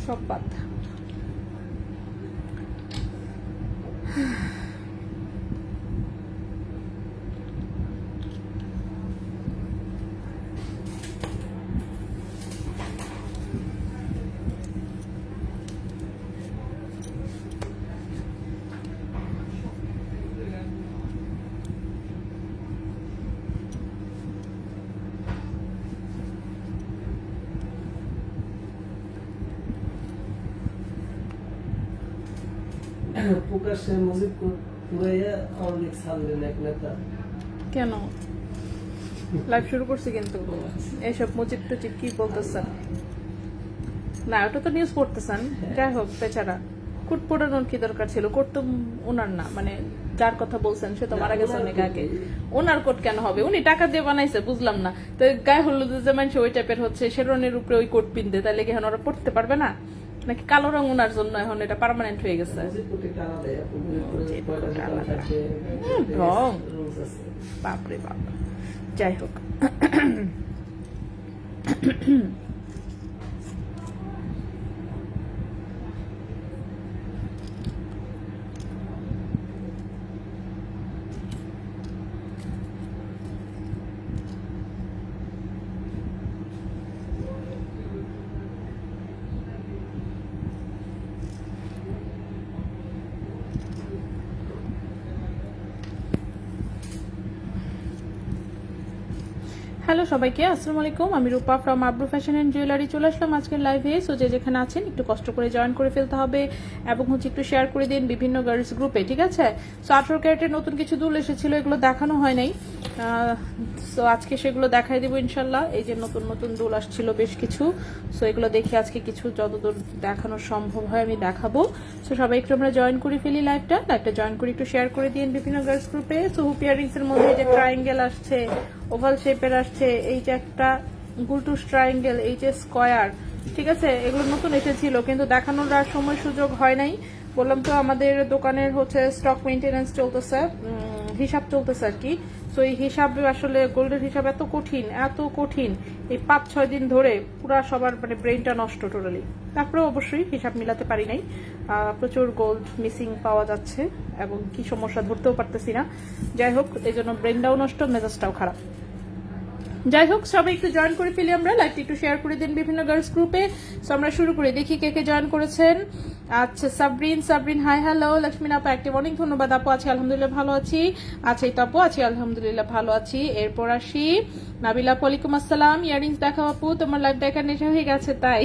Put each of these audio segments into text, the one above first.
সব বাদ। প্রকাশ্যে মুজিব পুরাইয়া আওয়ামী লীগ ছাড়লেন এক নেতা। কেন লাইভ শুরু করছি কিন্তু এইসব মুজিব টুজিব কি বলতেছেন না, ওটা তো নিউজ পড়তেছেন। যাই হোক, বেচারা কুট পোড়ানোর কি দরকার ছিল? কোট তো ওনার না, মানে যার কথা বলছেন সে তো মারা গেছে অনেক আগে। ওনার কোট কেন হবে? উনি টাকা দিয়ে বানাইছে, বুঝলাম না। তো গায়ে হলুদ যে মানুষ ওই টাইপের হচ্ছে শেরনের উপরে ওই কোট পিনতে, তাহলে কি এখন ওরা পড়তে পারবে না? নাকি কালো রং ওনার জন্য এখন এটা পার্মানেন্ট হয়ে গেছে? রং বাপরে বাপ। যাই হোক, হ্যালো সবাইকে, আসসালামু আলাইকুম। আমি রূপা from Abru fashion and jewellery চলে আসলাম আজকের লাইভে। সো যে যেখানে আছেন একটু কষ্ট করে জয়েন করে ফেলতে হবে এবং হচ্ছে একটু শেয়ার করে দিন বিভিন্ন গার্লস গ্রুপে, ঠিক আছে? সো 18 ক্যারেটের নতুন কিছু দুল এসেছিল, এগুলো দেখানো হয় নাই। সো আজকে সেগুলো দেখাই দেবো ইনশাল্লাহ। এই যে নতুন নতুন দুল আসছিল বেশ কিছু, সো এগুলো দেখে আজকে কিছু যতদূর দেখানো সম্ভব হয় আমি দেখাবো। সো সবাই একটু আমরা জয়েন করে ফেলি লাইভটা জয়েন করে একটু শেয়ার করে দিন বিভিন্ন গার্লস গ্রুপে। সো হুপ ইয়ারিংস এর মধ্যে যে ট্রায়াঙ্গেল আসছে, ওভাল শেপের আসছে, এই যে একটা গুলটুস ট্রায়াঙ্গেল, এই যে স্কয়ার, ঠিক আছে? এগুলো নতুন এসেছিল কিন্তু দেখানোর আর সময় সুযোগ হয় নাই। বললাম তো আমাদের দোকানের হচ্ছে স্টক মেইনটেনেন্স চলতেছে, হিসাব চলতেছে আর কি। তো এই হিসাব আসলে গোল্ডের হিসাব এত কঠিন, এই 5-6 দিন ধরে পুরা সবার মানে ব্রেনটা নষ্ট টোটালি। তারপরে অবশ্যই হিসাব মিলাতে পারি নাই, প্রচুর গোল্ড মিসিং পাওয়া যাচ্ছে এবং কি সমস্যা ধরতেও পারতেছি না। যাই হোক, এই জন্য ব্রেনটাও নষ্ট, মেজাজটাও খারাপ। যাই হোক, সবাই একটু জয়েন করে ফেলি আমরা, লাইভটি একটু শেয়ার করে দিন বিভিন্ন গার্লস গ্রুপে। সো আমরা শুরু করে দেখি কে কে জয়েন করেছেন। আচ্ছা, সাবরিন হাই হ্যালো। লক্ষ্মী আপু অ্যাক্টিভ, অনেক ধন্যবাদ আপু। আছি আলহামদুলিল্লাহ ভালো আছি। আচ্ছা, এই তো আপু আছি আলহামদুলিল্লাহ ভালো আছি। এরপর আসি নাবিলা আপু, ওয়ালাইকুম আসসালাম। ইয়ারিংস দেখাও আপু, তোমার লাইভ দেখা নেশা হয়ে গেছে তাই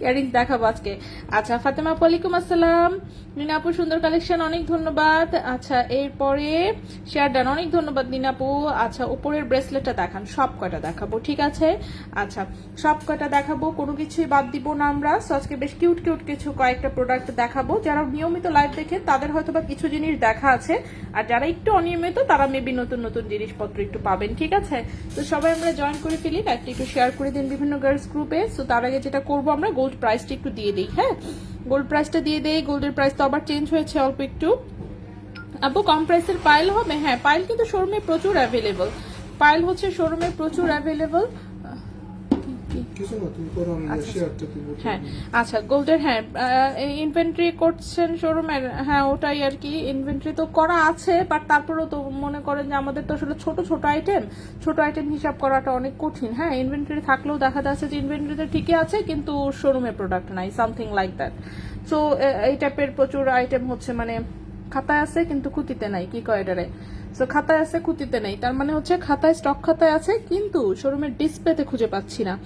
ইয়ারিংস দেখাবো আজকে। আচ্ছা, ফাতেমা আপু, ওয়ালাইকুম আসসালাম। নীনা আপু, সুন্দর কালেকশন, অনেক ধন্যবাদ। আচ্ছা, এরপরে শেয়ার ডান, অনেক ধন্যবাদ নীনা আপু। আচ্ছা, উপরের ব্রেসলেটটা দেখান, সব কয়টা দেখাবো, ঠিক আছে? আচ্ছা, সব কয়টা দেখাবো, কোনো কিছুই বাদ দিব না আমরা। সো আজকে বেশ কিউট কিছু কয়েকটা প্রোডাক্ট দেখাবো। যারা নিয়মিত লাইভ দেখেন তাদের হয়তো বা কিছু জিনিস দেখা আছে, আর যারা একটু অনিয়মিত তারা মেবি নতুন নতুন জিনিসপত্র একটু পাবেন, ঠিক আছে? তো সবাই আমরা জয়েন করে ফেলি, লাইভটা একটু শেয়ার করে দিন বিভিন্ন গার্লস গ্রুপে। সো তার আগে যেটা করবো, আমরা গোল্ড প্রাইসটা একটু দিয়ে দিই। হ্যাঁ, গোল্ড প্রাইসটা দিয়ে দেই। গোল্ডের প্রাইস তো আবার চেঞ্জ হয়েছে অল্প একটু। আপু, কম প্রাইসের পাইল হবে? হ্যাঁ, পাইল কিন্তু শোরুমে প্রচুর অ্যাভেলেবল। পাইল হচ্ছে শোরুমে প্রচুর অ্যাভেলেবল। হ্যাঁ, আচ্ছা, গোল্ডের হ্যাঁ ইনভেন্টরি করছেন শোরুমের? হ্যাঁ, ওটাই আর কি, ইনভেন্টরি তো করা আছে, বাট তারপরেও তো মনে করেন যে আমাদের তো আসলে ছোট আইটেম হিসাব করাটা অনেক কঠিন। হ্যাঁ, ইনভেন্টরি থাকলেও দেখা যাচ্ছে যে ইনভেন্টরিতে ঠিকই আছে কিন্তু শোরুমে প্রোডাক্ট নাই, সামথিং লাইক দ্যাট। সো এই টাইপের প্রচুর আইটেম হচ্ছে মানে খাতায় আছে কিন্তু খুঁতিতে নাই, কি কয় এটারে? সো খাতায় আছে খুঁতিতে নেই, তার মানে হচ্ছে খাতায় স্টক খাতায় আছে কিন্তু শোরুমের ডিসপ্লেতে খুঁজে পাচ্ছি না।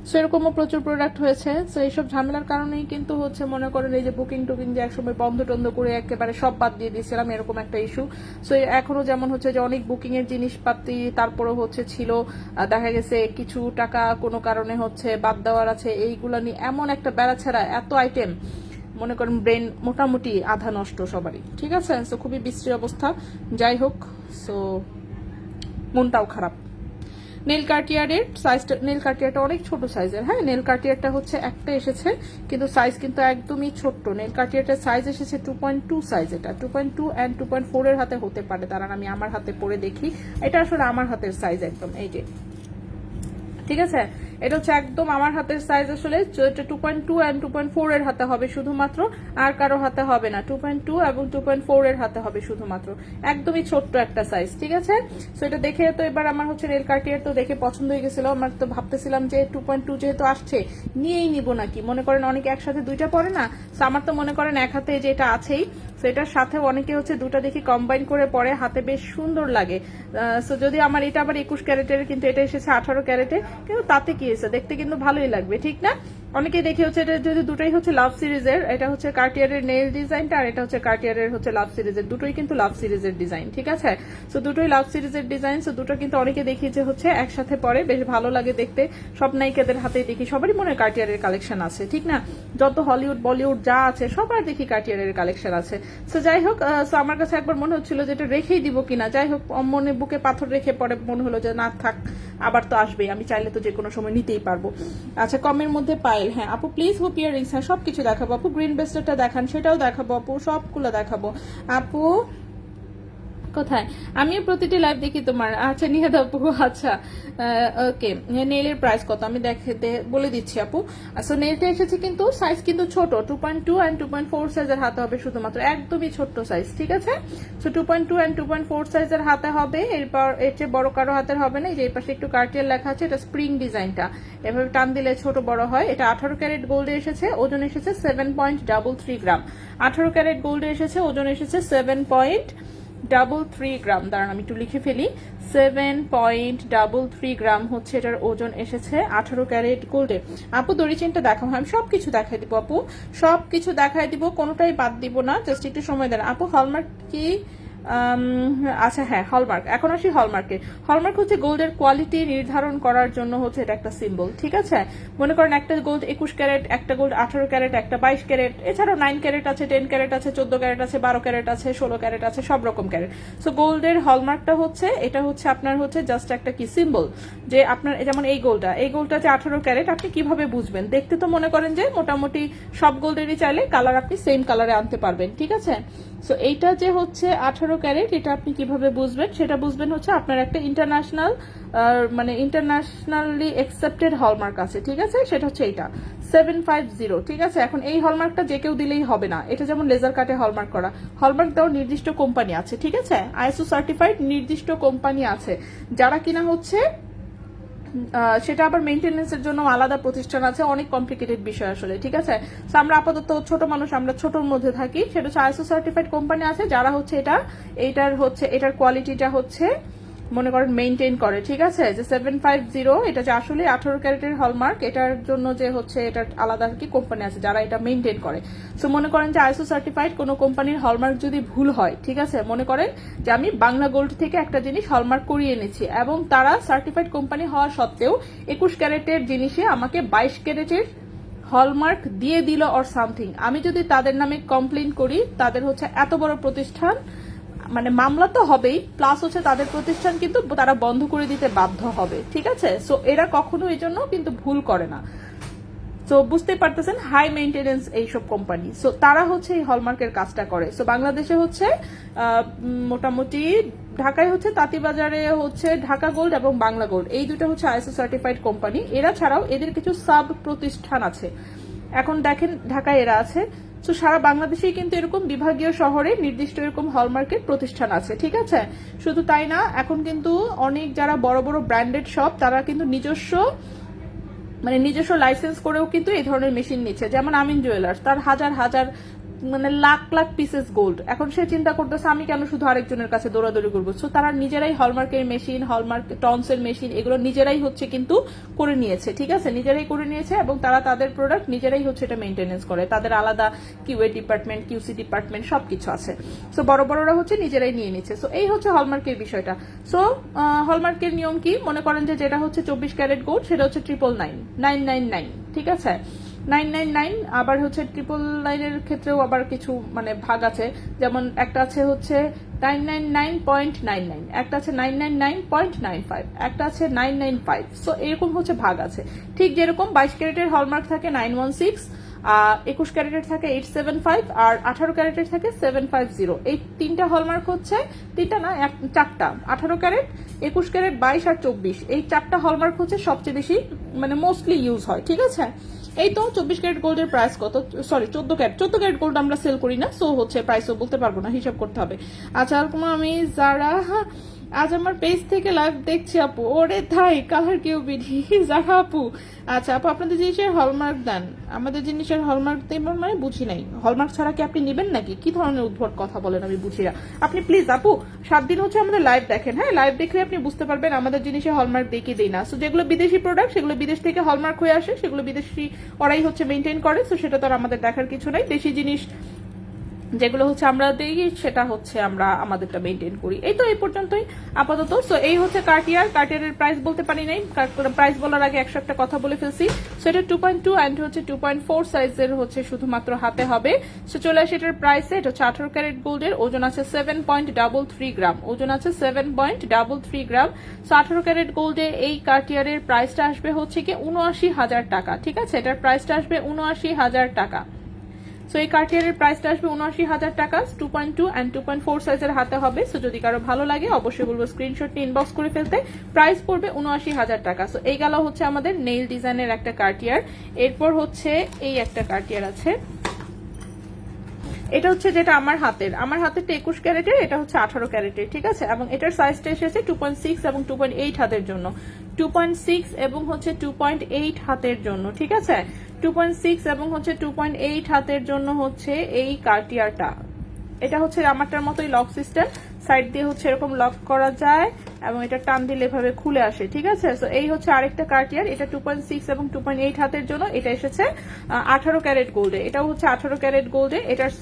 সো এরকমও প্রচুর প্রোডাক্ট হয়েছে। সো এইসব ঝামেলার কারণেই কিন্তু হচ্ছে মনে করেন এই যে বুকিং টুকিং যে একসময় বন্ধ টন্ধ করে একেবারে সব বাদ দিয়ে দিয়েছিলাম, এরকম একটা ইস্যু। সো এখনো যেমন হচ্ছে যে অনেক বুকিং এর জিনিসপাতি তারপরে হচ্ছে ছিল, দেখা গেছে কিছু টাকা কোনো কারণে হচ্ছে বাদ দেওয়ার আছে, এইগুলো নিয়ে এমন একটা বেড়া ছাড়া এত আইটেম, মনে করেন ব্রেন মোটামুটি আধা নষ্ট সবারই, ঠিক আছে? সো খুবই বিশ্রী অবস্থা। যাই হোক, সো মনটাও খারাপ। নেল কার্টিয়ারের সাইজটা, নেল কার্টিয়ারটা অনেক ছোট সাইজের। হ্যাঁ, নেল কার্টিয়ারটা হচ্ছে একটা এসেছে কিন্তু সাইজ কিন্তু একদমই ছোট্ট। নেল কার্টিয়ারটার সাইজ এসেছে 2.2 সাইজ। এটা 2.2 অ্যান্ড 2.4 এর হাতে হতে পারে, কারণ আমি আমার হাতে পরে দেখি, এটা আসলে আমার হাতের সাইজ একদম, এই যে, ঠিক আছে? এটা হচ্ছে একদম আমার হাতের সাইজ আসলে 2.2 অ্যান্ড 2.4 এর হাতে হবে শুধুমাত্র, আর কারো হাতে হবে না। 2.2 এবং 2.4 এর হাতে হবে শুধুমাত্র, একদমই ছোট্ট একটা সাইজ, ঠিক আছে। সো এটা দেখে তো এবার আমার হচ্ছে নেল কার্টিয়ার তো দেখে পছন্দ হয়ে গেছিল। আমার তো ভাবতেছিলাম যে 2.2 যেহেতু আসছে নিয়েই নিব নাকি, মনে করেন অনেকে একসাথে দুইটা পরে না, সো আমার তো মনে করেন এক হাতে যে এটা আছেই, সো এটার সাথে অনেকে হচ্ছে দুটো দেখি কম্বাইন করে পরে, হাতে বেশ সুন্দর লাগে। সো যদি আমার এটা আবার 21 ক্যারেটের, কিন্তু এটা এসেছে 18 ক্যারেটে, কিন্তু তাতে কি হয়েছে, দেখতে কিন্তু ভালোই লাগবে, ঠিক না। অনেকেই দেখি হচ্ছে এটা যদি দুটোই হচ্ছে লাভ সিরিজের, এটা হচ্ছে কার্টিয়ারের নেল ডিজাইনটা আর এটা হচ্ছে কার্টিয়ারের হচ্ছে লাভ সিরিজের, দুটোই কিন্তু লাভ সিরিজের ডিজাইন, ঠিক আছে। সো দুটোই লাভ সিরিজের ডিজাইন, সো দুটো কিন্তু অনেকে দেখি যে হচ্ছে একসাথে পরে বেশ ভালো লাগে দেখতে। সব নায়িকাদের হাতেই দেখি, সবারই মনে হয় কার্টিয়ারের কালেকশন আছে, ঠিক না। যত হলিউড বলিউড যা আছে সবার দেখি কার্টিয়ারের কালেকশন আছে। সো যাই হোক, সো আমার কাছে একবার মনে হচ্ছিল যে এটা রেখেই দিব কিনা, যাই হোক মনে বুকে পাথর রেখে পরে মনে হলো যে না থাক, আবার তো আসবেই, আমি চাইলে তো যে কোনো সময় নিতেই পারবো। আচ্ছা, কমের মধ্যে পায়েল, হ্যাঁ আপু প্লিজ হুপ ইয়ারিংস, হ্যাঁ সবকিছু দেখাবো আপু, গ্রিন ব্রেসলেটটা দেখান সেটাও দেখাবো আপু, সবগুলো দেখাবো আপু। কোথায়, আমিও প্রতিটি লাইভ দেখি তোমার। আচ্ছা নিয়ে দাও আপু, আচ্ছা ওকে। নেইলের প্রাইস কত আমি বলে দিচ্ছি আপু। সো নেইলটা এসেছে কিন্তু সাইজ কিন্তু ছোট, 2.2 অ্যান্ড 2.4 সাইজের হাতে হবে শুধুমাত্র, একদমই ছোট্ট সাইজ, ঠিক আছে। সো 2.2 অ্যান্ড 2.4 সাইজের হাতে হবে, এরপর এর চেয়ে বড় কারো হাতের হবে না। এই যে এই পাশে একটু কার্টিয়ার লেখা আছে, এটা স্প্রিং ডিজাইনটা, এভাবে টান দিলে ছোট বড় হয়। এটা 18 ক্যারেট গোল্ডে এসেছে, ওজন এসেছে 7.33 গ্রাম। 18 ক্যারেট গোল্ডে এসেছে, ওজন এসেছে 7.33 গ্রাম। দাঁড়ান আমি একটু লিখে ফেলি, 7.33 গ্রাম হচ্ছে এটার ওজন এসেছে 18 ক্যারেট গোল্ডে। আপু দড়ি চেনটা দেখাবো, আমি সবকিছু দেখাই দিব আপু, সবকিছু দেখাই দিব, কোনোটাই বাদ দিব না, জাস্ট একটু সময় দেন আপু। হলমার্ক কি? আচ্ছা হ্যাঁ হলমার্ক, এখন আসি হলমার্কে। হলমার্ক হচ্ছে গোল্ডের কোয়ালিটি নির্ধারণ করার জন্য হচ্ছে এটা একটা সিম্বল, ঠিক আছে। মনে করেন একটা গোল্ড 21 ক্যারেট, একটা গোল্ড 18 ক্যারেট, একটা 22 ক্যারেট, এছাড়াও 9 ক্যারেট আছে, 10 ক্যারেট আছে, 14 ক্যারেট আছে, 12 ক্যারেট আছে, 16 ক্যারেট আছে, সব রকম ক্যারেট। সো গোল্ডের হলমার্কটা হচ্ছে এটা হচ্ছে আপনার হচ্ছে জাস্ট একটা কি সিম্বল, যে আপনার যেমন এই গোল্ডটা যে 18 ক্যারেট, আপনি কিভাবে বুঝবেন, দেখতে তো মনে করেন যে মোটামুটি সব গোল্ডেরই চাইলে কালার আপনি সেম কালারে আনতে পারবেন, ঠিক আছে। সো এইটা যে হচ্ছে 18 ক্যারেট, এটা আপনি কিভাবে বুঝবেন, সেটা বুঝবেন হচ্ছে আপনার একটা ইন্টারন্যাশনাল মানে ইন্টারন্যাশনালি অ্যাকসেপ্টেড হলমার্ক আছে, ঠিক আছে, সেটা হচ্ছে এইটা 750, ঠিক আছে। এখন এই হলমার্কটা যে কেউ দিলেই হবে না, এটা যেমন লেজার কাটে হলমার্ক করা, হলমার্ক দেওয়ার নির্দিষ্ট কোম্পানি আছে, ঠিক আছে, আইএসও সার্টিফাইড নির্দিষ্ট কোম্পানি আছে, যারা কিনা হচ্ছে সেটা আবার মেইনটেনেন্সের জন্য আলাদা প্রতিষ্ঠান আছে, অনেক কমপ্লিকেটেড বিষয় আসলে, ঠিক আছে। তো আমরা আপাতত ছোট মানুষ, আমরা ছোটর মধ্যে থাকি, সেটা হচ্ছে আইএসও সার্টিফাইড কোম্পানি আছে, যারা হচ্ছে এটার কোয়ালিটিটা হচ্ছে মনে করেন মেইনটেইন করে, ঠিক আছে। যে 750 এটা যে আসলে 18 ক্যারেটের হলমার্ক, এটার জন্য যে হচ্ছে এটার আলাদা কি কোম্পানি আছে যারা এটা মেইনটেইন করে। সো মনে করেন যে আইএসও সার্টিফাইড কোনো কোম্পানির হলমার্ক যদি ভুল হয়, ঠিক আছে, মনে করেন যে আমি বাংলা গোল্ড থেকে একটা জিনিস হলমার্ক করিয়ে এনেছি এবং তারা সার্টিফাইড কোম্পানি হওয়া সত্ত্বেও 21 ক্যারেটের জিনিসে আমাকে 22 ক্যারেটের হলমার্ক দিয়ে দিল অর সামথিং, আমি যদি তাদের নামে কমপ্লেন করি, তাদের হচ্ছে এত বড় প্রতিষ্ঠান, মানে মামলা তো হবেই, প্লাস হচ্ছে তাদের প্রতিষ্ঠান কিন্তু তারা বন্ধ করে দিতে বাধ্য হবে, ঠিক আছে। সো এরা কখনো এই জন্য কিন্তু ভুল করে না। সো বুঝতে পারতেছেন, হাই মেইনটেনেন্স এইসব কোম্পানি, সো তারা হচ্ছে এই হলমার্কের কাজটা করে। সো বাংলাদেশে হচ্ছে মোটামুটি ঢাকায় হচ্ছে তাঁতিবাজারে হচ্ছে ঢাকা গোল্ড এবং বাংলা গোল্ড, এই দুটো হচ্ছে আইএসও সার্টিফাইড কোম্পানি। এরা ছাড়াও এদের কিছু সাব প্রতিষ্ঠান আছে, এখন দেখেন ঢাকায় এরা আছে, তো সারা বাংলাদেশেই কিন্তু এরকম বিভাগীয় শহরে নির্দিষ্ট এরকম হলমার্কের প্রতিষ্ঠান আছে, ঠিক আছে। শুধু তাই না, এখন কিন্তু অনেক যারা বড় বড় ব্র্যান্ডেড শপ, তারা কিন্তু নিজস্ব লাইসেন্স করেও কিন্তু এই ধরনের মেশিন নিচ্ছে। যেমন আমিন জুয়েলার্স, তার হাজার হাজার মানে লাখ লাখ পিসেস গোল্ড, এখন সে চিন্তা করতেছে আমি কেন শুধু আরেকজনের কাছে দৌড়াদৌড়ি করবো। সো তারা নিজেরাই হলমার্কের মেশিন, হলমার্ক টনসের মেশিন, এগুলো নিজেরাই হচ্ছে কিন্তু করে নিয়েছে, ঠিক আছে, নিজেরাই করে নিয়েছে এবং তারা তাদের প্রোডাক্ট নিজেরাই হচ্ছে এটা মেইনটেনেন্স করে, তাদের আলাদা কিউএ ডিপার্টমেন্ট, কিউসি ডিপার্টমেন্ট সবকিছু আছে। সো বড় বড়রা হচ্ছে নিজেরাই নিয়ে নিচ্ছে। সো এই হচ্ছে হলমার্কের বিষয়টা। সো হলমার্কের নিয়ম কি, মনে করেন যে যেটা হচ্ছে 24 ক্যারেট গোল্ড, সেটা হচ্ছে 999, ঠিক আছে, 999। আবার হচ্ছে 999 ক্ষেত্রেও আবার কিছু মানে ভাগ আছে, যেমন একটা আছে হচ্ছে 999.99, একটা আছে 999.95, একটা আছে 995। সো এরকম হচ্ছে ভাগ আছে, ঠিক যেরকম 22 ক্যারেটের হলমার্ক থাকে 916, 21 ক্যারেটের থাকে 875, আর 18 ক্যারেটের থাকে 750। এই তিনটা হলমার্ক হচ্ছে, তিনটা না, চারটা, 18 ক্যারেট, 21 ক্যারেট, 22 আর 24, এই চারটা হলমার্ক হচ্ছে সবচেয়ে বেশি মানে মোস্টলি ইউজ হয়, ঠিক আছে। এই তো 24 ক্যারেট গোল্ডের প্রাইস কত, সরি 14 ক্যারেট গোল্ড আমরা সেল করি না, সো হচ্ছে প্রাইসও বলতে পারবো না, হিসাব করতে হবে। আচ্ছা, আমি যারা আজ আমার পেজ থেকে লাইভ দেখছি আপু, ওরে থাই কালার কেউ বিধি যারা আপু। আচ্ছা আপু, আপনাদের জিনিসের হলমার্ক দেন, আমাদের জিনিসের হলমার্ক দেবেন মানে বুঝি নাই, হলমার্ক ছাড়া কি আপনি নেবেন নাকি? কি ধরনের উদ্ভট কথা বলেন আমি বুঝি না। আপনি প্লিজ আপু 7 দিন হচ্ছে আমাদের লাইভ দেখেন, হ্যাঁ, লাইভ দেখলে আপনি বুঝতে পারবেন আমাদের জিনিসে হলমার্ক দেখিয়ে দিই না। সো যেগুলো বিদেশি প্রোডাক্ট সেগুলো বিদেশ থেকে হলমার্ক হয়ে আসে, সেগুলো বিদেশি ওরাই হচ্ছে মেনটেন করে, সো সেটা তো আর আমাদের দেখার কিছু নাই। দেশি জিনিস যেগুলো হচ্ছে আমরা দিই সেটা হচ্ছে আমরা আমাদেরটা মেনটেন করি। এই তো এই পর্যন্তই আপাতত। সো এই হচ্ছে কার্টিয়ারের প্রাইস বলতে পারি নাই, প্রাইস বলার আগে 101টা কথা বলে ফেলছি। সো এটা 2.2 অ্যান্ড হচ্ছে 2.4 সাইজের হচ্ছে শুধুমাত্র হাতে হবে। সো চলে আসে এটার প্রাইসে। এটা হচ্ছে 18 ক্যারেট গোল্ডের, ওজন আছে 7.33 গ্রাম, ওজন আছে 7.33 গ্রাম। সো 18 ক্যারেট গোল্ডে এই কার্টিয়ারের প্রাইসটা আসবে হচ্ছে কি 79,000 টাকা, ঠিক আছে। এটার প্রাইসটা আসবে 79,000 টাকা। সো এই কার্টিয়ারের প্রাইসটা আসবে 79,000 টাকা, 2.2 অ্যান্ড 2.4 সাইজের হাতে হবে। সো যদি কারো ভালো লাগে অবশ্যই বলবো স্ক্রিনশট নিয়ে ইনবক্স করে ফেলতে। প্রাইস পড়বে 79,000 টাকা। সো এই গেল হচ্ছে আমাদের নেইল ডিজাইনের একটা কার্টিয়ার। এরপর হচ্ছে এই একটা কার্টিয়ার আছে, এটা হচ্ছে যেটা আমার হাতেরটা 21 ক্যারেটের, এটা হচ্ছে 18 ক্যারেটের, ঠিক আছে। এবং এটার সাইজটা এসেছে 2.6 এবং 2.8 হাতের জন্য, 2.6 এবং হচ্ছে 2.8 হাতের জন্য, ঠিক আছে। 2.6 এবং হচ্ছে 2.8 হাতের জন্য হচ্ছে এই কার্টিয়ারটা। এটা হচ্ছে আমারটার মতোই লক সিস্টেম, সাইড দিয়ে হচ্ছে এরকম লক করা যায় এবং এটা টান দিলে এভাবে খুলে আসে, ঠিক আছে। সো এই হচ্ছে আরেকটা কার্টিয়ার, এটা 2.6 এবং 2.8 হাতের জন্য। এটা এসেছে 18 ক্যারেট গোল্ডে, এটাও হচ্ছে 18 ক্যারেট গোল্ডে। এটার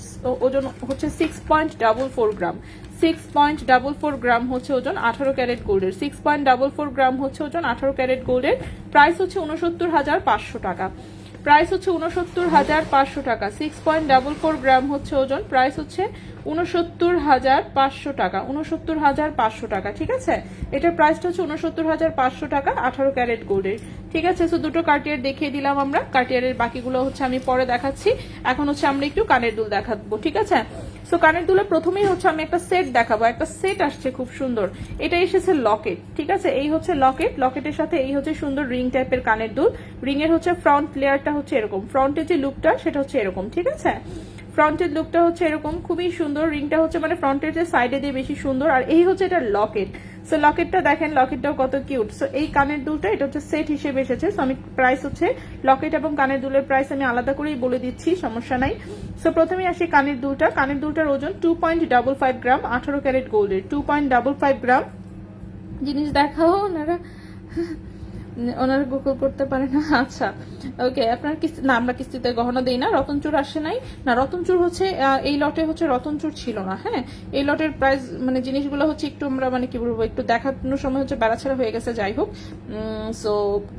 ওজন হচ্ছে 6.44 গ্রাম, 6.44 গ্রাম হচ্ছে ওজন 18 ক্যারেট গোল্ডের, 6.44 গ্রাম হচ্ছে ওজন 18 ক্যারেট গোল্ডের। প্রাইস হচ্ছে 69,500 টাকা, প্রাইস হচ্ছে 69,500 টাকা। 6.44 গ্রাম হচ্ছে ওজন, প্রাইস হচ্ছে 69,500 টাকা, 69,500 টাকা, ঠিক আছে। এটার প্রাইসটা হচ্ছে 69,500 টাকা 18 ক্যারেট গোল্ডের, ঠিক আছে। সো দুটো কার্টিয়ার দেখিয়ে দিলাম আমরা, কার্টিয়ারের বাকিগুলো হচ্ছে আমি পরে দেখাচ্ছি। এখন হচ্ছে আমরা একটু কানের দুল দেখাবো, ঠিক আছে। সো কানের দুলের প্রথমেই হচ্ছে আমি একটা সেট দেখাবো, একটা সেট আসছে খুব সুন্দর। এটা এসেছে লকেট, ঠিক আছে। এই হচ্ছে লকেট, লকেটের সাথে এই হচ্ছে সুন্দর রিং টাইপের কানের দুল। রিং এর হচ্ছে ফ্রন্ট লেয়ারটা হচ্ছে এরকম, ফ্রন্টের যে লুকটা সেটা হচ্ছে এরকম, ঠিক আছে। ফ্রন্টের লুকটা হচ্ছে এরকম, খুবই সুন্দর। রিংটা হচ্ছে মানে ফ্রন্টের যে সাইডে দিয়ে বেশি সুন্দর। আর এই হচ্ছে এটা লকেট। সো লকেটটা দেখেন, লকেটটাও কত কিউট। সো এই কানের দুলটা এটা হচ্ছে সেট হিসেবে এসেছে। সো আমি প্রাইস হচ্ছে লকেট এবং কানের দুলের প্রাইস আমি আলাদা করেই বলে দিচ্ছি, সমস্যা নাই। সো প্রথমে আসি কানের দুলটা। কানের দুলটার ওজন 2.55 গ্রাম, 18 ক্যারেট গোল্ডের, 2.55 গ্রাম। জিনিস দেখাও ওনারা গুগল করতে পারে না। আচ্ছা ওকে, আপনার কিস্তি না, আমরা কিস্তিতে গহনা দেই না। রতনচুর আসে নাই না, রতনচুর হচ্ছে এই লটে হচ্ছে রতনচুর ছিল না। হ্যাঁ, এই লটের প্রাইস মানে জিনিসগুলো হচ্ছে একটু আমরা মানে কি বলবো, একটু দেখানোর সময় হচ্ছে বেড়াছাড়া হয়ে গেছে, যাই হোক। সো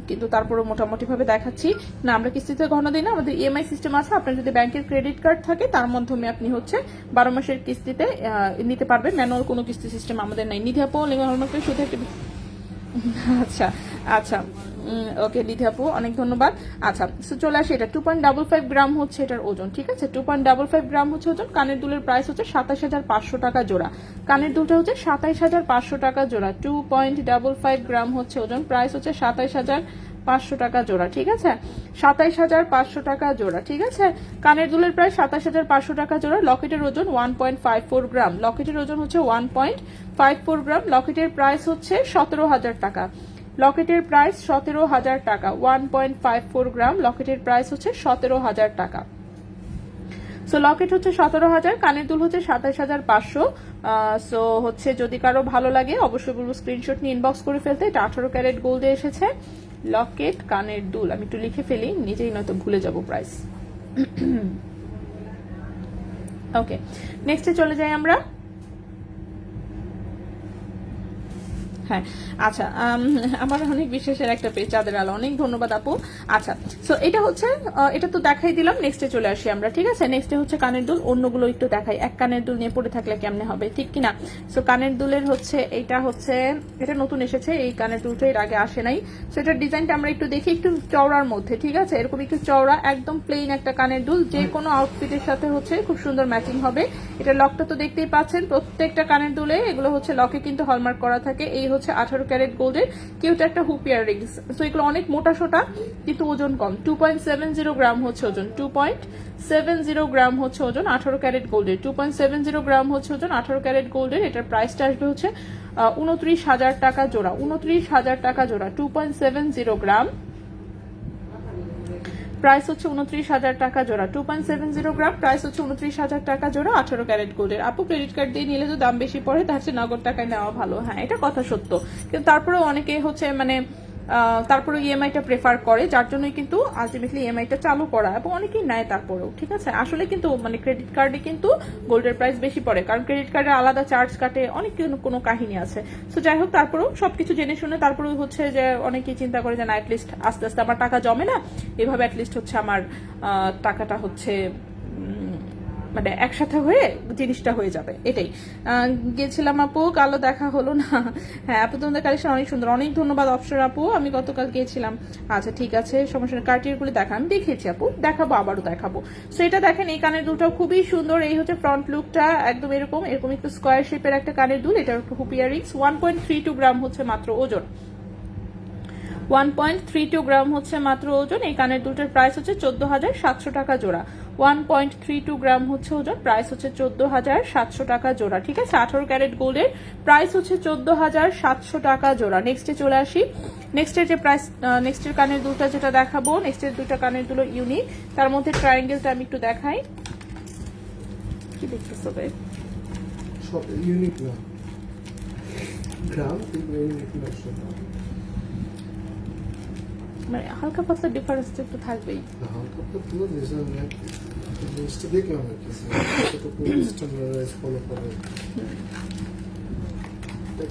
কিন্তু তারপরে মোটামুটি ভাবে দেখাচ্ছি না, আমরা কিস্তিতে গহনা দিই না। আমাদের ইএমআই সিস্টেম আছে, আপনার যদি ব্যাংকের ক্রেডিট কার্ড থাকে তার মাধ্যমে আপনি হচ্ছে 12 মাসের কিস্তিতে নিতে পারবেন। ম্যানুয়াল কোনো কিস্তি সিস্টেম আমাদের নাই। নিধি আপু হলমার্কের শুধু একটা আচ্ছা আচ্ছা ওকে নিধি আপু, অনেক ধন্যবাদ। আচ্ছা সো চলে আসে, এটা 2.55 গ্রাম হচ্ছে এটার ওজন, ঠিক আছে। 2.55 গ্রাম হচ্ছে ওজন। কানের দুলের প্রাইস হচ্ছে 27,500 টাকা জোড়া। কানের দুলটা হচ্ছে 27,500 টাকা জোড়া। 2.55 গ্রাম হচ্ছে ওজন, প্রাইস হচ্ছে 27,500 টাকা জোড়া, ঠিক আছে। 27,500 টাকা জোড়া, ঠিক আছে। কানের দুলের প্রাইস 27,500 টাকা জোড়া। লকেটের ওজন 1.54 গ্রাম, লকেটের ওজন হচ্ছে 1.54 গ্রাম। লকেটের প্রাইস হচ্ছে 17,000 টাকা, লকেটের প্রাইস 17,000 টাকা। 1.54 গ্রাম, লকেটের প্রাইস হচ্ছে 17,000 টাকা। সো লকেট হচ্ছে 17,000, কানের দুল হচ্ছে 27,500। সো হচ্ছে যদি কারো ভালো লাগে অবশ্যই বলবো স্ক্রিনশট নিয়ে ইনবক্স করে ফেলতে। এটা 18 ক্যারেট গোল্ডে এসেছে, লকেট কানের দুল। আমি একটু লিখে ফেলি, নিজেই নয়তো ভুলে যাব প্রাইস। ওকে, নেক্সটে চলে যাই আমরা। হ্যাঁ আচ্ছা, আমার অনেক বিশেষের একটা পেজ চাঁদের আলো, অনেক ধন্যবাদ আপু। আচ্ছা, সো এটা হচ্ছে এটা তো দেখাই দিলাম, নেক্সটে চলে আসি আমরা, ঠিক আছে? নেক্সটে হচ্ছে কানের দুল, অন্যগুলো একটু দেখাই। এক কানের দুল নিয়ে পড়ে থাকলে কেমনে হবে, ঠিক কিনা? সো কানের দুলের হচ্ছে এটা নতুন এসেছে, এই কানের দুলটা এর আগে আসে নাই। সো এটার ডিজাইনটা আমরা একটু দেখি, একটু চওড়ার মধ্যে, ঠিক আছে? এরকম একটু চওড়া, একদম প্লেন একটা কানের দুল, যে কোনো আউটফিটের সাথে হচ্ছে খুব সুন্দর ম্যাচিং হবে। এটা লকটা তো দেখতেই পাচ্ছেন, প্রত্যেকটা কানের দুলে এগুলো হচ্ছে লকে কিন্তু হলমার্ক করা থাকে। এই হচ্ছে 18 ক্যারেট গোল্ডের কিউট একটা হুপ ইয়াররিংস। সো এগুলো অনেক মোটা সোটা কিন্তু ওজন কম, 2.70 গ্রাম হচ্ছে ওজন, 2.70 গ্রাম হচ্ছে ওজন 18 ক্যারেট গোল্ডের, 2.70 গ্রাম হচ্ছে ওজন 18 ক্যারেট গোল্ডের। এটার প্রাইসটা আসবে হচ্ছে 29,000 টাকা জোড়া, 29,000 টাকা জোড়া, 2.70 গ্রাম, প্রাইস হচ্ছে 29,000 টাকা জোড়া, 2.70 গ্রাম, প্রাইস হচ্ছে 29,000 টাকা জোড়া 18 ক্যারেট গোল্ডের। আপু ক্রেডিট কার্ড দিয়ে নিলে তো দাম বেশি পড়ে, তার চেয়ে নগদ টাকায় নেওয়া ভালো। হ্যাঁ, এটা কথা সত্য, কিন্তু তারপরেও অনেকে হচ্ছে মানে তারপরে ইএমআইটা প্রেফার করে, যার জন্যই কিন্তু আলটিমেটলি ইএমআইটা চালু করা, এবং অনেকেই নেয় তারপরেও, ঠিক আছে? আসলে কিন্তু মানে ক্রেডিট কার্ডে কিন্তু গোল্ডের প্রাইস বেশি পড়ে, কারণ ক্রেডিট কার্ডে আলাদা চার্জ কাটে, অনেক কোনো কাহিনী আছে। সো যাই হোক, তারপরেও সবকিছু জেনে শুনে তারপরেও হচ্ছে যে অনেকেই চিন্তা করে যে না, অ্যাটলিস্ট আস্তে আস্তে আমার টাকা জমে না, এভাবে অ্যাটলিস্ট হচ্ছে আমার টাকাটা হচ্ছে মানে একসাথে হয়ে জিনিসটা হয়ে যাবে, এটাই। গেছিলাম আপু, কালো দেখা হলো না। হ্যাঁ আপু, তোমাদের কালেকশন অনেক সুন্দর, অনেক ধন্যবাদ অপসর আপু, আমি গতকাল গিয়েছিলাম। আচ্ছা ঠিক আছে, সমস্যা নেই, কার্টিয়ার গুলি দেখা আমি দেখেছি আপু, দেখাবো, আবারও দেখাবো। সো এটা দেখেন, এই কানের দুলটাও খুবই সুন্দর। এই হচ্ছে ফ্রন্ট লুকটা, একদম এরকম একটু স্কোয়ার শেপের একটা কানের দুল, এটা একটু হুপ ইয়াররিংস, 1.32 গ্রাম হচ্ছে মাত্র ওজন, 1.32 গ্রাম হচ্ছে মাত্র ওজন। এই কানের দুলটার প্রাইস হচ্ছে 14,700 টাকা জোড়া, 1.32 গ্রাম হচ্ছে ওজন, প্রাইস হচ্ছে 14,700 টাকা জোড়া, ঠিক আছে? 18 ক্যারেট গোল্ডের প্রাইস হচ্ছে 14,700 টাকা জোড়া। নেক্সটে চলে আসি, নেক্সটের যে প্রাইস, নেক্সটের কানের দুলটা যেটা দেখাবো, নেক্সটের দুটা কানের দুলো ইউনিক, তার মধ্যে ট্রায়াঙ্গেলটা আমি একটু দেখাই। কি দেখতেছো ভাই? সব ইউনিক না, গ্রাম কিন্তু ইউনিক না সব। মানে হালকা পাতলা ডিফারেন্স তো একটু থাকবেই। হালকা পাতলা ডিজাইন একই, জিনিসটা দেখে অনেক কিছু তো স্ট্যান্ডার্ডাইজ ফলো করে।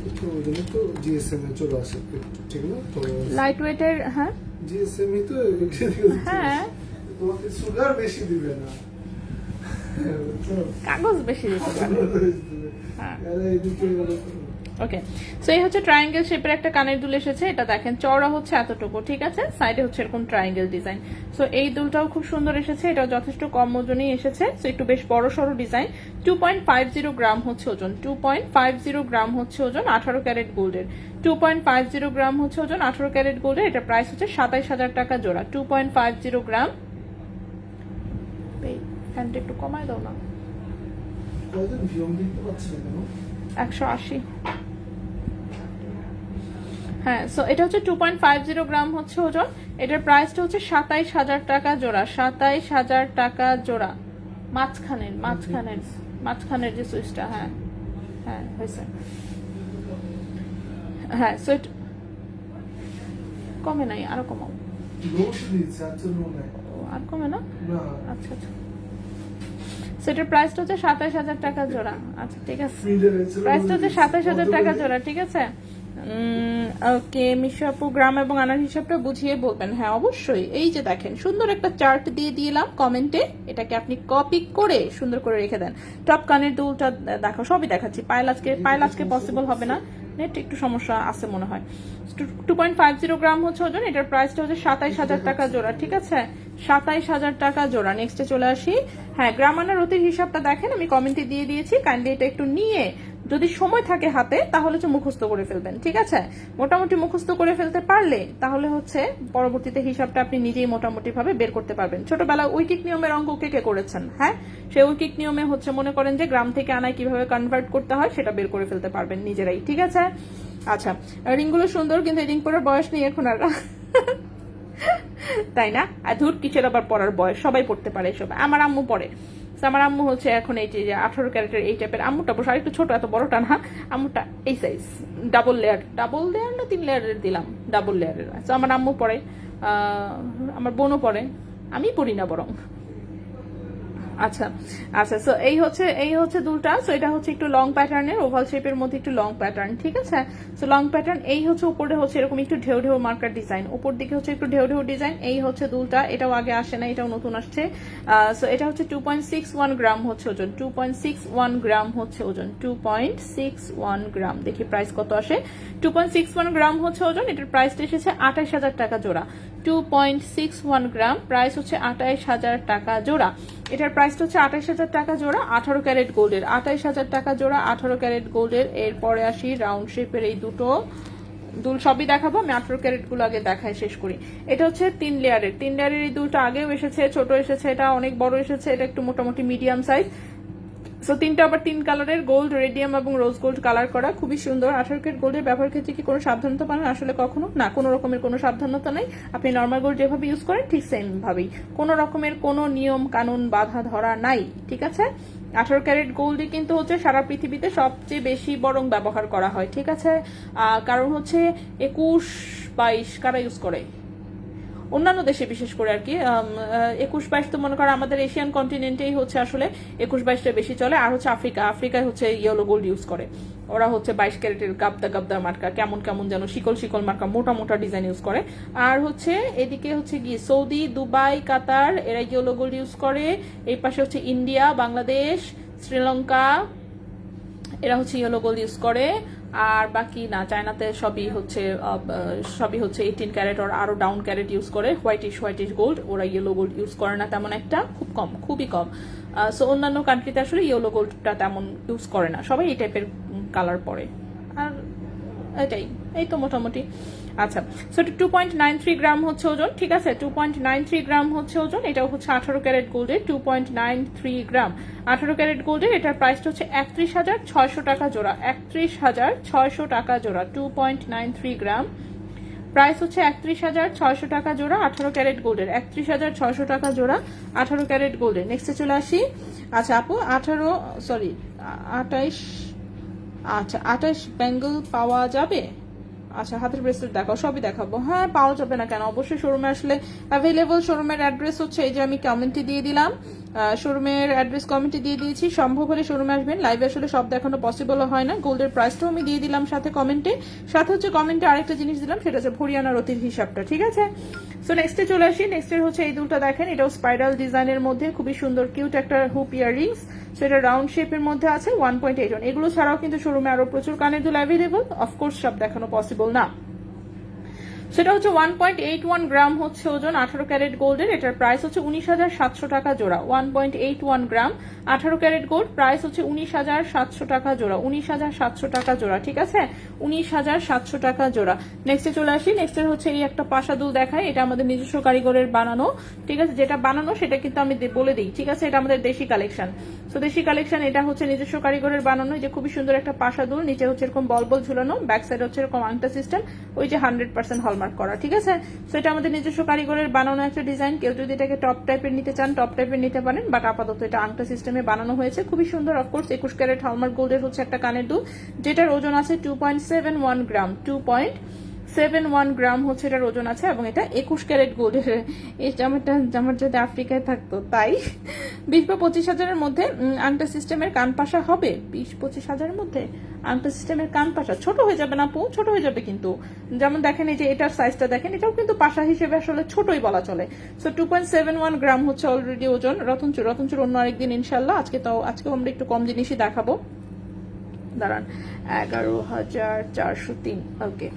একটু ওই জন্য তো জিএসএম এ চলে আসে, ঠিক না? তো লাইট ওয়েটের, হ্যাঁ জিএসএম ই তো হ্যাঁ, তোমাকে সুগার বেশি দিবে না, কাগজ বেশি দিতে পারে। হ্যাঁ এদিকে গেলে ওকে, সো এই হচ্ছে ট্রায়াঙ্গেল শেপের একটা কানের দুল এসেছে। এটা দেখেন চওড়া হচ্ছে এতটুকু, ঠিক আছে? সাইডে হচ্ছে এরকম ট্রায়াঙ্গেল ডিজাইন। সো এই দুলটাও খুব সুন্দর এসেছে, এটাও যথেষ্ট কম ওজনেই এসেছে, সো একটু বেশ বড় সড়ো ডিজাইন। 2.50 গ্রাম হচ্ছে ওজন, 2.50 গ্রাম হচ্ছে ওজন 18 ক্যারেট গোল্ডের, 2.50 গ্রাম হচ্ছে ওজন 18 ক্যারেট গোল্ডের। এটা প্রাইস হচ্ছে 27,000 টাকা জোড়া, 2.50 গ্রাম। হ্যান্ডটা একটু কমায় দাও না, কয়জন ভিউম দিতে পারছে না কেন? 180। হ্যাঁ, সো এটা হচ্ছে 2.50 গ্রাম হচ্ছে ওজন, এটার প্রাইসটা হচ্ছে 27,000 টাকা জোড়া, 27,000 টাকা জোড়া। মাঝখানের যে সুইচটা, হ্যাঁ হ্যাঁ হয়েছে। হ্যাঁ, সো কমে নাই, আরো কমাও। লোড দিচ্ছে আচ্ছা, নো নাই আর কমে না? না, আচ্ছা আচ্ছা, সেটার প্রাইসটা হচ্ছে 27,000 টাকা জোড়া। আচ্ছা ঠিক আছে, প্রাইসটা হচ্ছে 27,000 টাকা জোড়া, ঠিক আছে? ওকে মিশু আপু, গ্রাম এবং আনার হিসাবটা বুঝিয়ে বলবেন। হ্যাঁ অবশ্যই, এই যে দেখেন সুন্দর একটা চার্ট দিয়ে দিলাম কমেন্টে, এটাকে আপনি কপি করে সুন্দর করে রেখে দেন। টপ কানের দুলটা দেখো, সবই দেখাচ্ছি। পায়েল আজকে পসিবল হবে না, নেট একটু সমস্যা আছে মনে হয়। 2.50 গ্রাম হচ্ছে ওজন, এটার প্রাইসটা হচ্ছে 27,000 টাকা জোড়া, ঠিক আছে? 27,000 টাকা জোড়া। নেক্সটে চলে আসি। হ্যাঁ, গ্রাম আনার অতির হিসাবটা দেখেন, আমি কমেন্টে দিয়ে দিয়েছি, কাইন্ডলি এটা একটু নিয়ে যদি সময় থাকে হাতে তাহলে হচ্ছে মুখস্থ করে ফেলবেন, ঠিক আছে? মোটামুটি মুখস্থ করে ফেলতে পারলে তাহলে হচ্ছে পরবর্তীতে হিসাবটা আপনি নিজেই মোটামুটি ভাবে বের করতে পারবেন। ছোটবেলা ঐকিক নিয়মের অঙ্ক কে করেছেন? হ্যাঁ, সেই ঐকিক নিয়মে হচ্ছে মনে করেন যে গ্রাম থেকে আনায় কিভাবে কনভার্ট করতে হয় সেটা বের করে ফেলতে পারবেন নিজেরাই, ঠিক আছে? আচ্ছা, রিংগুলো সুন্দর, কিন্তু রিং পরার বয়স নেই এখন আর, তাই না? আর ধুর, কিসের আবার পরার বয়স, সবাই পড়তে পারে এসব। আমার আম্মু পড়ে, আমার আম্মু হচ্ছে এখন এই যে 18 ক্যারেটের এই টাইপের। আম্মুটা বসে আর একটু ছোট, এত বড়টা না, আম্মুটা এই সাইজ, ডাবল লেয়ার না 3 লেয়ারের দিলাম, ডাবল লেয়ারের। তো আমার আম্মু পড়ে, আমার বোনও পড়ে, আমি পড়ি না বরং। আচ্ছা আচ্ছা, সো এই হচ্ছে দুলটা। সো এটা হচ্ছে একটু লং প্যাটার্নের, ওভাল শেপের মধ্যে একটু লং প্যাটার্ন, ঠিক আছে। সো লং প্যাটার্ন, এই হচ্ছে উপরে হচ্ছে এরকম একটু ঢেউ ঢেউ মার্কার ডিজাইন, উপর দিকে হচ্ছে একটু ঢেউ ঢেউ ডিজাইন। এই হচ্ছে দুলটা, এটাও আগে আসে না, এটাও নতুন আসছে। সো এটা হচ্ছে 2.61 গ্রাম হচ্ছে ওজন, 2.61 গ্রাম হচ্ছে ওজন, 2.61 গ্রাম। দেখি প্রাইস কত আসে। 2.61 গ্রাম হচ্ছে ওজন, এটার প্রাইসটা এসেছে 28,000 টাকা জোড়া। 2.61 গ্রাম, প্রাইস হচ্ছে 28,000 টাকা জোড়া। এটার প্রাইসটা হচ্ছে 28,000 টাকা জোড়া, 18 ক্যারেট গোল্ডের, 28,000 টাকা জোড়া, 18 ক্যারেট গোল্ডের। এরপরে আসি রাউন্ড শেপের এই দুটো দুল, সবই দেখাবো, আমি 18 ক্যারেট গুলো আগে দেখায় শেষ করি। এটা হচ্ছে 3 লেয়ারের, 3 লেয়ারের এই দুলটা আগেও এসেছে, ছোট এসেছে, এটা অনেক বড় এসেছে, এটা একটু মোটামুটি মিডিয়াম সাইজ। সো তিনটা আবার 3 কালারের, গোল্ড, রেডিয়াম এবং রোজ গোল্ড কালার করা, খুবই সুন্দর। 18 ক্যারেট গোল্ডের ব্যবহার ক্ষেত্রে কি কোনো সাবধানতা পাবেন? আসলে কখনো না, কোনো রকমের কোনো সাবধানতা নাই। আপনি নর্মাল গোল্ড যেভাবে ইউজ করেন ঠিক সেম ভাবেই, কোনো রকমের কোনো নিয়ম কানুন বাধা ধরা নাই, ঠিক আছে। 18 ক্যারেট গোল্ডই কিন্তু হচ্ছে সারা পৃথিবীতে সবচেয়ে বেশি বরং ব্যবহার করা হয়, ঠিক আছে। কারণ হচ্ছে 21, 22 কারা ইউজ করে অন্যান্য দেশে, বিশেষ করে আর কি 21, 22 তো মনে করো আমাদের এশিয়ান কন্টিনেন্টেই হচ্ছে আসলে 21, 22টা বেশি চলে। আর হচ্ছে আফ্রিকায় হচ্ছে ইয়েলো গোল্ড ইউজ করে, ওরা হচ্ছে 22 ক্যারেটের গাবদা মার্কা, কেমন কেমন যেন শিকল মার্কা, মোটা ডিজাইন ইউজ করে। আর হচ্ছে এদিকে হচ্ছে কি সৌদি, দুবাই, কাতার, এরা ইয়েলো গোল্ড ইউজ করে। এই পাশে হচ্ছে ইন্ডিয়া, বাংলাদেশ, শ্রীলঙ্কা, এরা হচ্ছে ইয়েলো গোল্ড ইউজ করে। আর বাকি না, চায়নাতে সবই হচ্ছে 18 ক্যারেট আর আরো ডাউন ক্যারেট ইউজ করে, হোয়াইটিশ গোল্ড। ওরা ইয়েলো গোল্ড ইউজ করে না তেমন একটা, খুবই কম। সো অন্যান্য কান্ট্রিতে আসলে ইয়েলো গোল্ডটা তেমন ইউজ করে না, সবাই এই টাইপের কালার পরে। আর এটাই, এই তো মোটামুটি। আচ্ছা, সো 2.93 গ্রাম হচ্ছে ওজন, ঠিক আছে। 2.93 গ্রাম হচ্ছে ওজন, এটাও হচ্ছে 18 ক্যারেট গোল্ডের, 2.93 গ্রাম 18 ক্যারেট গোল্ডের। এটার প্রাইসটা হচ্ছে 31,600 টাকা জোড়া, 31,600 টাকা জোড়া। 2.93 গ্রাম, প্রাইস হচ্ছে 31,600 টাকা জোড়া, 18 ক্যারেট গোল্ডের, 31,600 টাকা জোড়া, 18 ক্যারেট গোল্ডের। নেক্সটে চলে আসি। আচ্ছা আপু, 28 বেঙ্গল পাওয়া যাবে? আচ্ছা, হাতের ব্রেসলেট দেখাও, সবই দেখাবো। হ্যাঁ, পাওয়া যাবে না কেন, অবশ্যই শোরুমে আসলে অ্যাভেলেবল। শোরুমের অ্যাড্রেস হচ্ছে এই যে আমি কমেন্টে দিয়ে দিলাম, শোরুমের অ্যাড্রেস কমেন্টে দিয়ে দিয়েছি। সম্ভব হলে শোরুমে আসবেন, লাইভে আসলে সব দেখানো পসিবল হয় না। গোল্ডের প্রাইসটাও আমি দিয়ে দিলাম সাথে কমেন্টে, সাথে হচ্ছে কমেন্টে আরেকটা জিনিস দিলাম, সেটা হচ্ছে ভরিয়ানা রতির হিসাবটা, ঠিক আছে। সো নেক্সটে চলে আসি। নেক্সটের হচ্ছে এই দুলটা দেখেন, এটাও স্পাইরাল ডিজাইনের মধ্যে খুবই সুন্দর কিউট একটা হুপ ইয়াররিংস। সেটা রাউন্ড শেপের মধ্যে আছে, 1.81। এগুলো ছাড়াও কিন্তু শোরুমে আরো প্রচুর কানের দুল অ্যাভেলেবল, অফকোর্স সব দেখানো পসিবল না। সেটা হচ্ছে 1.81 গ্রাম হচ্ছে ওজন, 18 ক্যারেট গোল্ডের। এটার প্রাইস হচ্ছে 19,700 টাকা জোড়া। 1.81 গ্রাম 18 ক্যারেট গোল্ড, প্রাইস হচ্ছে 19,700 টাকা জোড়া, 19,700 টাকা জোড়া, ঠিক আছে, 19,700 টাকা জোড়া। নেক্সটে চলে আসি। নেক্সটের হচ্ছে এই একটা পাশা দুল দেখায়, এটা আমাদের নিজস্ব কারিগরের বানানো, ঠিক আছে। যেটা বানানো সেটা কিন্তু আমি বলে দিই, ঠিক আছে। এটা আমাদের দেশি কালেকশন। তো দেশি কালেকশন, এটা হচ্ছে নিজস্ব কারিগরের বানানো। যে খুবই সুন্দর একটা পাশা দুল, নিচে হচ্ছে এরকম বল ঝুলানো, ব্যাক সাইড হচ্ছে এরকম আংটা সিস্টেম, ওই যে 100% হলমার্ক করা, ঠিক আছে। সো এটা আমাদের নিজস্ব কারিগরের বানানো একটা ডিজাইন। কেউ যদি এটাকে টপ টাইপের নিতে চান, টপ টাইপের নিতে পারেন, বাট আপাতত এটা আংটা সিস্টেমে বানানো হয়েছে, খুবই সুন্দর। অফকোর্স 21 ক্যারেট হলমার্ক গোল্ডের হচ্ছে একটা কানের দুল, যেটার ওজন আছে 2.71 গ্রাম, 2.71 গ্রাম হচ্ছে এটার ওজন আছে, এবং এটা 21 ক্যারেট গোল্ডের। এই জামার যদি আফ্রিকায় থাকতো তাই 20 বা 25 হাজারের মধ্যে আংটা সিস্টেমের কান পাশা হবে, 20-25 হাজারের মধ্যে আংটা সিস্টেমের কান পাশা। ছোট হয়ে যাবে না আপু, ছোট হয়ে যাবে কিন্তু। যেমন দেখেন এই যে এটার সাইজটা দেখেন, এটাও কিন্তু পাশা হিসেবে আসলে ছোটই বলা চলে। সো 2.71 গ্রাম হচ্ছে অলরেডি ওজন। রতনচুর অন্য আরেকদিন ইনশাল্লাহ, আজকেও আমরা একটু কম জিনিসই দেখাবো। দাঁড়ান, 11,403, ওকে।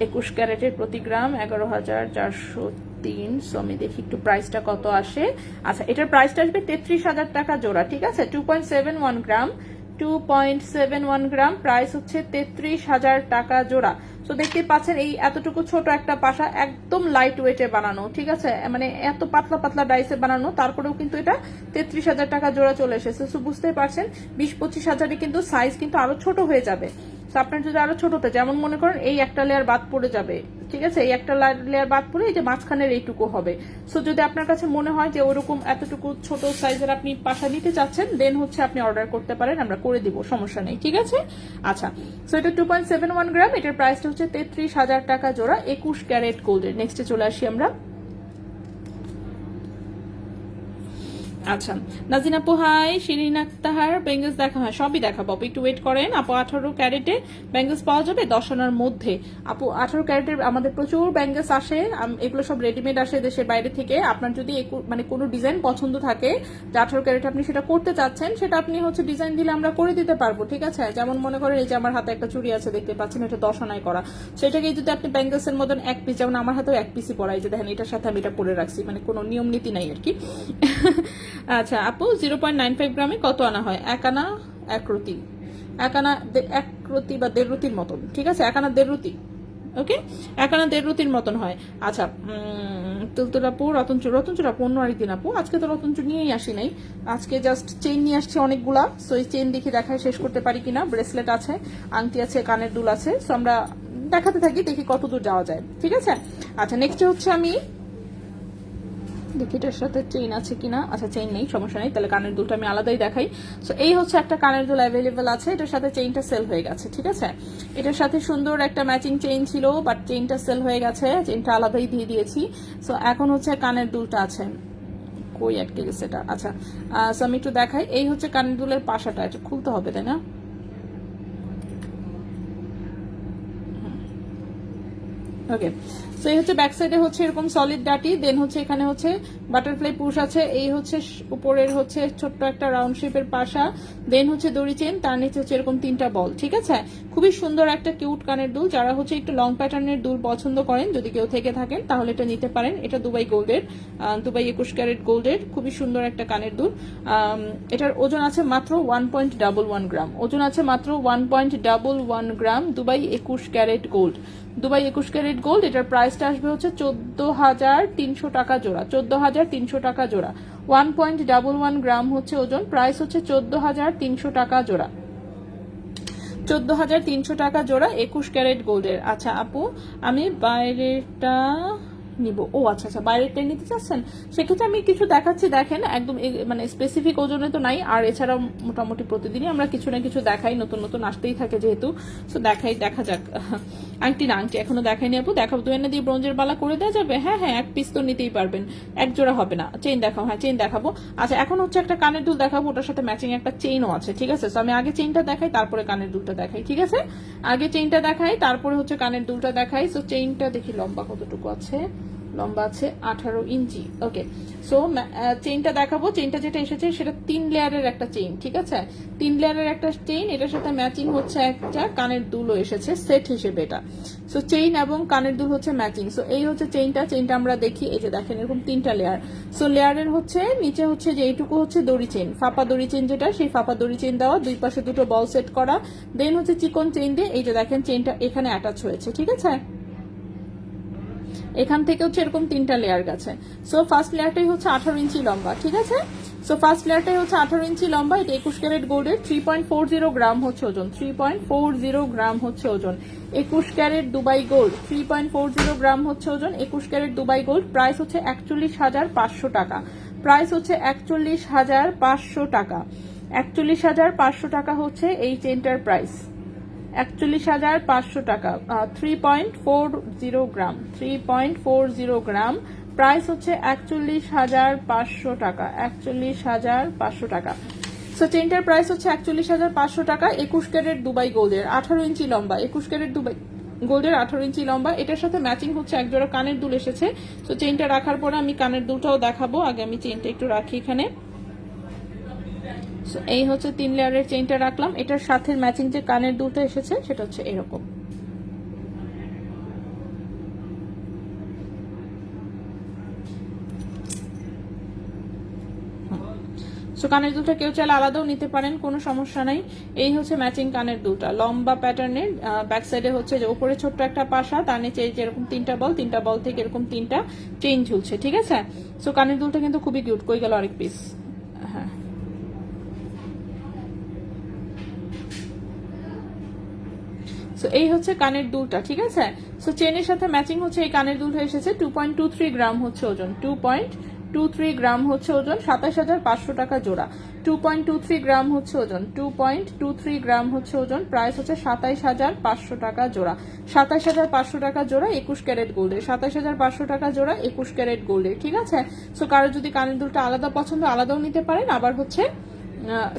21 ক্যারেটের প্রতি গ্রাম 11,403। সো আমি দেখি একটু প্রাইসটা কত আসে। আচ্ছা, এটার প্রাইসটা আসবে 33,000 টাকা জোড়া, ঠিক আছে। 2.71 গ্রাম, 2.71 গ্রাম, প্রাইস হচ্ছে 33,000 টাকা জোড়া। তো দেখতে পাচ্ছেন এই এতটুকু ছোট একটা পাশা, একদম লাইট ওয়েটে বানানো, ঠিক আছে, মানে এত পাতলা ডাইসে বানানো, তারপরেও কিন্তু এটা 33,000 টাকা জোড়া চলে এসেছে। সো বুঝতেই পারছেন 20-25 হাজারে কিন্তু সাইজ কিন্তু আরো ছোট হয়ে যাবে। আপনার যদি আরো ছোটতে, যেমন মনে করেন এই একটা লেয়ার বাদ পড়ে যাবে, ঠিক আছে, এই একটা লেয়ার বাদ পড়ে এই যে মাঝখানের এইটুকু হবে। সো যদি আপনার কাছে মনে হয় যে ওরকম এতটুকু ছোট সাইজের আপনি পাশা নিতে চাচ্ছেন, দেন হচ্ছে আপনি অর্ডার করতে পারেন, আমরা করে দিব, সমস্যা নেই, ঠিক আছে। আচ্ছা, সো এটা 2.71 গ্রাম, এটার প্রাইসটা হচ্ছে 33,000 টাকা জোড়া, 21 ক্যারেট গোল্ডের। নেক্সটে চলে আসি আমরা। আচ্ছা নাজিনা আপু হাই, শিরিন আক্তার বেঙ্গলস দেখা হয়, সবই দেখাবো আপু, একটু ওয়েট করেন আপু। 18 ক্যারেটে ব্যাঙ্গলস পাওয়া যাবে 10 আনার মধ্যে আপু। 18 ক্যারেটের আমাদের প্রচুর ব্যাঙ্গলস আসে, এগুলো সব রেডিমেড আসে দেশের বাইরে থেকে। আপনার যদি মানে কোনো ডিজাইন পছন্দ থাকে যে 18 ক্যারেট আপনি সেটা করতে চাচ্ছেন, সেটা আপনি হচ্ছে ডিজাইন দিলে আমরা করে দিতে পারবো, ঠিক আছে। যেমন মনে করেন এই যে আমার হাতে একটা চুড়ি আছে দেখতে পাচ্ছেন, এটা 10 আনায় করা, সেটাকে যদি আপনি ব্যাঙ্গলস এর মতন এক পিস, যেমন আমার হাতেও এক পিসই পড়াই, যে দেখেন এটার সাথে আমি এটা পরে রাখছি, মানে কোনো নিয়ম নীতি নাই আর কি। আচ্ছা আপু 0.95 গ্রামে কত আনা হয়? 1 আনা 1 রতি, 1 আনা 1 রতি বা 1.5 রতির মতন, ঠিক আছে। 1 আনা 1.5 রতি, ওকে, 1 আনা 1.5 রতির মতন হয়। আচ্ছা তুলতুল আপু, রতনচুর আপু অন্য আরেকদিন আপু, আজকে তো রতনচুর নিয়েই আসি নাই, আজকে জাস্ট চেইন নিয়ে আসছি অনেকগুলা। সো এই চেইন দেখি দেখায় শেষ করতে পারি কিনা। ব্রেসলেট আছে, আংটি আছে, কানের দুল আছে, সো আমরা দেখাতে থাকি, দেখি কত দূর যাওয়া যায়, ঠিক আছে। আচ্ছা নেক্সট হচ্ছে আমি দেখি এটার সাথে চেইন আছে কিনা। আচ্ছা চেইন নেই, সমস্যা নেই, তাহলে কানের দুলটা আমি আলাদাই দেখাই। সো এই হচ্ছে একটা কানের দুল অ্যাভেলেবেল আছে, এটার সাথে চেইনটা সেল হয়ে গেছে, ঠিক আছে। এটার সাথে সুন্দর একটা ম্যাচিং চেইন ছিল, বাট চেইনটা সেল হয়ে গেছে, চেইনটা আলাদাই দিয়ে দিয়েছি। সো এখন হচ্ছে কানের দুলটা আছে, কই আটকে গেছে এটা। আচ্ছা সো আমি একটু দেখাই, এই হচ্ছে কানের দুলের পাশাটা, এটা খুলতে হবে তাই না? ওকে, সো এই হচ্ছে ব্যাক সাইডে হচ্ছে এরকম সলিড ডাটি, দেন হচ্ছে এখানে হচ্ছে বাটারফ্লাই পুশ আছে, এই হচ্ছে উপরের হচ্ছে ছোট্ট একটা রাউন্ড শেপের পাশা, দেন হচ্ছে দড়ি চেন, তার নিচে হচ্ছে এরকম 3টা বল, ঠিক আছে। খুবই সুন্দর একটা কিউট কানের দুল, যারা হচ্ছে একটু লং প্যাটার্নের দুল পছন্দ করেন, যদি কেউ থেকে থাকেন তাহলে এটা নিতে পারেন। এটা দুবাই গোল্ডের, দুবাই 21 ক্যারেট গোল্ডের, খুবই সুন্দর একটা কানের দুল। এটার ওজন আছে মাত্র 1.11 গ্রাম, ওজন আছে মাত্র 1.11 গ্রাম, Dubai 21 carat gold, Dubai 21 carat gold. এটার প্রাইসটা আসবে হচ্ছে 14,300 টাকা জোড়া, 14,300 টাকা জোড়া। 1.11 গ্রাম হচ্ছে ওজন, প্রাইস হচ্ছে 14,300 টাকা জোড়া, 14,300 টাকা জোড়া 21 ক্যারেট গোল্ডের। আচ্ছা আপু আমি বাইরেটা নিব, ও আচ্ছা আচ্ছা বাইরেরটা নিতে চাচ্ছেন, সেক্ষেত্রে আমি কিছু দেখাচ্ছি, দেখেন একদম মানে স্পেসিফিক ওজনে তো নাই, আর এছাড়াও মোটামুটি প্রতিদিনই আমরা কিছু না কিছু দেখাই, নতুন নতুন আসতেই থাকে যেহেতু, সো দেখাই, দেখা যাক। আংটি না, আংটি এখনো দেখাইনি আপু, দেখাবো। 2 এনে দিয়ে ব্রোঞ্জের বালা করে দেওয়া যাবে? হ্যাঁ হ্যাঁ, এক পিস তো নিতেই পারবেন, এক জোড়া হবে না। চেইন দেখাও, হ্যাঁ চেইন দেখাবো। আচ্ছা এখন হচ্ছে একটা কানের দুল দেখাবো, ওটার সাথে ম্যাচিং একটা চেইনও আছে, ঠিক আছে। সো আমি আগে চেইনটা দেখাই, তারপরে কানের দুলটা দেখাই, ঠিক আছে। আগে চেইনটা দেখাই, তারপরে হচ্ছে কানের দুলটা দেখাই। সো চেইনটা দেখি লম্বা কতটুকু আছে, লম্বা আছে 18 ইঞ্চি, ওকে। সো চেইনটা দেখাবো, চেইনটা যেটা এসেছে সেটা 3 লেয়ারের একটা চেইন, ঠিক আছে, 3 লেয়ারের একটা চেইন, এটার সাথে ম্যাচিং হচ্ছে একটা কানের দুলও এসেছে সেট হিসেবে এটা। সো চেইন এবং কানের দুল হচ্ছে ম্যাচিং। সো এই হচ্ছে চেইনটা আমরা দেখি, এই যে দেখেন এরকম 3টা লেয়ার। সো লেয়ারের হচ্ছে নিচে হচ্ছে যে এইটুকু হচ্ছে দড়ি চেইন, ফাপা দড়ি চেইন যেটা, সেই ফাপা দড়ি চেইন দেওয়া, দুই পাশে দুটো বল সেট করা, দেন হচ্ছে চিকন চেইন দিয়ে এই যে দেখেন চেইনটা এখানে অ্যাটাচ হয়েছে, ঠিক আছে। এখান থেকে হচ্ছে এরকম 3টা লেয়ার গেছে। সো ফার্স্ট লেয়ারটাই হচ্ছে 18 ইঞ্চি লম্বা, ঠিক আছে। সো ফার্স্ট লেয়ারটাই হচ্ছে 18 ইঞ্চি লম্বা, এটা 21 ক্যারেট গোল্ডের, 3.40 গ্রাম হচ্ছে ওজন, 3.40 গ্রাম হচ্ছে ওজন, 21 ক্যারেট দুবাই গোল্ড, 3.40 গ্রাম হচ্ছে ওজন, 21 ক্যারেট দুবাই গোল্ড। প্রাইস হচ্ছে 41,500 টাকা, প্রাইস হচ্ছে 41,500 টাকা, 41,500 টাকা হচ্ছে এই চেনটার প্রাইস, 41,500 টাকা। 3.40 গ্রাম, 3.40 গ্রাম, প্রাইস হচ্ছে 41,500 টাকা, 41,500 টাকা। সো চেনটার প্রাইস হচ্ছে 41,500 টাকা, 21 ক্যারেট দুবাই গোল্ডের, 18 ইঞ্চি লম্বা, 21 ক্যারেট দুবাই গোল্ডের 18 ইঞ্চি লম্বা। এটার সাথে ম্যাচিং হচ্ছে এক জোড়া কানের দুল এসেছে। সো চেনটা রাখার পরে আমি কানের দুলটাও দেখাবো, আগে আমি চেনটা একটু রাখি এখানে। সো এই হচ্ছে 3 লেয়ারের চেইনটা রাখলাম, এটার সাথে ম্যাচিং যে কানের দুলটা এসেছে সেটা হচ্ছে এরকম। সো কানের দুলটা কেউ চাইলে আলাদাও নিতে পারেন, কোনো সমস্যা নাই। এই হচ্ছে ম্যাচিং কানের দুলটা, লম্বা প্যাটার্নের, ব্যাক সাইডে হচ্ছে যে উপরে ছোট্ট একটা পাশা, তার নিচে এরকম 3টা বল, 3টা বল থেকে এরকম 3টা চেইন ঝুলছে, ঠিক আছে। সো কানের দুলটা কিন্তু খুবই কিউট, কই গেল আরেক পিস, হ্যাঁ। সো এই হচ্ছে কানের দুলটা, ঠিক আছে। সো চেনের সাথে ম্যাচিং হচ্ছে এই কানের দুলটা এসেছে, 2.23 গ্রাম হচ্ছে ওজন, 2.23 2.23 গ্রাম হচ্ছে ওজন, 27,500 টাকা জোড়া। 2.23 গ্রাম হচ্ছে ওজন, 2.23 গ্রাম হচ্ছে ওজন, প্রাইস হচ্ছে 27,500 টাকা জোড়া। 27,500 টাকা জোড়া 21 ক্যারেট গোল্ডের, 27,500 টাকা জোড়া 21 ক্যারেট গোল্ডের, ঠিক আছে। সো কারো যদি কানের দুলটা আলাদা পছন্দ আলাদাও নিতে পারেন, আবার হচ্ছে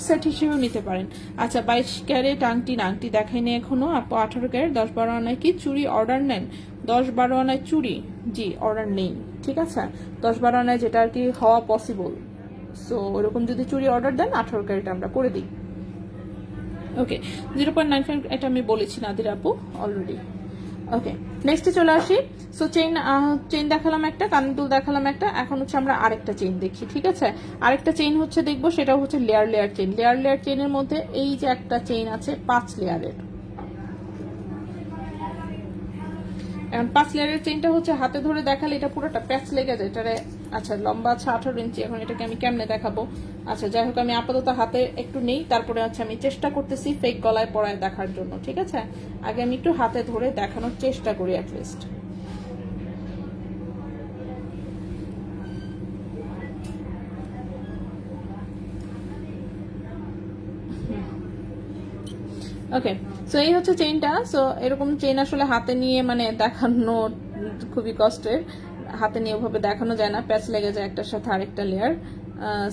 সেট হিসেবেও নিতে পারেন। আচ্ছা 22 ক্যারেট আংটি, না আংটি দেখাইনি এখনো আপু। 18 ক্যারেট 10-12 আনায় কি চুড়ি অর্ডার নেন? 10-12 আনায় চুড়ি জি অর্ডার নেই, ঠিক আছে। 10-12 আনায় যেটা আর কি হওয়া পসিবল, সো ওরকম যদি চুড়ি অর্ডার দেন 18 ক্যারেট আমরা করে দিই। ওকে 0.95 এটা আমি বলেছি নাদির আপু অলরেডি। ওকে নেক্সটে চলে আসি। সো চেইন দেখালাম একটা, কানের দুল দেখালাম একটা, এখন হচ্ছে আমরা আরেকটা চেইন দেখি, ঠিক আছে। আরেকটা চেইন হচ্ছে দেখবো, সেটা হচ্ছে লেয়ার চেইন। লেয়ার চেইনের মধ্যে এই যে একটা চেইন আছে 5 লেয়ারের। এখন 5 লেয়ারের চেইনটা হচ্ছে হাতে ধরে দেখালে এটা পুরোটা প্যাচ লেগে যায় এটারে। আচ্ছা লম্বা আছে 18 ইঞ্চি, এখন এটাকে আমি কেমনে দেখাবো? আচ্ছা যাই হোক, আমি আপাতত হাতে একটু নেই, তারপরে হচ্ছে আমি চেষ্টা করতেছি ফেক গলায় পরায় দেখার জন্য, ঠিক আছে। আগে আমি একটু হাতে ধরে দেখানোর চেষ্টা করি অ্যাটলিস্ট। ওকে সো এই হচ্ছে চেইনটা। সো এরকম চেইন আসলে হাতে নিয়ে মানে দেখানো খুবই কষ্টের, হাতে নিয়ে ওভাবে দেখানো যায় না, প্যাচ লেগে যায় একটার সাথে আরেকটা লেয়ার।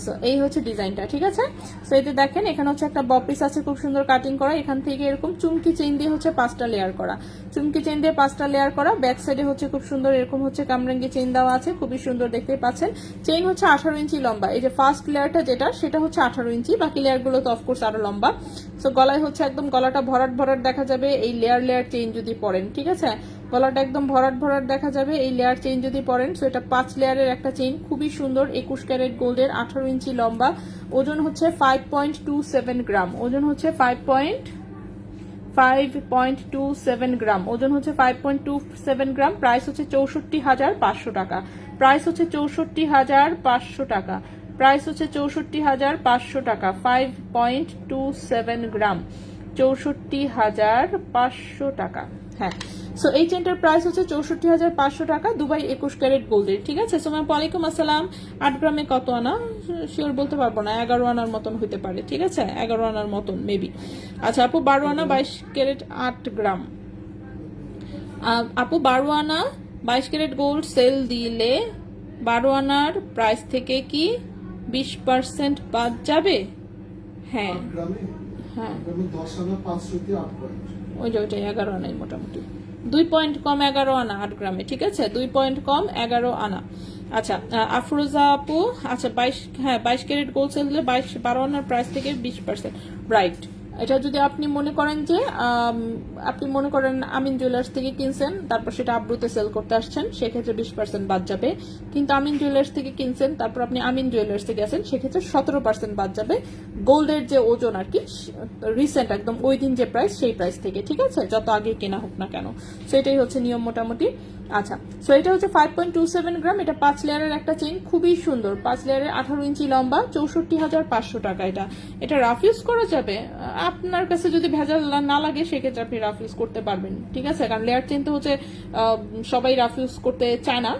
সো এই হচ্ছে ডিজাইনটা, ঠিক আছে। সো এতে দেখেন এখানে হচ্ছে একটা বপিস আছে খুব সুন্দর কাটিং করা, এখান থেকে এরকম চুমকি চেইন দিয়ে হচ্ছে 5টা লেয়ার করা, চুমকি চেইন দিয়ে 5টা লেয়ার করা। ব্যাক সাইডে হচ্ছে খুব সুন্দর এরকম হচ্ছে কামরাঙ্গি চেইন দেওয়া আছে, খুবই সুন্দর দেখতেই পাচ্ছেন। চেইন হচ্ছে 18 ইঞ্চি লম্বা, এই যে ফার্স্ট লেয়ারটা যেটা সেটা হচ্ছে 18 ইঞ্চি, বাকি লেয়ারগুলো তো অফকোর্স আরো লম্বা। সো গলায় হচ্ছে একদম গলাটা ভরাট দেখা যাবে এই লেয়ার চেইন যদি পরেন, ঠিক আছে। গলাটা একদম ভরাট দেখা যাবে এই লেয়ার চেইন যদি পরেন। সো এটা 5 লেয়ারের একটা চেইন, খুবই সুন্দর, 21 ক্যারেট গোল্ডের, 18 ইঞ্চি লম্বা, ওজন হচ্ছে 5.27 গ্রাম, ওজন হচ্ছে 5.27 গ্রাম, ওজন হচ্ছে 5.27 গ্রাম। প্রাইস হচ্ছে 64,500 টাকা, প্রাইস হচ্ছে 64,500 টাকা, প্রাইস হচ্ছে 64,500 টাকা। 5.27 গ্রাম, 64,500 টাকা। হ্যাঁ সো এই চেনটার প্রাইস হচ্ছে 64,500 টাকা, দুবাই 21 ক্যারেট গোল্ডের, ঠিক আছে। সোমা ওয়ালাইকুম আসসালাম। 8 গ্রামে কত আনা শিওর বলতে পারবো না, 11 আনার মতন হইতে পারে, ঠিক আছে, 11 আনার মতন মেবি। আচ্ছা আপু 12 আনা 22 ক্যারেট 8 গ্রাম, আপু 12 আনা 22 ক্যারেট গোল্ড সেল দিলে 12 আনার প্রাইস থেকে কি 20% বাদ যাবে? হ্যাঁ হ্যাঁ ওইটা 11 আনাই মোটামুটি, 2 পয়েন্ট কম 11 আনা 8 গ্রামে, ঠিক আছে, 2 পয়েন্ট কম 11 আনা। আচ্ছা আফরোজা আপু, আচ্ছা 22 ক্যারেট গোল্ড সেল দিলে 12 আনার প্রাইস থেকে 20%, রাইট। এটা যদি আপনি মনে করেন যে আমিন জুয়েলার্স থেকে কিনছেন, তারপর সেটা আব্রুতে সেল করতে আসছেন, সেক্ষেত্রে 20% বাদ যাবে। কিন্তু আমিন জুয়েলার্স থেকে কিনছেন, তারপর আপনি আমিন জুয়েলার্স থেকে আছেন, সেক্ষেত্রে 17% বাদ যাবে গোল্ডের যে ওজন আর কি, রিসেন্ট একদম ওই দিন যে প্রাইস সেই প্রাইস থেকে, ঠিক আছে, যত আগে কেনা হোক না কেন। সেটাই হচ্ছে নিয়ম মোটামুটি। আচ্ছা সো এটা হচ্ছে 5.27 গ্রাম, এটা 5 লেয়ারের একটা চেইন, খুবই সুন্দর, 5 লেয়ারের, 18 ইঞ্চি লম্বা, 64,500 টাকা। এটা রাফ ইউজ করা যাবে, আপনার কাছে যদি ভেজাল না লাগে সেক্ষেত্রে আপনি রাফ ইউজ করতে পারবেন, ঠিক আছে। কারণ লেয়ার চেইন তো হচ্ছে সবাই রাফ ইউজ করতে চায় না,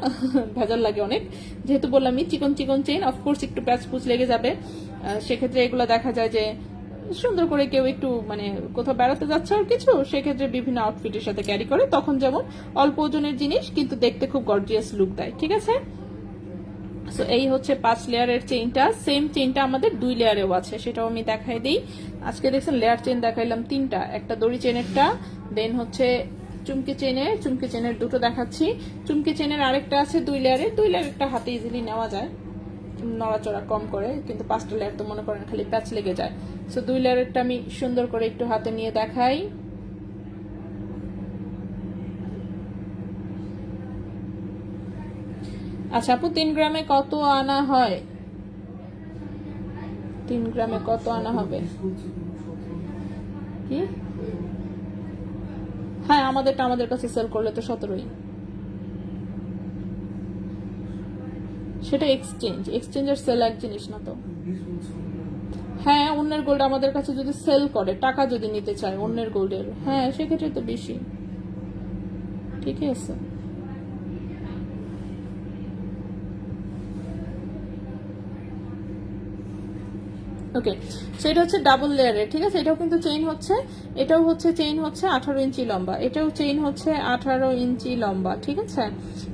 ভেজাল লাগে অনেক। যেহেতু বললামই চিকন চেইন, অফকোর্স একটু প্যাচ পুচ লেগে যাবে, সেক্ষেত্রে এগুলো দেখা যায় যে সুন্দর করে কেউ একটু মানে কোথাও বেড়াতে যাচ্ছে আর কিছু, সেক্ষেত্রে বিভিন্ন আউটফিটের সাথে ক্যারি করে, তখন যেমন অল্প ওজনের জিনিস কিন্তু দেখতে খুব গর্জিয়াস লুক দেয়, ঠিক আছে। সো এই হচ্ছে 5 লেয়ারের চেইনটা। সেম চেইনটা আমাদের 2 লেয়ারেও আছে, সেটাও আমি দেখাই দিই। আজকে দেখছেন লেয়ার চেইন দেখাইলাম 3টা, একটা দড়ি চেইনেরটা, দেন হচ্ছে চুমকি চেইনের 2টো দেখাচ্ছি। চুমকি চেইনের আরেকটা আছে 2 লেয়ারেরটা হাতে ইজিলি নেওয়া যায়, নড়াচড়া কম করে, কিন্তু 5টা লেয়ার তো মনে করেন খালি প্যাচ লেগে যায়। সো 2 লেয়ারেরটা আমি সুন্দর করে একটু হাতে নিয়ে দেখাই। আচ্ছা আপু 3 গ্রামে কত আনা হয়? 3 গ্রামে কত আনা হবে কি? হ্যাঁ আমাদের কাছে সেল করলে তো 17ই, সেটা এক্সচেঞ্জ আর সেল এক জিনিস না তো। হ্যাঁ অন্যের গোল্ড আমাদের কাছে যদি সেল করে, টাকা যদি নিতে চায় অন্যের গোল্ডের, হ্যাঁ সেক্ষেত্রে তো বেশি, ঠিক আছে। ওকে, সেটা হচ্ছে ডাবল লেয়ারের, ঠিক আছে। এটাও কিন্তু চেইন হচ্ছে, এটাও হচ্ছে চেইন হচ্ছে 18 ইঞ্চি লম্বা, এটাও চেইন হচ্ছে 18 ইঞ্চি লম্বা, ঠিক আছে।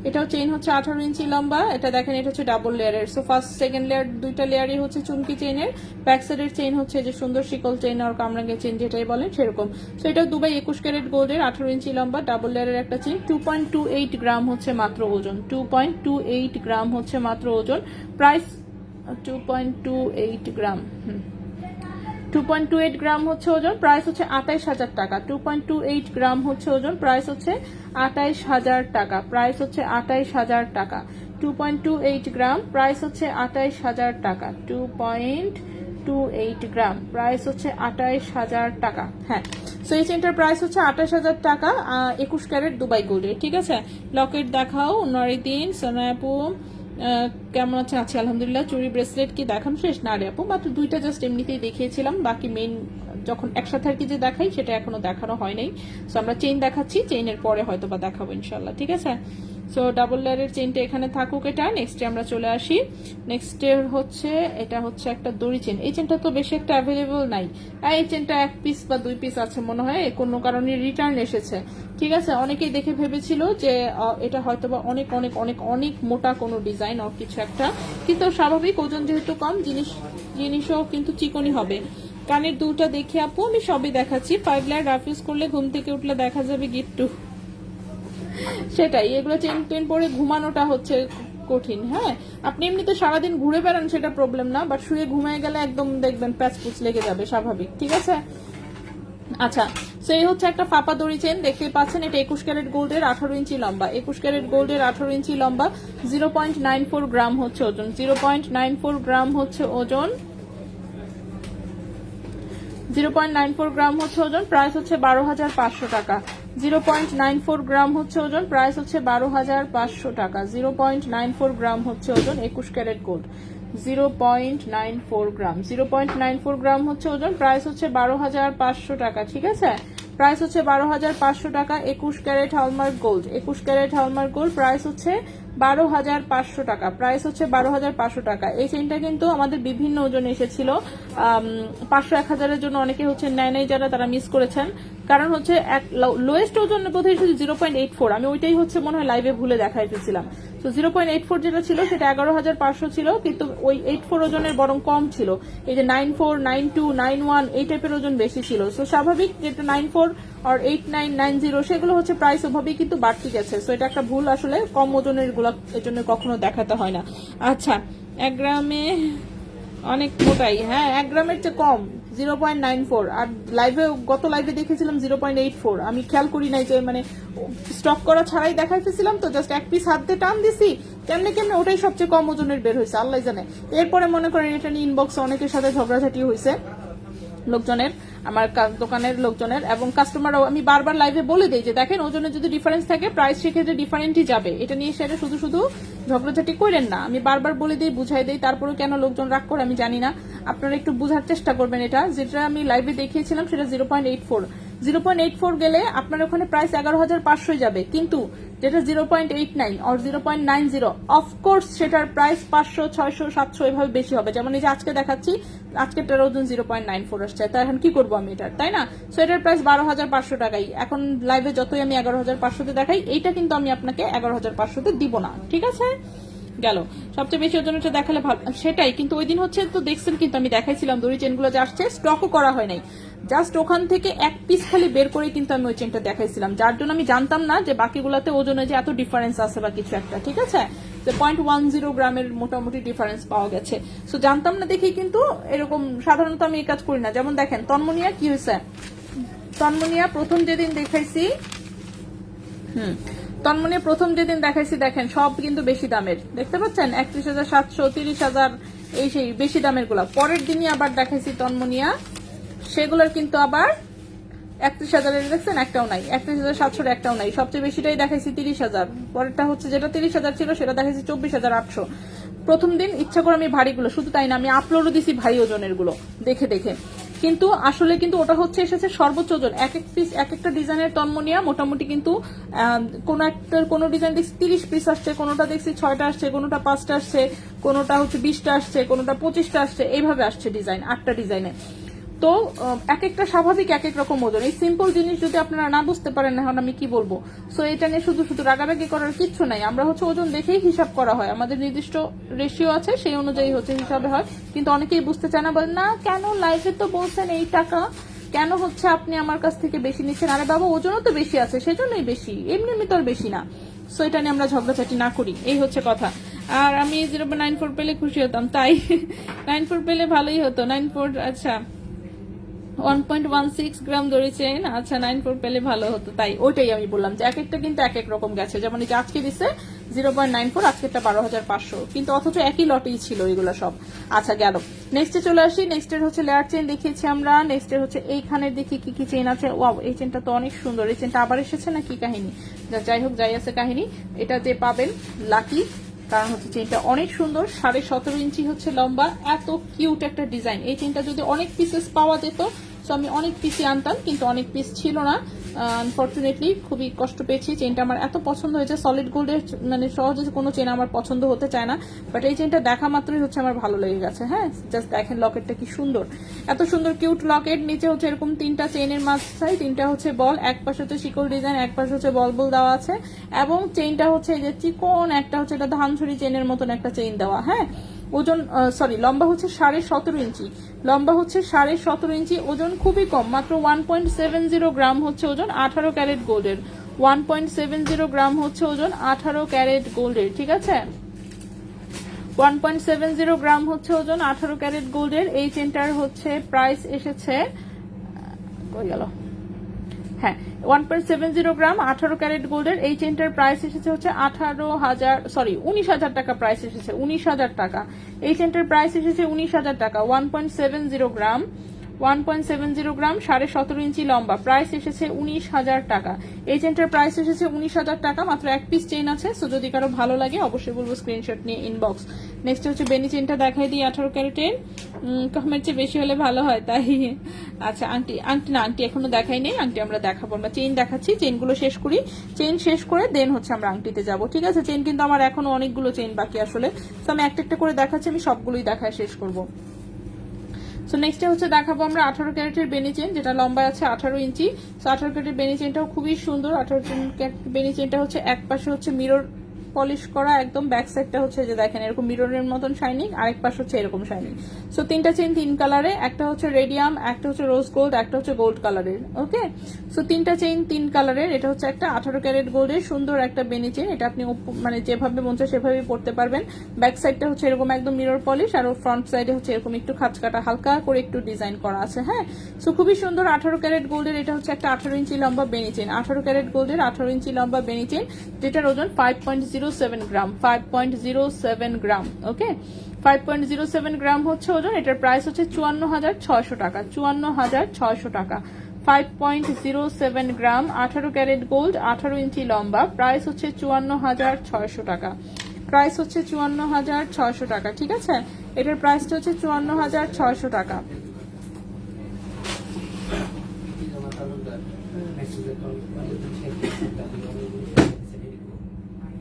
এটাও চেইন হচ্ছে 18 ইঞ্চি লম্বা। এটা দেখেন, এটা হচ্ছে ডাবল লেয়ারের। সো ফার্স্ট সেকেন্ড লেয়ার দুইটা লেয়ারই হচ্ছে চুমকি চেইনের। ব্যাক সাইডের চেইন হচ্ছে যে সুন্দর শিকল চেইন আর কামরাঙ্গের চেইন যেটাই বলেন সেরকম। সো এটা দুবাই 21 ক্যারেট গোল্ডের 18 ইঞ্চি লম্বা ডাবল লেয়ারের একটা চেইন। 2.28 গ্রাম হচ্ছে মাত্র ওজন, 2.28 গ্রাম হচ্ছে মাত্র ওজন। প্রাইস 2.28 গ্রাম, 2.28 গ্রাম হচ্ছে ওজন। প্রাইস হচ্ছে 28,000 টাকা। 2.28 গ্রাম হচ্ছে ওজন, প্রাইস হচ্ছে 28,000 টাকা। প্রাইস হচ্ছে 28,000 টাকা। 2.28 গ্রাম, প্রাইস হচ্ছে 28,000 টাকা। 2.28 গ্রাম, প্রাইস হচ্ছে 28,000 টাকা। হ্যাঁ, সো এই চেনটার প্রাইস হচ্ছে 28,000 টাকা, 21 ক্যারেট দুবাই গোল্ডের, ঠিক আছে। লকেট দেখাও নরিদিন, সোনায়াপু কেমন আছে? আছি আলহামদুলিল্লাহ। চুরি ব্রেসলেট কি দেখানো শেষ? না রে আপু, মাত্র দুইটা জাস্ট এমনিতেই দেখিয়েছিলাম, বাকি মেইন যখন একসাথে আর কি যে দেখাই সেটা এখনো দেখানো হয় নাই। সো আমরা চেইন দেখাচ্ছি, চেইনের পরে হয়তো বা দেখাবো ইনশাল্লাহ, ঠিক আছে। সো ডাবল লেয়ারের চেইনটা এখানে থাকুক। এটা নেক্সটে আমরা চলে আসি। নেক্সটে হচ্ছে এটা হচ্ছে একটা দড়ি চেন। এই চেনটা তো বেশি একটা অ্যাভেলেবল নাই। এই চেনটা 1 পিস বা 2 পিস আছে মনে হয়, কোনো কারণে রিটার্ন এসেছে, ঠিক আছে। অনেকেই দেখে ভেবেছিল যে এটা হয়তো বা অনেক অনেক অনেক অনেক মোটা কোনো ডিজাইন আর কিছু একটা, কিন্তু স্বাভাবিক ওজন যেহেতু কম, জিনিসও কিন্তু চিকনি হবে। কানের দুলটা দেখে আপু আমি সবই দেখাচ্ছি। 5 লেয়ার রাফ ইউজ করলে ঘুম থেকে উঠলে দেখা যাবে গিট্টু, সেটাই। এগুলো চেন টেন পরে ঘুমানোটা হচ্ছে কঠিন। হ্যাঁ, আপনি এমনিতে সারাদিন ঘুরে বেড়ান সেটা প্রবলেম না, বাট শুয়ে ঘুমায় গেলে একদম দেখবেন প্যাচপুচ লেগে যাবে, স্বাভাবিক, ঠিক আছে। আচ্ছা, সেই হচ্ছে একটা ফাপা দড়ি চেন, দেখতে পাচ্ছেন। এটা 21 ক্যারেট গোল্ডের 18 ইঞ্চি লম্বা, 21 ক্যারেট গোল্ডের 18 ইঞ্চি লম্বা। 0.94 গ্রাম হচ্ছে ওজন, 0.94 গ্রাম হচ্ছে ওজন, 0.94 গ্রাম হচ্ছে ওজন। প্রাইস হচ্ছে 12,500 টাকা। 0.94 গ্রাম হচ্ছে ওজন, প্রাইস হচ্ছে 12,500 টাকা। 0.94 গ্রাম হচ্ছে ওজন, 21 ক্যারেট গোল্ড। 0.94 গ্রাম, 0.94 গ্রাম হচ্ছে ওজন, প্রাইস হচ্ছে 12,500 টাকা, ঠিক আছে। প্রাইস হচ্ছে 12,500 টাকা। 21 carat hallmark gold, 21 carat hallmark gold, price হচ্ছে 12,500 টাকা। প্রাইস হচ্ছে 12,500 টাকা। এই চেইনটা কিন্তু আমাদের বিভিন্ন ওজনে এসেছিল, 500, 1,000-এর জন্য অনেকে হচ্ছে নেয় নাই, যারা তারা মিস করেছেন। কারণ হচ্ছে লোয়েস্ট ওজন বোধহয় এসেছে 0.84, আমি ওইটাই হচ্ছে মনে হয় লাইভে ভুলে দেখাই ফেলছিলাম। তো 0.84 যেটা ছিল সেটা 11,500 ছিল, কিন্তু ওই 84 ওজনের বরং কম ছিল। এই যে 94, 92, 91 এই টাইপের ওজন বেশি ছিল। সো স্বাভাবিক, যেটা 94 আর 89, 90 সেগুলো হচ্ছে প্রাইস ওভাবেই কিন্তু বাড়তি গেছে। সো এটা একটা ভুল, আসলে কম ওজনের গুলো এর জন্য কখনো দেখাতে হয় না। আচ্ছা, 1 গ্রামে অনেক মোটাই, হ্যাঁ 1 গ্রামের চেয়ে কম, 0.94। আর লাইভে, গত লাইভে দেখেছিলাম 0.84, আমি খেয়াল করি নাই যে মানে স্টক করা ছাড়াই দেখাই ফেলছিলাম, তো জাস্ট 1 পিস হাত দিয়ে টান দিছি, কেমনে কেমনে ওটাই সবচেয়ে কম ওজনের বের হয়েছে, আল্লাহ জানে। এরপরে মনে করেন এটা নিয়ে ইনবক্সে অনেকের সাথে ঝগড়াঝাটি হয়েছে লোকজনের, আমার দোকানের লোকজনের, এবং কাস্টমারও। আমি বারবার লাইভে বলে দিই যে দেখেন, ওজনে যদি ডিফারেন্স থাকে প্রাইস সেক্ষেত্রে ডিফারেন্টই যাবে, এটা নিয়ে সেটা শুধু শুধু ঝগড়াঝাটি করেন না। আমি বারবার বলে দিই, বুঝাই দিই, তারপরেও কেন লোকজন রাগ করে আমি জানি না। আপনারা একটু বোঝার চেষ্টা করবেন। এটা যেটা আমি লাইভে দেখিয়েছিলাম সেটা 0.84, 0.84 গেলে আপনার ওখানে প্রাইস 11,500 যাবে, কিন্তু যেটা 0.89 আর 0.90 অফকোর্স সেটার প্রাইস 500, 600, 700 এভাবে বেশি হবে। যেমন এই যে আজকে দেখাচ্ছি, আজকেরটার ওজন 0.94 আসছে, তাই এখন কি করবো আমি এটার, তাই না। সো এটার প্রাইস 12,500 টাকাই। এখন লাইভে যতই আমি 11,500-তে দেখাই, এইটা কিন্তু আমি আপনাকে 11,500-তে দিব না, ঠিক আছে। গেল, সবচেয়ে বেশি ওজনটা দেখালে ভালো, সেটাই। কিন্তু ওই দিন হচ্ছে তো দেখছেন, কিন্তু আমি দেখাইছিলাম দড়ি চেনগুলো যে আসছে, স্টকও করা হয় নাই, জাস্ট ওখান থেকে 1 পিস খালি বের করে কিন্তু আমি ওই চেনটা দেখাইছিলাম, যার জন্য আমি জানতাম না যে বাকিগুলোতে ওজনে যে এত ডিফারেন্স আছে বা কিছু একটা, ঠিক আছে। যে 0.10 গ্রামের মোটামুটি ডিফারেন্স পাওয়া গেছে। সো জানতাম না দেখেই কিন্তু এরকম, সাধারণত আমি এই কাজ করি না। যেমন দেখেন তন্মনিয়া কি হয়েছে, তন্মনিয়া প্রথম যেদিন দেখাইছি, তন্মনিয়া প্রথম যেদিন দেখাইছি দেখেন সব কিন্তু বেশি দামের, দেখতে পাচ্ছেন 31,700, 30,000 এই সেই বেশি দামের গুলা। পরের দিনই আবার দেখাইছি তন্মনিয়া, সেগুলোর কিন্তু আবার 31,000-এর দেখছেন একটাও নাই, 31,700-এর একটাও নাই। সবচেয়ে বেশিটাই দেখাইছি 30,000, পরেরটা হচ্ছে যেটা 30,000 ছিল সেটা দেখাইছি 24,800। প্রথম দিন ইচ্ছা করে আমি ভারীগুলো, শুধু তাই না আমি আপলোডও দিছি ভারী ওজনের গুলো দেখে দেখে। কিন্তু আসলে কিন্তু ওটা হচ্ছে এসেছে সর্বোচ্চ ওজন। এক এক পিস এক একটা ডিজাইনের তন্মনিয়া মোটামুটি কিন্তু কোনো ডিজাইন দেখছি 30 পিস আসছে, কোনোটা দেখছি 6টা আসছে, কোনোটা 5টা আসছে, কোনোটা হচ্ছে 20টা আসছে, কোনোটা 25টা আসছে, এইভাবে আসছে ডিজাইন 8টা ডিজাইনে। তো এক একটা স্বাভাবিক এক এক রকম ওজন। এই সিম্পল জিনিস যদি আপনারা না বুঝতে পারেন এখন আমি কি বলবো। সো এটা নিয়ে শুধু শুধু রাগারাগি করার কিচ্ছু নাই। আমরা হচ্ছে ওজন দেখেই হিসাব করা হয়, আমাদের নির্দিষ্ট রেশিও আছে, সেই অনুযায়ী হচ্ছে হিসাবে হয়। কিন্তু অনেকেই বুঝতে চায় না, বলেন না কেন লাইফে তো বলছেন এই টাকা, কেন হচ্ছে আপনি আমার কাছ থেকে বেশি নিচ্ছেন? আরে বাবা ওজনও তো বেশি আছে, সেজন্যই বেশি, এমনি এমনি তো আর বেশি না। সো এটা নিয়ে আমরা ঝগড়াঝাটি না করি, এই হচ্ছে কথা। আর আমি 0.94 পেলে খুশি হতাম, তাই 94 পেলে ভালোই হতো। 94 আচ্ছা 1.16 গ্রাম ধরেছেন, আচ্ছা 94 পেলে ভালো হতো। তাই ওইটাই আমি বললাম যে এক একটা কিন্তু এক এক রকম গেছে। যেমন এই যে আজকে দিচ্ছে 0.94, আজকেরটা 12,500, কিন্তু অথচ একই লটেই ছিল এগুলো সব। আচ্ছা গেল, নেক্সটে চলে আসি। নেক্সটের হচ্ছে লেয়ার চেইন দেখিয়েছি আমরা। নেক্সটের হচ্ছে এইখানের দেখি কি কি চেইন আছে। ওয়াও, এই চেইনটা তো অনেক সুন্দর। এই চেইনটা আবার এসেছে না কি কাহিনী, যাই হোক যাই আছে কাহিনী, এটা যে পাবেন লাকি, কারণ হচ্ছে চেইনটা অনেক সুন্দর। 17.5 ইঞ্চি হচ্ছে লম্বা, এত কিউট একটা ডিজাইন। এই চেইনটা যদি অনেক পিসেস পাওয়া যেত, সো আমি অনেক পিসই আনতাম, কিন্তু অনেক পিস ছিল না আনফর্চুনেটলি, খুবই কষ্ট পেয়েছি। চেইনটা আমার এত পছন্দ হয়েছে, সলিড গোল্ডের মানে সহজে কোনো চেইন আমার পছন্দ হতে চায় না, বাট এই চেইনটা দেখা মাত্রই হচ্ছে আমার ভালো লেগে গেছে। হ্যাঁ, জাস্ট দেখেন লকেটটা কি সুন্দর, এত সুন্দর কিউট লকেট। নিচে হচ্ছে এরকম 3টা চেইনের মাঝখানে 3টা হচ্ছে বল, এক পাশে হচ্ছে শিকল ডিজাইন, এক পাশে হচ্ছে বল বল দেওয়া আছে, এবং চেইনটা হচ্ছে এই যে চিকন একটা হচ্ছে এটা ধানছড়ি চেইনের মতন একটা চেইন দেওয়া। হ্যাঁ, ওজন লম্বা হচ্ছে 17.5 ইঞ্চি, লম্বা হচ্ছে 17.5 ইঞ্চি, ওজন খুবই কম, মাত্র 1.70 গ্রাম হচ্ছে ওজন 18 ক্যারেট গোল্ডের। 1.70 গ্রাম হচ্ছে ওজন 18 ক্যারেট গোল্ডের, ঠিক আছে? 1.70 গ্রাম হচ্ছে ওজন 18 ক্যারেট গোল্ডের। এই চেনটার হচ্ছে প্রাইস এসেছে, কই গেল, হ্যাঁ 1.70 গ্রাম 18 ক্যারেট গোল্ডের এই চেনটার প্রাইস এসেছে হচ্ছে 19,000 টাকা প্রাইস এসেছে, 19,000 টাকা। এই চেনটার প্রাইস এসেছে 19,000 টাকা। 1.70 গ্রাম 17.5 ইঞ্চি লম্বা, প্রাইস এসেছে 19,000 টাকা। এই চেনটার প্রাইস এসেছে 19,000 টাকা, মাত্র এক পিস চেন আছে। সো যদি কারো ভালো লাগে অবশ্যই বলবো স্ক্রিনশট নিয়ে ইনবক্স। নেক্সট হচ্ছে বেনি চেনটা দেখাই দিই 18 ক্যারেটের, কমের চেয়ে বেশি হলে ভালো হয় তাই। আচ্ছা আংটি না, আংটি এখনো দেখাই নেই, আংটি আমরা দেখাবো। আমরা চেইন দেখাচ্ছি, চেইনগুলো শেষ করি, চেইন শেষ করে দেন হচ্ছে আমরা আংটিতে যাব, ঠিক আছে? চেইন কিন্তু আমার এখনো অনেকগুলো চেইন বাকি আসলে, তো আমি একটা একটা করে দেখাচ্ছি, আমি সবগুলোই দেখায় শেষ করবো। সো নেক্সটে হচ্ছে দেখাবো আমরা 18 ক্যারেটের বেনি চেন, যেটা লম্বায় আছে 18 ইঞ্চি। সো 18 ক্যারেটের বেনি চেনটাও খুবই সুন্দর। 18 ক্যারেট বেনি চেনটা হচ্ছে এক পাশে হচ্ছে মিরর পলিশ করা, একদম ব্যাক সাইডটা হচ্ছে যে দেখেন এরকম মিররের মতন শাইনিং, আরেক পাশ হচ্ছে এরকম শাইনিং। সো 3টা চেন 3 কালারে, একটা হচ্ছে রেডিয়াম, একটা হচ্ছে রোজ গোল্ড, একটা হচ্ছে গোল্ড কালারের। ওকে, সো 3টা চেন 3 কালারের। এটা হচ্ছে একটা 18 ক্যারেট গোল্ডের সুন্দর একটা বেনি চেন, এটা আপনি মানে যেভাবে মন চায় সেভাবেই পড়তে পারবেন। ব্যাক সাইডটা হচ্ছে এরকম একদম মিরর পলিশ, আর ফ্রন্ট সাইডে হচ্ছে এরকম একটু খাঁচকাটা হালকা করে একটু ডিজাইন করা আছে। হ্যাঁ, সো খুবই সুন্দর 18 ক্যারেট গোল্ডের। এটা হচ্ছে একটা 18 ইঞ্চি লম্বা বেনি চেন, 18 ক্যারেট গোল্ডের 18 ইঞ্চি লম্বা বেনি চেন, যেটার ওজন 5.07 গ্রাম, 5.07 গ্রাম। ওকে, 5.07 গ্রাম হচ্ছে ওজন। এটার প্রাইস হচ্ছে 54,600 টাকা, 54,600 টাকা। 5.07 গ্রাম, 18 ক্যারেট গোল্ড, 18 ইঞ্চি লম্বা, প্রাইস হচ্ছে 54,600 টাকা, প্রাইস হচ্ছে 54,600 টাকা, ঠিক আছে? এটার প্রাইসটা হচ্ছে 54,600 টাকা।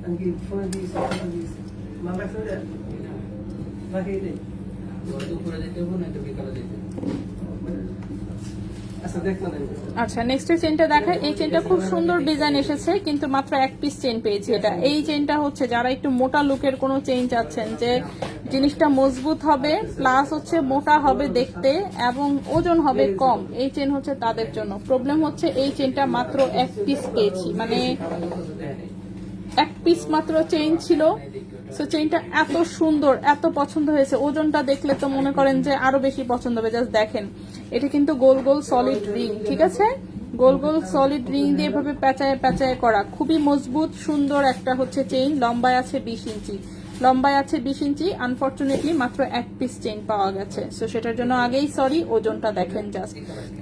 Anche fuori di ma la cosa ma che dai দুপুরে যেতে হবে না তো বিকালে যেতে আচ্ছা দেখো না। আচ্ছা নেক্সটের চেনটা দেখায়। এই চেনটা খুব সুন্দর ডিজাইন এসেছে, কিন্তু মাত্র এক পিস চেন পেয়েছি এটা। এই চেনটা হচ্ছে যারা একটু মোটা লুকের কোনো চেন চাচ্ছেন, যে জিনিসটা মজবুত হবে প্লাস হচ্ছে মোটা হবে দেখতে এবং ওজন হবে কম, এই চেন হচ্ছে তাদের জন্য। প্রবলেম হচ্ছে এই চেনটা মাত্র এক পিস পেয়েছি, মানে এক পিস মাত্র চেইন ছিল। সো চেইনটা এত সুন্দর, এত পছন্দ হয়েছে, ওজনটা দেখলে তো মনে করেন যে আরো বেশি পছন্দ হবে। জাস্ট দেখেন, এটা কিন্তু গোল গোল সলিড রিং, ঠিক আছে? গোল গোল সলিড রিং দিয়ে এভাবে প্যাঁচায় প্যাঁচায় করা, খুবই মজবুত সুন্দর একটা হচ্ছে চেইন। লম্বায় আছে 20 ইঞ্চি, লম্বায় আছে 20 ইঞ্চি। আনফরচুনেটলি মাত্র এক পিস চেইন পাওয়া গেছে, সো সেটার জন্য আগেই সরি। ওজনটা দেখেন জাস্ট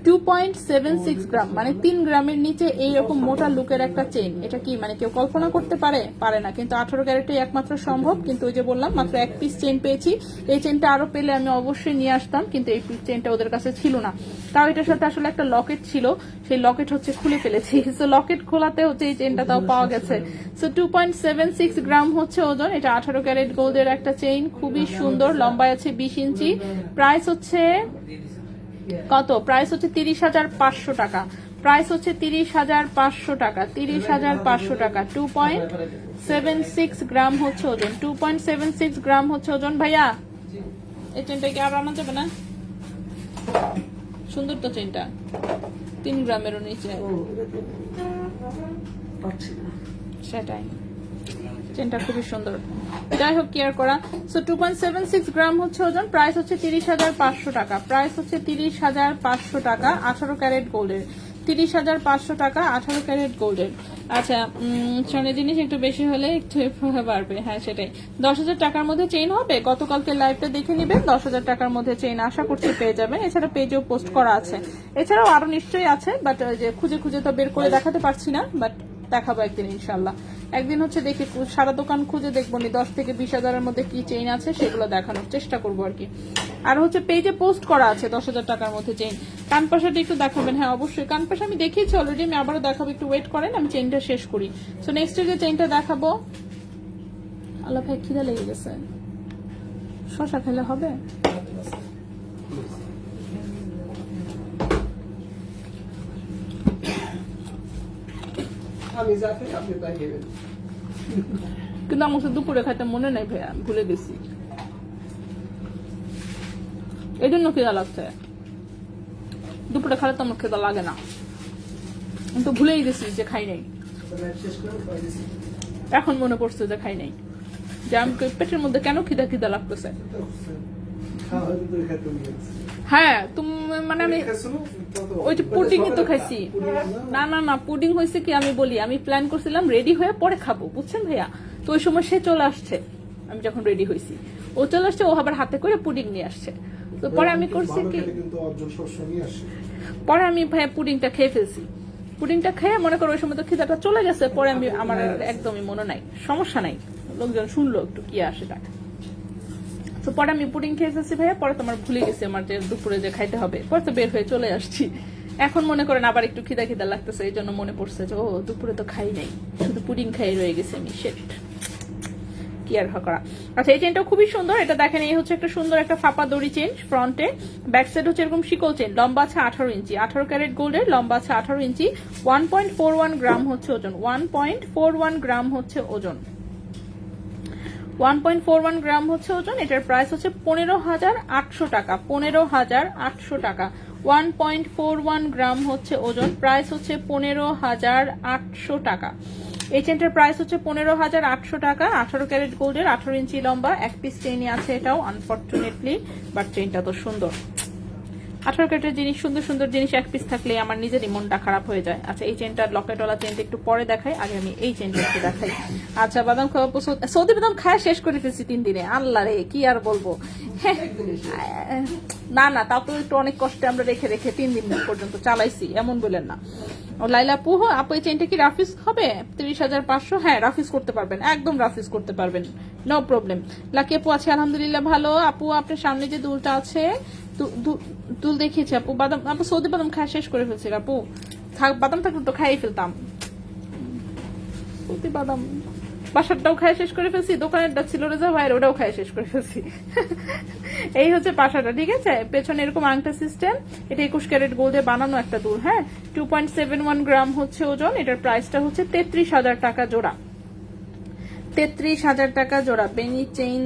2.76 গ্রাম, মানে 3 গ্রামের নিচে এইরকম মোটা লুকের একটা চেইন, এটা কি মানে কেউ কল্পনা করতে পারে না। কিন্তু 18 ক্যারেটে একমাত্র সম্ভব। কিন্তু ওই যে বললাম মাত্র এক পিস চেইন পেয়েছি। এই চেইনটা আরো পেলে আমি অবশ্যই নিয়ে আসতাম, কিন্তু এই চেইনটা ওদের কাছে ছিল না। তাও এটার সাথে আসলে একটা লকেট ছিল, সেই লকেট হচ্ছে খুলে ফেলেছি। সো লকেট খোলাতে হচ্ছে এই চেইনটা তাও পাওয়া গেছে। সো 2.76 গ্রাম হচ্ছে ওজন। এটা 18 ক্যারেট গোল্ডের একটা চেইন, খুবই সুন্দর। লম্বায় আছে 20 ইঞ্চি। প্রাইস হচ্ছে কত? প্রাইস হচ্ছে 30,500 টাকা। প্রাইস হচ্ছে 30,500 টাকা। 30,500 টাকা। 2.76 গ্রাম হচ্ছে ওজন। 2.76 গ্রাম হচ্ছে ওজন। ভাইয়া এই চেনটা কি আর আনা যাবে না? সুন্দর তো চেনটা, 3 গ্রামেরও নিচে। সেটাই, চেনটা খুবই সুন্দর। যাই হোক, কেয়ার করা। সো 2.76 গ্রাম হচ্ছে ওজন। প্রাইস হচ্ছে 30,500 টাকা। প্রাইস হচ্ছে 30,500 টাকা 18 ক্যারেট গোল্ডের। 30,500 টাকা 18 ক্যারেট গোল্ডের। আচ্ছা, সোনার জিনিস একটু বেশি হলে একটু বাড়বে। হ্যাঁ সেটাই। 10,000 টাকার মধ্যে চেইন হবে। গতকালকে লাইভটা দেখে নিবেন, 10,000 টাকার মধ্যে চেইন আশা করছি পেয়ে যাবেন। এছাড়া পেজেও পোস্ট করা আছে। এছাড়াও আরো নিশ্চয়ই আছে, বাট যে খুঁজে খুঁজে তো বের করে দেখাতে পারছি না, বাট দেখাবো একদিন ইনশাল্লাহ। একদিন হচ্ছে দেখি সারা দোকান খুঁজে দেখবো নি 10 থেকে 20,000-এর মধ্যে কি চেইন আছে সেগুলো দেখানোর চেষ্টা করবো আর কি। আর হচ্ছে পেজে পোস্ট করা আছে 10,000 টাকার মধ্যে চেইন। কানপাশাটা একটু দেখাবেন। হ্যাঁ অবশ্যই, কানপাশা আমি দেখিয়েছি অলরেডি, আমি আবারও দেখাবো। একটু ওয়েট করেন, আমি চেইনটা শেষ করি। সো নেক্সট যে চেইনটা দেখাবো, আল্লাহ ভাই খিদা লেগে গেছে, শশা খেলে হবে? আমি যা খাই আপনি তাই খাবেন। কিন্তু আমার দুপুরে খাইতে মনে নাই ভাইয়া, ভুলে গেছি, এই জন্য খিদা লাগছে। দুপুরে খালে তো আমার খিদা লাগে না, আমি তো ভুলেই গেছি যে খাই নাই। এখন মনে পড়ছে যে খাই নাই, যে আমি পেটের মধ্যে কেন খিদা খিদা লাগতেছে। হ্যাঁ তুমি মানে আমি ওই যে পুডিং তো খাইছি। না না না, পুডিং হয়েছে কি আমি বলি, আমি প্ল্যান করছিলাম রেডি হয়ে পরে খাবো, বুঝছেন ভাইয়া। তো ওই সময় সে চলে আসছে, আমি যখন রেডি হয়েছি ও চলে আসছে, ও আবার হাতে করে পুডিং নিয়ে আসছে। তো পরে আমি করছি কি, পরে আমি ভাইয়া পুডিংটা খেয়ে ফেলছি। পুডিংটা খেয়ে মনে করো ওই সময় তো খিদাটা চলে গেছে। পরে আমি আমার একদমই মনে নাই, সমস্যা নাই, লোকজন শুনলো একটু কি আসে টাকা। তো পরে আমি পুডিং খেয়ে ফেলছি ভাইয়া। পরে তোমার ভুলে গেছি আমার যে দুপুরে যে খাইতে হবে। পরে তো বের হয়ে চলে আসছি। এখন মনে করেন আবার একটু খিদা খিদা লাগতেছে, এই জন্য মনে পড়ছে যে ও দুপুরে তো খাই নাই, শুধু পুডিং খাই রয়ে গেছে আমি। শেট, কি আর করা। আচ্ছা, এই চেনটা খুবই সুন্দর। এটা দেখেন, এই হচ্ছে একটা সুন্দর একটা ফাপা দড়ি চেন ফ্রন্টে। ব্যাক সাইড হচ্ছে এরকম শিকল চেন। লম্বা আছে 18 ইঞ্চি। 18 ক্যারেট গোল্ডের, লম্বা আছে 18 ইঞ্চি। 1.41 গ্রাম হচ্ছে ওজন। 1.41 গ্রাম হচ্ছে ওজন। 1.41 গ্রাম হচ্ছে ওজন। এটার প্রাইস হচ্ছে 15,800 টাকা। 15,800 টাকা। 1.41 গ্রাম হচ্ছে ওজন। প্রাইস হচ্ছে 15,800 টাকা। এই চেনটার প্রাইস হচ্ছে 15,800 টাকা। 18 ক্যারেট গোল্ডের, 18 ইঞ্চি লম্বা, এক পিস চেইনই আছে এটাও আনফরচুনেটলি, বাট চেইনটা তো সুন্দর। 18 ক্যারেটের জিনিস, সুন্দর সুন্দর জিনিস এক পিস থাকলে আমার নিজেরই মনটা খারাপ হয়ে যায়। আচ্ছা, এই চেনটার লকেটওয়ালা চেনটা একটু পরে দেখাই, আগে আমি এই চেনটা একটু দেখাই। আচ্ছা, বাদাম খাওয়া সৌদি বাদাম খায় শেষ করে ফেলছি 3 দিনে। আল্লাহ রে, কি আর বলবো। হ্যাঁ না না, তাও তো একটু অনেক কষ্টে আমরা রেখে রেখে 3 দিন পর্যন্ত চালাইছি, এমন বলেন না। ও লাইলা আপু, আপু এই চেনটা কি রাফিস হবে? 30,500। হ্যাঁ রাফিস করতে পারবেন, একদম রাফিস করতে পারবেন, নো প্রবলেম। লাকি আপু আছে আলহামদুলিল্লাহ ভালো। আপু আপনার সামনে যে দুলটা আছে, দুল দেখিয়েছে আপু। বাদাম, আপু সৌদি বাদাম খাওয়া শেষ করে ফেলছে আপু। বাদাম থাকলে তো খাইয়ে ফেলতাম। সৌদি বাদাম বাসারটাও খায় শেষ করে ফেলছি, দোকানেরটা ছিল রেজা ভাইয়ের, ওটাও খায় শেষ করে ফেলছি। এই হচ্ছে পাশাটা, ঠিক আছে। পেছনে এরকম আংটা সিস্টেম। এটা 21 ক্যারেট গোল্ডে বানানো একটা দুল। হ্যাঁ, 2.71 গ্রাম হচ্ছে ওজন। এটার প্রাইসটা হচ্ছে 33,000 টাকা জোড়া। 33,000 টাকা জোড়া। বেনি চেইন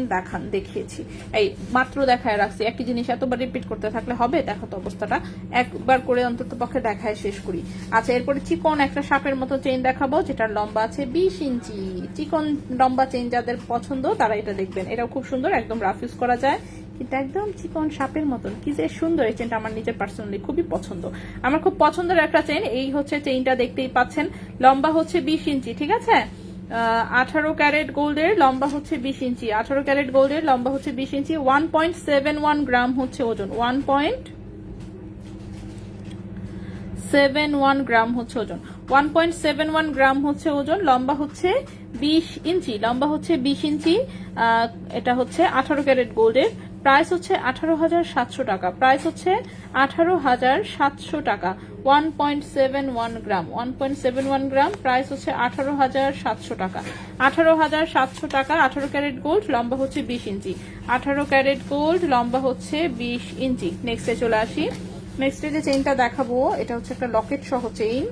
দেখিয়েছি, এই মাত্র দেখায় রাখছি। একই জিনিস এতবার রিপিট করতে থাকলে হবে? দেখো তো অবস্থাটা, একবার করে অন্তত পক্ষে দেখায় শেষ করি। আচ্ছা, এরপরে চিকন একটা সাপের মতো চেইন দেখাবো, যেটার লম্বা আছে 20 ইঞ্চি। চিকন লম্বা চেইন যাদের পছন্দ তারা এটা দেখবেন। এটাও খুব সুন্দর, একদম রাফ ইউজ করা যায়, কিন্তু একদম চিকন সাপের মতন। কি যে সুন্দর এই চেনটা, আমার নিজের পার্সোনালি খুবই পছন্দ। আমার খুব পছন্দের একটা চেইন। এই হচ্ছে চেইনটা, দেখতেই পাচ্ছেন। লম্বা হচ্ছে 20 ইঞ্চি, ঠিক আছে। 18 ক্যারেট গোল্ডের লম্বা হচ্ছে 20 ইঞ্চি, 18 ক্যারেট গোল্ডের লম্বা হচ্ছে 20 ইঞ্চি, 1.71 গ্রাম হচ্ছে ওজন, 1.71 গ্রাম হচ্ছে ওজন, 1.71 গ্রাম হচ্ছে ওজন, লম্বা হচ্ছে 20 ইঞ্চি, লম্বা হচ্ছে 20 ইঞ্চি। এটা হচ্ছে 18 ক্যারেট গোল্ডের, প্রাইস হচ্ছে 18,700 টাকা, প্রাইস হচ্ছে 18,700 টাকা। 1.71 গ্রাম, 1.71 গ্রাম, প্রাইস হচ্ছে 18,700 টাকা, 18,700 টাকা। 18 ক্যারেট গোল্ড, লম্বা হচ্ছে 20 ইঞ্চি, 18 ক্যারেট গোল্ড, লম্বা হচ্ছে 20 ইঞ্চি। নেক্সটে চলে আসি। নেক্সটে যে চেইনটা দেখাবো এটা হচ্ছে একটা লকেট সহ চেইন,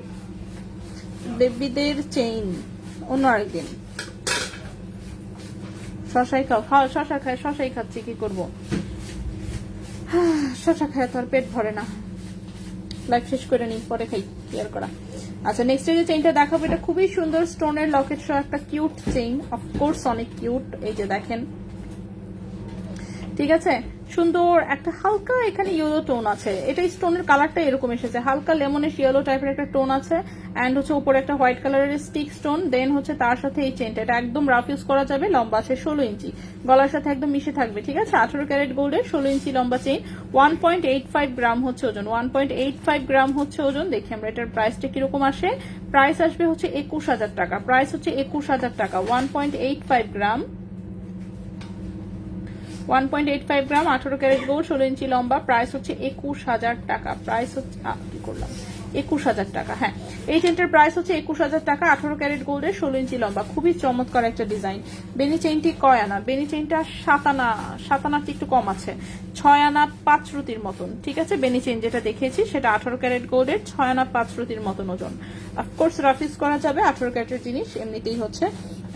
বেবিদের চেইন। অন্য আরেকদিন শশাই খাও, শশা খায়, শশাই খাচ্ছি, কি করবো, শশা খায় তো আর পেট ভরে না, লাইফ শেষ করে নিই, পরে খাই, কেয়ার করা। আচ্ছা, নেক্সট যে চেইনটা দেখাবো এটা খুবই সুন্দর স্টোনের লকেট সহ একটা কিউট চেইন, অফকোর্স অনেক কিউট। এই যে দেখেন, ঠিক আছে, সুন্দর একটা হালকা এখানে ইয়েলো টোন আছে, এটা স্টোনের কালারটা এরকম এসেছে, হালকা লেমনিশ ইয়েলো টাইপের একটা টোন আছে, এন্ড হচ্ছে উপরে একটা হোয়াইট কালারের স্টিক স্টোন, দেন হচ্ছে তার সাথে এই চেনটা, এটা একদম রাফ ইউজ করা যাবে, লম্বা আছে 16 ইঞ্চি, গলার সাথে একদম মিশে থাকবে, ঠিক আছে। 18 ক্যারেট গোল্ডের 16 ইঞ্চি লম্বা চেইন, 1.85 গ্রাম হচ্ছে ওজন, 1.85 গ্রাম হচ্ছে ওজন। দেখি আমরা এটার প্রাইসটা কিরকম আসে, প্রাইস আসবে হচ্ছে 21,000 টাকা, প্রাইস হচ্ছে 21,000 টাকা। 1.85 গ্রাম, 1.85 গ্রাম, 18 ক্যারেট গোল্ড, 16 ইঞ্চি লম্বা, প্রাইস হচ্ছে 21,000 টাকা, প্রাইস হচ্ছে কি করলাম 21,000 টাকা। হ্যাঁ, এই চেনটার প্রাইস হচ্ছে 21,000 টাকা, 18 ক্যারেট গোল্ডের, 16 ইঞ্চি লম্বা, খুবই চমৎকার একটা ডিজাইন। বেনি চেইনটি কয় আনা? বেনি চেইনটা 7 আনা, 7 আনার একটু কম আছে, 6 আনা 5 রুটির মতন, ঠিক আছে। বেনি চেইন যেটা দেখিয়েছি সেটা 18 ক্যারেট গোল্ডের, 6 আনা 5 রুটির মতন ওজন, অফকোর্স রাফিস করা যাবে, 18 ক্যারেটের জিনিস এমনিতেই হচ্ছে।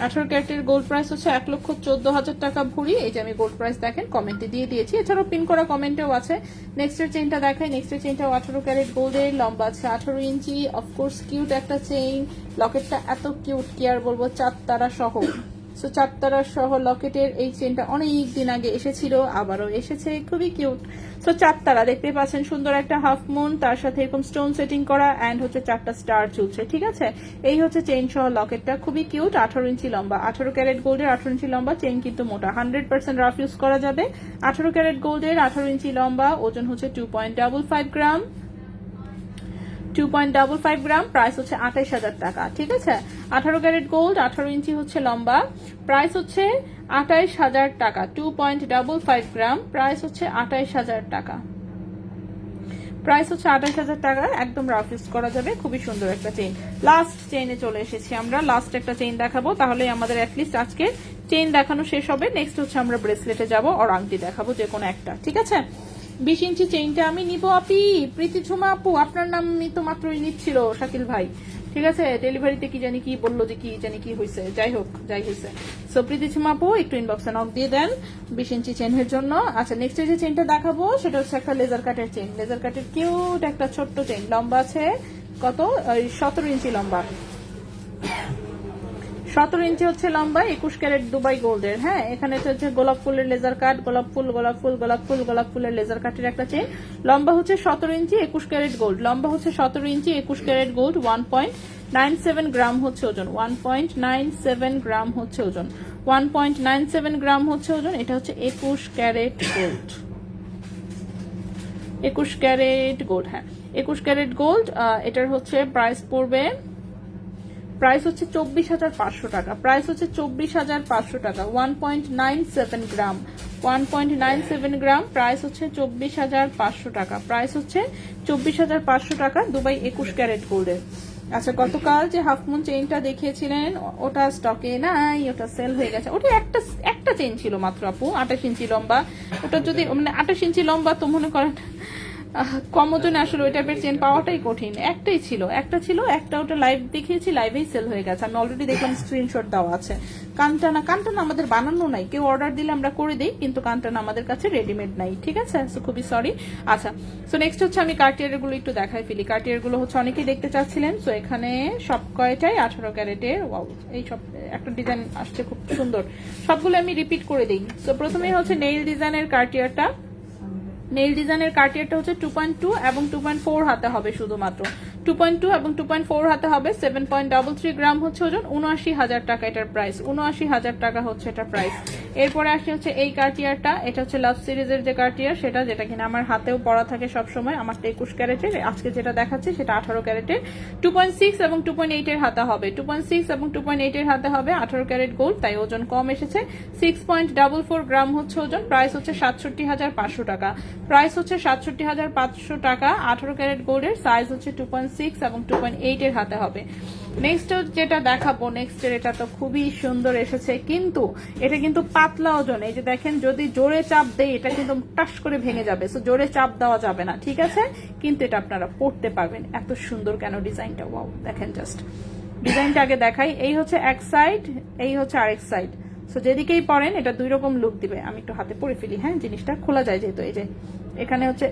18 ক্যারেটের গোল্ড প্রাইস হচ্ছে 1,14,000 টাকা ভরি। এই যে আমি গোল্ড প্রাইস দেখেন কমেন্টে দিয়ে দিয়েছি, এছাড়াও পিন করা কমেন্টেও আছে। নেক্সটের চেইনটা দেখাই, নেক্সটের চেইনটাও 18 ক্যারেট গোল্ডের, লম্বা আছে 18 ইঞ্চি, অফকোর্স কিউট একটা চেইন, লকেটটা এত কিউট কি আর বলবো, 4 তারা সহ। সো 4 তারা সহ লকেটের এই চেইনটা অনেক দিন আগে এসেছিল, আবারও এসেছে, খুবই কিউট। সো 4 তারা দেখতে পাচ্ছেন, সুন্দর একটা হাফ মুন, তার সাথে এরকম স্টোন সেটিং করা, এন্ড হচ্ছে 4টা স্টার ঝুলছে, ঠিক আছে। এই হচ্ছে চেইন সহ লকেটটা, খুবই কিউট, 18 ইঞ্চি লম্বা, 18 ক্যারেট গোল্ডের 18 ইঞ্চি লম্বা, চেইন কিন্তু মোটা, 100% রাফ ইউজ করা যাবে। 18 ক্যারেট গোল্ডের 18 ইঞ্চি লম্বা, ওজন হচ্ছে 2.55 গ্রাম, 2.55 গ্রাম, প্রাইস হচ্ছে 28,000 টাকা, ঠিক আছে। 18 ক্যারেট গোল্ড, 18 ইঞ্চি হচ্ছে লম্বা, প্রাইস হচ্ছে 28,000 টাকা, 2.55 গ্রাম, প্রাইস হচ্ছে 28,000 টাকা, প্রাইস হচ্ছে 28,000 টাকা, একদম রাফ ইউজ করা যাবে, খুবই সুন্দর একটা চেইন। লাস্ট চেইনে চলে এসেছি আমরা, লাস্ট একটা চেইন দেখাবো, তাহলে আমাদের অ্যাটলিস্ট আজকে চেইন দেখানো শেষ হবে। নেক্সট হচ্ছে আমরা ব্রেসলেটে যাব, আর আংটি দেখাবো, যে কোনো একটা, ঠিক আছে। 20 ইঞ্চি চেইনটা আমি নিব আপি, প্রীতি ঝুমা আপু, আপনার নামই তো মাত্রই নিচ্ছিল শাকিল ভাই, ঠিক আছে। ডেলিভারিতে কি জানি কি বললো, যে কি জানি কি হয়েছে, যাই হোক যাই হয়েছে। সো প্রীতি ঝুমা আপু একটু ইনবক্সে নক দিয়ে দেন 20 ইঞ্চি চেইনের জন্য। আচ্ছা, নেক্সট যে চেইনটা দেখাবো সেটা হচ্ছে একটা লেজার কাটের চেইন, লেজার কাটের কিউট একটা ছোট্ট চেইন, লম্বা আছে কত, 17 ইঞ্চি লম্বা, 17 ইঞ্চি হচ্ছে লম্বা, 21 ক্যারেট দুবাই গোল্ডের। হ্যাঁ, এখানে হচ্ছে গোলাপ ফুলের লেজার কাট, গোলাপ ফুল গোলাপ ফুল গোলাপ ফুল গোলাপ ফুলের লেজার কাটের একটা চেইন, লম্বা হচ্ছে 17 ইঞ্চি, 21 ক্যারেট গোল্ড, লম্বা হচ্ছে 17 ইঞ্চি, 21 ক্যারেট গোল্ড, 1.97 গ্রাম হচ্ছে ওজন, 1.97 গ্রাম হচ্ছে ওজন, 1.97 গ্রাম হচ্ছে ওজন। এটা হচ্ছে 21 ক্যারেট গোল্ড, 21 ক্যারেট গোল্ড, হ্যাঁ 21 ক্যারেট গোল্ড। এটার হচ্ছে প্রাইস পড়বে, প্রাইস হচ্ছে 24,500 টাকা, প্রাইস হচ্ছে 24,500 টাকা, 1.97 গ্রাম, 1.97 গ্রাম, প্রাইস হচ্ছে 24,500 টাকা, প্রাইস হচ্ছে 24,500 টাকা, দুবাই 21 ক্যারেট গোল্ডের। আচ্ছা, গতকাল যে হাফ মুন চেইনটা দেখিয়েছিলেন ওটা স্টকে নাই, ওটা সেল হয়ে গেছে, ওটা একটা চেইন ছিল মাত্র আপু, 28 ইঞ্চি লম্বা, ওটা যদি মানে 28 ইঞ্চি লম্বা তো মনে করেন কম ওজনে আসলে ওই টাইপের চেন পাওয়াটাই কঠিন, একটা ছিল, একটা ওটা লাইভ দেখিয়েছি, লাইভেই সেল হয়ে গেছে, আমি অলরেডি দেখলাম স্ক্রিনশট দেওয়া আছে। কানটানা আমাদের বানানো নাই, কেউ অর্ডার দিলে আমরা করে দিই, কিন্তু কানটানা আমাদের কাছে রেডিমেড নাই, ঠিক আছে। সো খুবই সরি। আচ্ছা, সো নেক্সট হচ্ছে আমি কার্টিয়ার গুলো একটু দেখাই ফেলি, কার্টিয়ার গুলো হচ্ছে অনেকেই দেখতে চাচ্ছিলেন। সো এখানে সব কয়টাই 18 ক্যারেটের, এই সব একটা ডিজাইন আসছে খুব সুন্দর, সবগুলো আমি রিপিট করে দিই। সো প্রথমে হচ্ছে নেইল ডিজাইনের কার্টিয়ারটা, নেইল ডিজাইনের কার্টিয়ারটা হচ্ছে 2.2 এবং 2.4 হাতে হবে শুধুমাত্র, 2.2 এবং 2.4 হাতে হবে, 7.33 গ্রাম হচ্ছে ওজন, ৭৯,০০০ টাকা এটার প্রাইস, ৭৯,০০০ টাকা হচ্ছে এটার প্রাইস। এরপরে আসছে হচ্ছে এই কার্টিয়ারটা, এটা হচ্ছে লাভ সিরিজের যে কার্টিয়ার সেটা, যেটা কিনা আমার হাতেও পরা থাকে সবসময়, আমারটা 21 ক্যারেটের, আজকে যেটা দেখাচ্ছে সেটা 18 ক্যারেটের। 2.6 এবং 2.8 এর হাতে হবে, 2.6 এবং 2.8 এর হাতে হবে, 18 ক্যারেট গোল্ড, তাই ওজন কম এসেছে। 6.44 গ্রাম হচ্ছে ওজন, প্রাইস হচ্ছে ৬৭,৫০০ টাকা, প্রাইস হচ্ছে ৬৭,৫০০ টাকা। 18 ক্যারেট গোল্ডের, সাইজ হচ্ছে 2.6 এবং 2.8 এর হাতে হবে। নেক্সট যেটা দেখাবো, নেক্সটের এটা তো খুবই সুন্দর এসেছে, কিন্তু এটা কিন্তু পাতলা ওজন। এই যে দেখেন, যদি জোরে চাপ দেই এটা কিন্তু টাস করে ভেঙে যাবে, সো জোরে চাপ দেওয়া যাবে না, ঠিক আছে? কিন্তু এটা আপনারা পড়তে পারবেন। এত সুন্দর কেন ডিজাইনটা, ওয়াও, দেখেন জাস্ট ডিজাইনটা আগে দেখাই। এই হচ্ছে এক সাইড, এই হচ্ছে আরেক সাইড, সো যেদিকেই পরেন এটা দুই রকম লুক দিবে। আমি একটু হাতে পরে ফেলি, হ্যাঁ, জিনিসটা খোলা যায় যেহেতু, এই যে এখানে হচ্ছে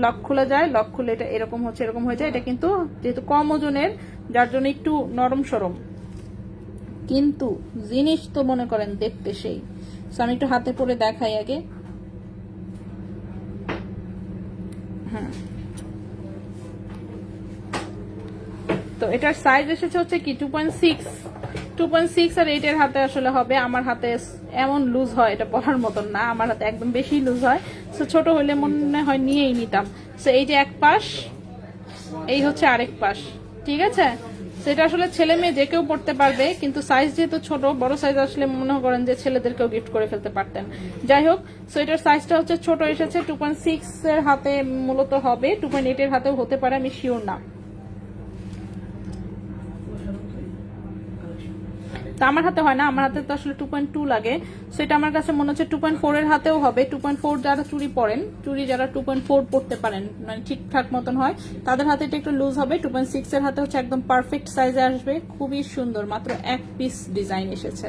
লক খোলা যায়, লক খুলে এটা এরকম হচ্ছে, এরকম হয়ে যায়। এটা কিন্তু যেহেতু কম ওজনের, যার জন্য একটু নরম সরম, কিন্তু জিনিস তো মনে করেন দেখতে সেই। সো আমি একটু হাতে পরে দেখাই আগে। হ্যাঁ, তো এটার সাইজ এসেছে হচ্ছে কি 2.6 আর 8 এর হাতে আসলে হবে। আমার হাতে এমন লুজ হয়, এটা পরার মতন না, আমার হাতে একদম বেশি লুজ হয়, সো ছোট হলে মনে হয় নিয়েই নিতাম। সো এই যে এক পাশ, এই হচ্ছে আরেক পাশ, ঠিক আছে? সেটা আসলে ছেলে মেয়ে যে কেউ পড়তে পারবে, কিন্তু সাইজ যেহেতু ছোট, বড় সাইজ আসলে মনে করেন যে ছেলেদেরকেও গিফট করে ফেলতে পারতেন। যাই হোক, সো এটার সাইজটা হচ্ছে ছোট এসেছে, 2.6 এর হাতে মূলত হবে, 2.8 এর হাতেও হতে পারে, আমি শিওর না। তো আমার হাতে হয় না, আমার হাতে তো আসলে 2.2 লাগে, সো এটা আমার কাছে মনে হচ্ছে 2.4 এর হাতেও হবে। 2.4 যারা চুড়ি পরেন, চুড়ি যারা 2.4 পড়তে পারেন, মানে ঠিকঠাক মতন হয়, তাদের হাতে এটা একটু লুজ হবে। 2.6 এর হাতে হচ্ছে একদম পারফেক্ট সাইজে আসবে, খুবই সুন্দর। মাত্র এক পিস ডিজাইন এসেছে,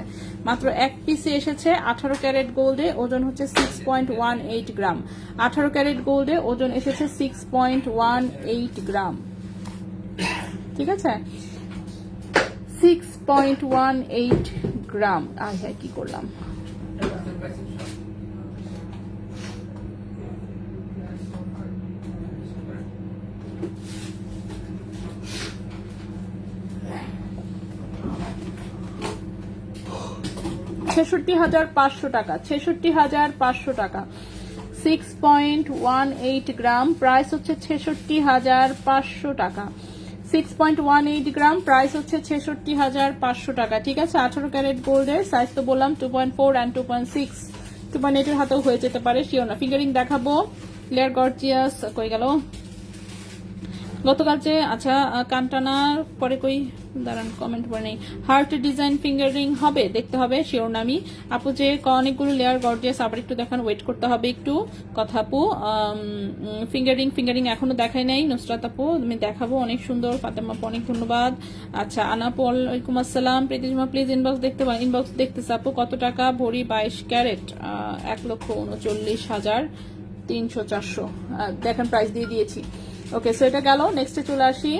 মাত্র এক পিসে এসেছে। 18 ক্যারেট গোল্ডে, ওজন হচ্ছে 6.18 গ্রাম। 18 ক্যারেট গোল্ডে ওজন এসেছে 6.18 গ্রাম, ঠিক আছে? 6.18 গ্রাম। হ্যাঁ, কি করলাম, ছেষট্টি,৫০০ টাকা, 66,৫০০ টাকা। 6.18 গ্রাম, প্রাইস হচ্ছে 66,৫০০ টাকা। 6.18 গ্রাম, প্রাইস হচ্ছে 66,৫০০ টাকা, ঠিক আছে? 18 ক্যারেট গোল্ডের, সাইজ তো বললাম 2.4 and 2.6, 2.8 এর হাতেও হয়ে যেতে পারে, শিওর না। ফিঙ্গারিং দেখাবো, লেয়ার গর্জিয়াস কই গেল গতকাল যে, আচ্ছা কানটানার পরে কই, দাঁড়ান কমেন্ট করে নেই। হার্ট ডিজাইন ফিঙ্গারিং হবে, দেখতে হবে, শিওর না আমি। আপু যে অনেকগুলো লেয়ার গর্জিয়াস, আবার একটু দেখান, ওয়েট করতে হবে একটু, কথা আপু। ফিঙ্গারিং এখনো দেখাই নাই, নুসরাত আপু আমি দেখাবো, অনেক সুন্দর। ফাতেমা আপু অনেক ধন্যবাদ। আচ্ছা আনাপু ওয়ালাইকুম আসসালাম। প্রীতিমা প্লিজ ইনবক্স দেখতে পারেন, ইনবক্স দেখতেছে আপু। কত টাকা ভরি 22 ক্যারেট? 1,39,300-400, দেখেন প্রাইস দিয়ে দিয়েছি। ওকে, সো এটা গেল। নেক্সটে চলে আসি।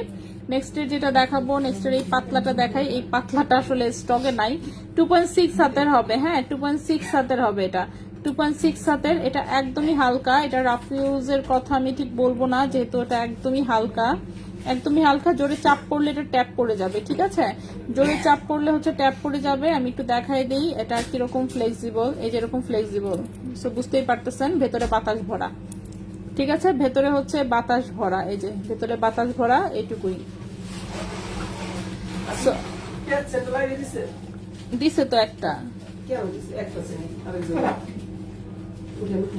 নেক্সটের যেটা দেখাবো, নেক্সটের এই পাতলাটা দেখাই। এই পাতলাটা আসলে স্টকে নাই, 2.6 হাতের হবে, হ্যাঁ 2.6 হাতের হবে এটা, 2.6 হাতের। এটা একদমই হালকা, এটা রাফ ইউজের কথা আমি ঠিক বলবো না, যেহেতু এটা একদমই হালকা, একদমই হালকা। জোরে চাপ পড়লে এটা ট্যাপ পড়ে যাবে, ঠিক আছে? জোরে চাপ পড়লে হচ্ছে ট্যাপ পড়ে যাবে। আমি একটু দেখাই দিই এটা কিরকম ফ্লেক্সিবল। এই যে এরকম ফ্লেক্সিবল, সো বুঝতেই পারতেছেন, ভেতরে বাতাস ভরা, ঠিক আছে? ভেতরে হচ্ছে বাতাস ভরা, এই যে ভেতরে বাতাস ভরা, এইটুকুই। দিছে তো একটা,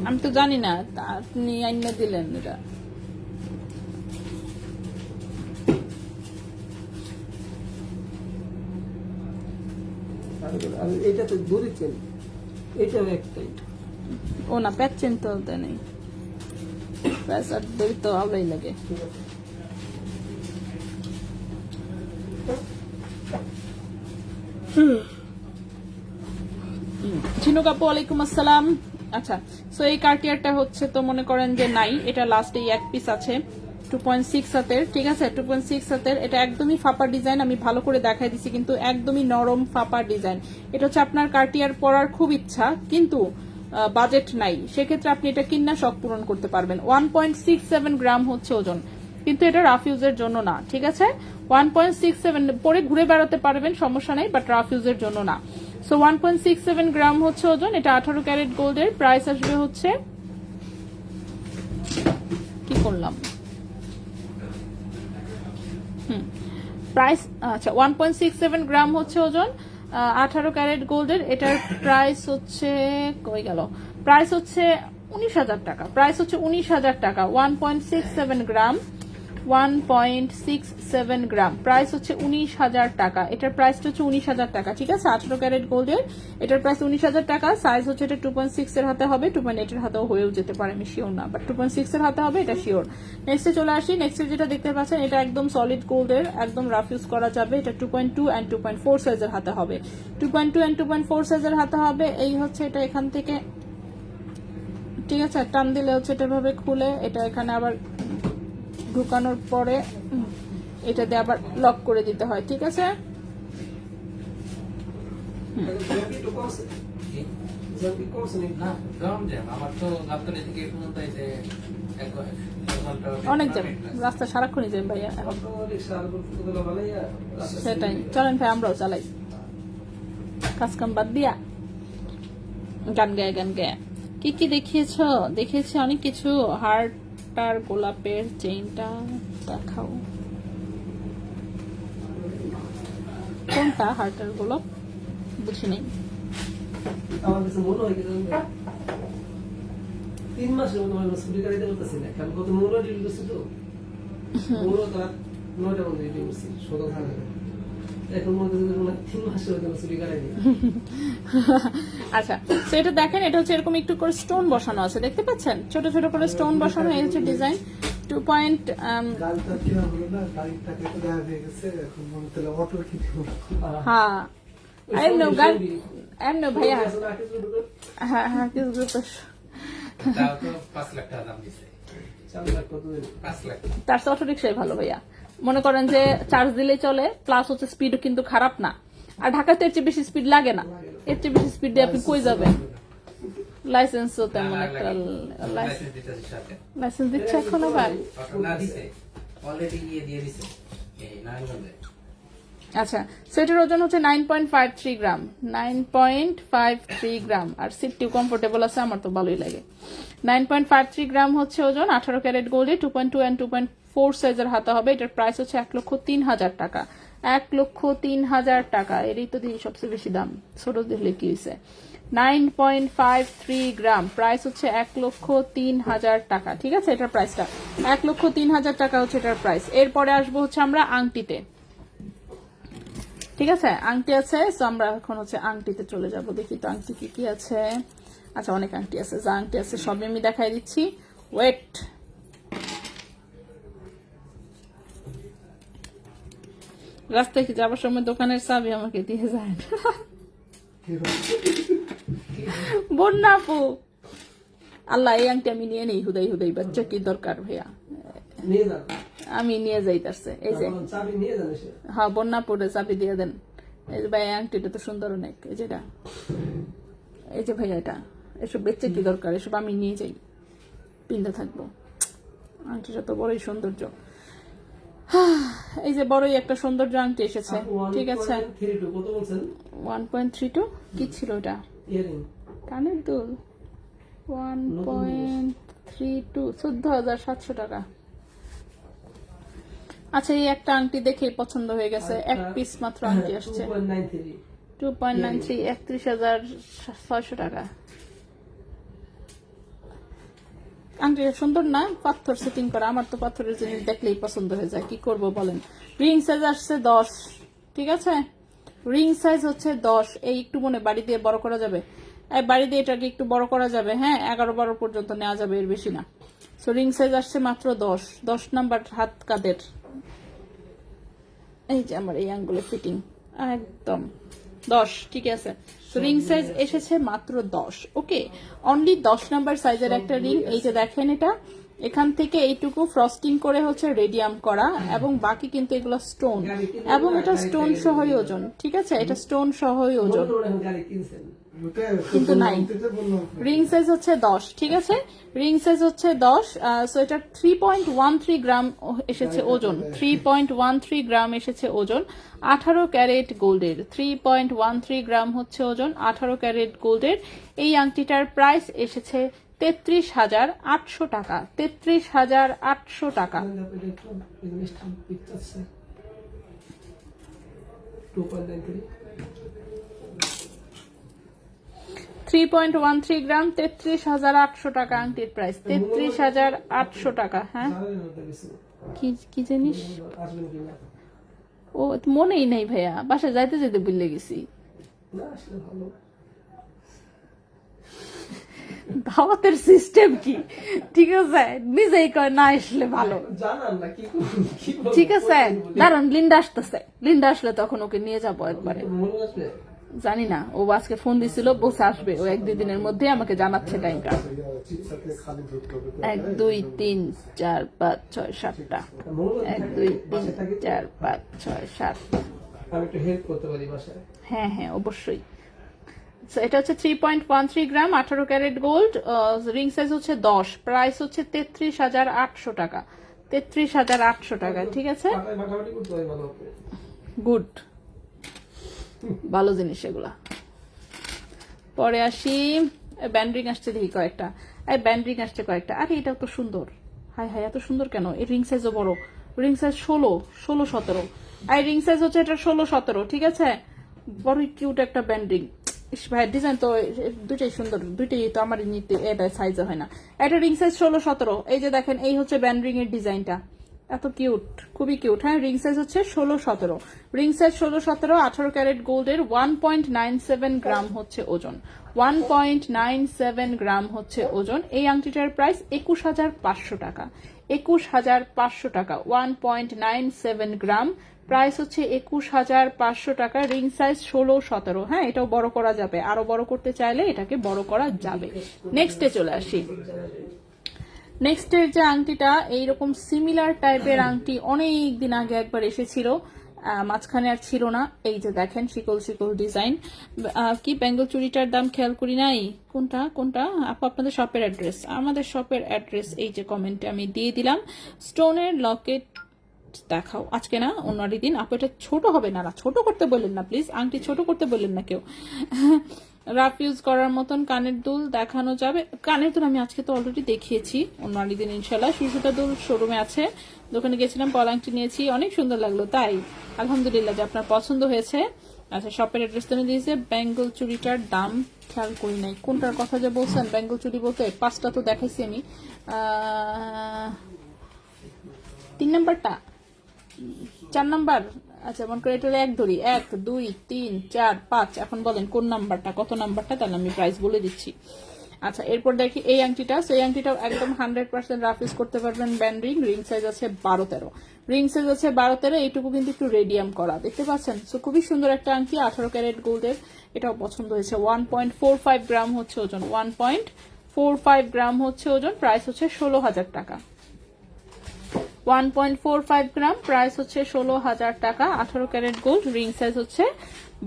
আমি তো জানি না, আপনি আইনে দিলেন এটা। এটা তো দড়ি চেন, এটাও একটাই। ও না, প্যাচ চেন তো নেই, প্যাচ আর দড়ি তো আলাদাই লাগে। ঝিনুক আপু ওয়ালাইকুম আসসালাম। আচ্ছা, সো এই কার্টিয়ারটা হচ্ছে তো মনে করেন যে নাই, এটা লাস্টে এক পিস আছে, 2.6 হাতের, ঠিক আছে? 2.6 হাতের, এটা একদমই ফাঁপা ডিজাইন, আমি ভালো করে দেখাই দিছি, কিন্তু একদমই নরম ফাঁপা ডিজাইন। এটা হচ্ছে আপনার কার্টিয়ার পরার খুব ইচ্ছা, কিন্তু বাজেট নাই, সেক্ষেত্রে আপনি এটা কিনা শখ পূরণ করতে পারবেন। 1.67 গ্রাম হচ্ছে ওজন, কিন্তু এটা রাফ ইউজের জন্য না, ঠিক আছে। 1.67 পরে ঘুরে বেড়াতে পারবেন, সমস্যা নেই, বাট রাফ ইউজের জন্য না। সো 1.67 গ্রাম হচ্ছে ওজন, এটা 18 ক্যারেট গোল্ডের। প্রাইস আসবে হচ্ছে, কি করলাম, প্রাইস আচ্ছা 1.67 গ্রাম হচ্ছে ওজন, 18 ক্যারেট গোল্ডের। এটার প্রাইস হচ্ছে, কই গেল, প্রাইস হচ্ছে 19,000 টাকা। প্রাইস হচ্ছে 19,000 টাকা। 1.67 গ্রাম, 1.67 গ্রাম, প্রাইস হচ্ছে 19,000 টাকা। এটার প্রাইসটা হচ্ছে 19,000 টাকা, ঠিক আছে। 18 ক্যারেট গোল্ডের, এটার প্রাইস 19,000 টাকা। সাইজ হচ্ছে এটা 2.6 এর হাতে হবে, 2.8 এর হাতেও হয়েও যেতে পারে, আমি শিওর না, বাট 2.6 এর হাতে হবে, এটা শিওর। নেক্সটে চলে আসি। নেক্সটে যেটা দেখতে পাচ্ছেন, এটা একদম সলিড গোল্ডের, একদম রাফ ইউজ করা যাবে। এটা 2.2 and 2.4 সাইজের হাতে হবে, 2.2 and 2.4 সাইজের হাতে হবে। এই হচ্ছে এটা এখান থেকে, ঠিক আছে, টান দিলে হচ্ছে এটা ভাবে খুলে, এটা এখানে আবার ঢুকানোর পরে এটা দিয়ে আবার লক করে দিতে হয়, ঠিক আছে। না গরম জ্যাম আমার তো গাবতলী থেকে এই পর্যন্ত এসে এক ঘন্টা অনেক জ্যাম, রাস্তা সারাক্ষণই জ্যাম ভাইয়া এখন। সেটাই, চলেন ভাই আমরাও চালাই, কাজ কাম বাদ দিয়া গান গায়ে গান গায়ে। কি কি দেখিয়েছো? দেখিয়েছি অনেক কিছু। হার্টটার গোলাপের চেইনটা দেখাও, কোনটা হার্টের গোলাপ বুঝি নেই। আমার কাছে মনে হয় 3 মাসের মতো আমি ছুটি কাটাইতে পারতেছি না, কারণ কত মূল্য ডিল করছি তো, মূল্য তো 9টা মতো ডিল করছি 17 টাকা। এখন মনে হচ্ছে 3 মাসের মতো ছুটি কাটাইনি। আচ্ছা, তো এটা দেখেন, এটা হচ্ছে এরকম একটু করে স্টোন বসানো আছে, দেখতে পাচ্ছেন, ছোট ছোট করে স্টোন বসানো। এই হচ্ছে ডিজাইন। 2 পয়েন্ট গাড়িটা কিনা হলো না, গাড়িটাকে তো দেখা হয়ে গেছে, এখন মনে হচ্ছে অটো কিনে হলো। হ্যাঁ আই নো গান, আই নো ভাইয়া, হ্যাঁ হ্যাঁ কিছু গ্রুপ তাও তো 5 লাখ টাকা দাম দিছে। 4 লাখ কত দিন? 5 লাখ। তার অটো রিক্সাই ভালো ভাইয়া। মনে করেন যে চার্জ দিলেই চলে, প্লাস হচ্ছে স্পিডও কিন্তু খারাপ না। আর ঢাকাতে এর চেয়ে বেশি স্পিড লাগে না, এর চেয়ে বেশি স্পিড দিয়ে আপনি কই যাবেন। লাইসেন্সও তেমন একটা, লাইসেন্স দিতেছে সাথে। লাইসেন্স দিচ্ছে এখন আবার। না দিছে, অলরেডি দিয়ে দিছে এই নারায়ণগঞ্জে। আচ্ছা, সেটার ওজন হচ্ছে 9.53 গ্রাম, 9.53 গ্রাম। আর সিটটিও কমফোর্টেবল আছে, আমার তো ভালোই লাগে। 9.53 গ্রাম হচ্ছে ওজন, 18 ক্যারেট গোল্ডে, 2.2 and 2.4 সাইজের হাতে হবে। এটার প্রাইস হচ্ছে 1,03,000 টাকা, 1,03,000 টাকা। এরই তো দিয়ে সবচেয়ে বেশি দাম, ছোট দেখলে কি হয়েছে। 9.53 গ্রাম, প্রাইস হচ্ছে 1,03,000 টাকা, ঠিক আছে। এটার প্রাইসটা 1,03,000 টাকা হচ্ছে এটার প্রাইস। এরপরে আসবো হচ্ছে আমরা আংটিতে, ঠিক আছে। আংটি আছে, তো আমরা এখন হচ্ছে আংটিতে চলে যাব। দেখি তো আংটি কি কি আছে। আচ্ছা, অনেক আংটি আছে, যা আংটি আছে সবই আমি দেখাই দিচ্ছি। ওয়েট, রাস্তায় কি যাবার সময় দোকানের চাবি আমাকে দিয়ে যায় বন্যা আপু। আল্লাহ, এই আংটি আমি নিয়ে নেই, হুদাই হুদাই, বাচ্চা কি দরকার ভাইয়া, আমি নিয়ে যাইতাছে। এই যে হ্যাঁ, বন্যা পড়ে চাবি দিয়ে দেন। এই যে ভাই, আংটিটা তো সুন্দর অনেক। এই যেটা, এই যে ভাইয়া, এটা এসব বেচে কি দরকার, এসব আমি নিয়ে যাই, পিন্ধে থাকবো। আংটিটা তো বড়ই সৌন্দর্য। এই যে বড়ই একটা সৌন্দর্য আংটি এসেছে, ঠিক আছে। 1.32 কি ছিল এটা? কানের দুল। 1.32, 14,700 টাকা। আচ্ছা, এই একটা আংটি দেখেই পছন্দ হয়ে গেছে, এক পিস মাত্র আংটি আসছে। 2.93, 31,600 টাকা। আংটিটা সুন্দর না? পাথর সেটিং করা। আমার তো পাথরের জিনিস দেখলেই পছন্দ হয়ে যায়, কি করব বলেন। রিং সাইজ আসছে 10, ঠিক আছে। রিং সাইজ হচ্ছে 10। এই একটু মনে বাড়ি দিয়ে বড় করা যাবে, বাড়ি দিয়ে এটাকে একটু বড় করা যাবে, হ্যাঁ, 11-12 পর্যন্ত নেওয়া যাবে, এর বেশি না। সো রিং সাইজ আসছে মাত্র 10 নাম্বার হাত কাদের। এই যে আমার এই আঙ্গুলে ফিটিং একদম 10, ঠিক আছে। রিং সাইজ এসেছে মাত্র 10, ওকে। অনলি 10 নাম্বার সাইজের একটা রিং। এই যে দেখেন, এটা এখান থেকে এইটুকু ফ্রস্টিং করে হচ্ছে রেডিয়াম করা, এবং বাকি কিন্তু এগুলো স্টোন, এবং এটা স্টোন সহই ওজন, ঠিক আছে। এটা স্টোন সহই ওজন। কিন্তু নাই। রিং সাইজ হচ্ছে 10, ঠিক আছে, রিং সাইজ হচ্ছে 10। সো এটা 3.13 গ্রাম এসেছে ওজন, 3.13 গ্রাম এসেছে ওজন, 18 ক্যারেট গোল্ডের, 3.13 গ্রাম হচ্ছে ওজন, 18 ক্যারেট গোল্ডের। এই আংটিটার প্রাইস এসেছে 33,800 টাকা, 33,800 টাকা। 3.13 গ্রাম, 33,800 টাকা আংটির প্রাইস, 33,800 টাকা। হ্যাঁ, কি জিনিস ও মনেই নেই ভাইয়া, বাসায় যাইতে যেতে ভুলে গেছি। দাওয়াতের সিস্টেম কি, ঠিক আছে, নিজেই কয় না আসলে ভালো, ঠিক আছে। দাঁড়ান, লিন্ডা আসতেছে, লিন্ডা আসলে তখন ওকে নিয়ে যাবো একবারে। জানি না, ও আজকে ফোন দিছিল, বসে আসবে ও 1-2 দিনের মধ্যে, আমাকে জানাচ্ছে টাইমটা। 1 2 3 4 5 6 7টা, 1 2 3 4 5 6 7। আমি একটু হেল্প করতে পারি বাসায়? হ্যাঁ হ্যাঁ, অবশ্যই। So, এটা হচ্ছে 3.13 গ্রাম, 18 ক্যারেট গোল্ড, রিং সাইজ হচ্ছে 10, প্রাইস হচ্ছে 33,800 টাকা, 33,800 টাকা, ঠিক আছে। গুড, ভালো জিনিস এগুলা। পরে আসি, ব্যান্ডরিং আসছে দেখি কয়েকটা, এই ব্যান্ডরিং আসছে কয়েকটা। আরে এটাও তো সুন্দর, হাই হাই, এত সুন্দর কেন? এই রিং সাইজও বড়, রিং সাইজ 16, 17। এই রিং সাইজ হচ্ছে এটা 16, 17, ঠিক আছে। বড় কিউট একটা ব্যান্ডরিং। ভাই ডিজাইন তো দুইটাই সুন্দর, দুইটাই তো আমার নিতে এটা সাইজে হয় না। এটা রিং সাইজ 16, 17। এই যে দেখেন, এই হচ্ছে ব্যান্ডরিং এর ডিজাইনটা, এত কিউট, খুবই কিউট। হ্যাঁ, রিং সাইজ হচ্ছে 16, 17, রিং সাইজ 16, 17, 18 ক্যারেট গোল্ডের, 1.97 গ্রাম হচ্ছে ওজন, 1.97 গ্রাম হচ্ছে ওজন। এই আংটিটার প্রাইস 21,500 টাকা, 21,500 টাকা, 1.97 গ্রাম, প্রাইস হচ্ছে 21,500 টাকা। Ring size 16, 17। হ্যাঁ, এটাও বড় করা যাবে, আরো বড় করতে চাইলে এটাকে বড় করা যাবে। নেক্সটে চলে আসি। নেক্সটের যে আংটিটা, এইরকম সিমিলার টাইপের আংটি অনেক দিন আগে একবার এসেছিল, মাঝখানে আর ছিল না। এই যে দেখেন, শিকল শিকল ডিজাইন। কি বেঙ্গল চুড়িটার দাম খেয়াল করি নাই, কোনটা কোনটা আপু? আপনাদের শপের অ্যাড্রেস, আমাদের শপের অ্যাড্রেস এই যে কমেন্টে আমি দিয়ে দিলাম। স্টোনের লকেট দেখাও, আজকে না, অন্য দিন। আপু এটা ছোট হবে না, ছোট করতে বললেন না প্লিজ, আংটি ছোট করতে বললেন না কেউ। রাফ ইউজ করার মতন কানের দুল দেখানো যাবে? কানের দুল আমি আজকে তো অলরেডি দেখিয়েছি, অন্য দিন ইনশাল্লাহ। সুসুতা দুল শোরুমে আছে, দোকানে গেছিলাম, পল আংটি নিয়েছি, অনেক সুন্দর লাগলো, তাই আলহামদুলিল্লাহ যে আপনার পছন্দ হয়েছে। আচ্ছা, শপের অ্যাড্রেস তো দিয়েছে। বেঙ্গল চুড়িটার দাম খেয়াল করি নাই, কোনটার কথা যে বলছেন বেঙ্গল চুড়ি বলতে? 5টা তো দেখাইছি আমি। 3 নাম্বারটা, 4 নাম্বার। আচ্ছা, মনে করে এটা 1 ধরি, 1 2 3 4 5। এখন বলেন কোন নাম্বারটা, কত নাম্বারটা, তাহলে আমি প্রাইস বলে দিচ্ছি। আচ্ছা, এরপর দেখি এই আংটিটা। সেই আংটিটাও একদম 100% রাফ ইউজ করতে পারবেন। ব্যান্ড রিং সাইজ আছে 12-13, রিং সাইজ আছে 12-13। এইটুকু কিন্তু একটু রেডিয়াম করা, দেখতে পাচ্ছেন। সো খুবই সুন্দর একটা আংটি, 18 ক্যারেট গোল্ডের, এটাও পছন্দ হয়েছে। 1.45 গ্রাম হচ্ছে ওজন, 1.45 গ্রাম হচ্ছে ওজন, প্রাইস হচ্ছে 16,000 টাকা। 1.45 গ্রাম, প্রাইস হচ্ছে 16,000 টাকা। 18 ক্যারেট গোল্ড, রিং সাইজ হচ্ছে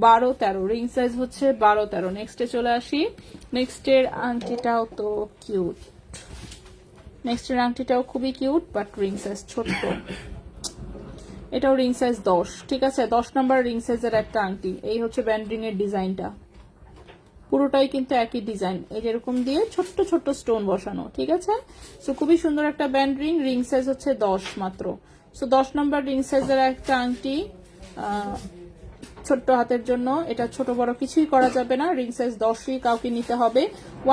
12-13, রিং সাইজ হচ্ছে 12-13। নেক্সটে চলে আসি। নেক্সটের আংটিটাও তো কিউট, নেক্সটের আংটিটাও খুবই কিউট, বাট রিং সাইজ ছোট্ট। এটাও রিং সাইজ 10, ঠিক আছে, 10 নাম্বার রিং সাইজের একটা আংটি। এই হচ্ছে ব্যান্ডরিং এর ডিজাইনটা, পুরোটাই কিন্তু একই ডিজাইন, এই যেরকম দিয়ে ছোট্ট ছোট্ট স্টোন বসানো, ঠিক আছে। সো খুবই সুন্দর একটা ব্যান্ড রিং সাইজ হচ্ছে 10 মাত্র। সো 10 নম্বর রিং সাইজের একটা আংটি, ছোট্ট হাতের জন্য। এটা ছোট বড় কিছুই করা যাবে না, রিং সাইজ 10ই কাউকে নিতে হবে।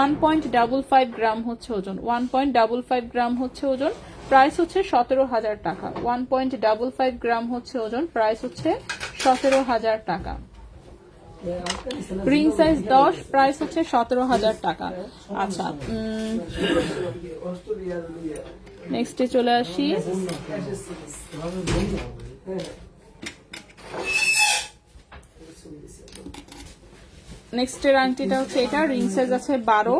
1.55 গ্রাম হচ্ছে ওজন, 1.55 গ্রাম হচ্ছে ওজন, প্রাইস হচ্ছে 17,000 টাকা। 1.55 গ্রাম হচ্ছে ওজন, প্রাইস হচ্ছে 17,000 টাকা। রিং সাইজ 10, প্রাইস হচ্ছে 17,000 টাকা। আচ্ছা, নেক্সটে চলে আসি। নেক্সটের আংটিটা হচ্ছে এটা, রিং সাইজ আছে 12,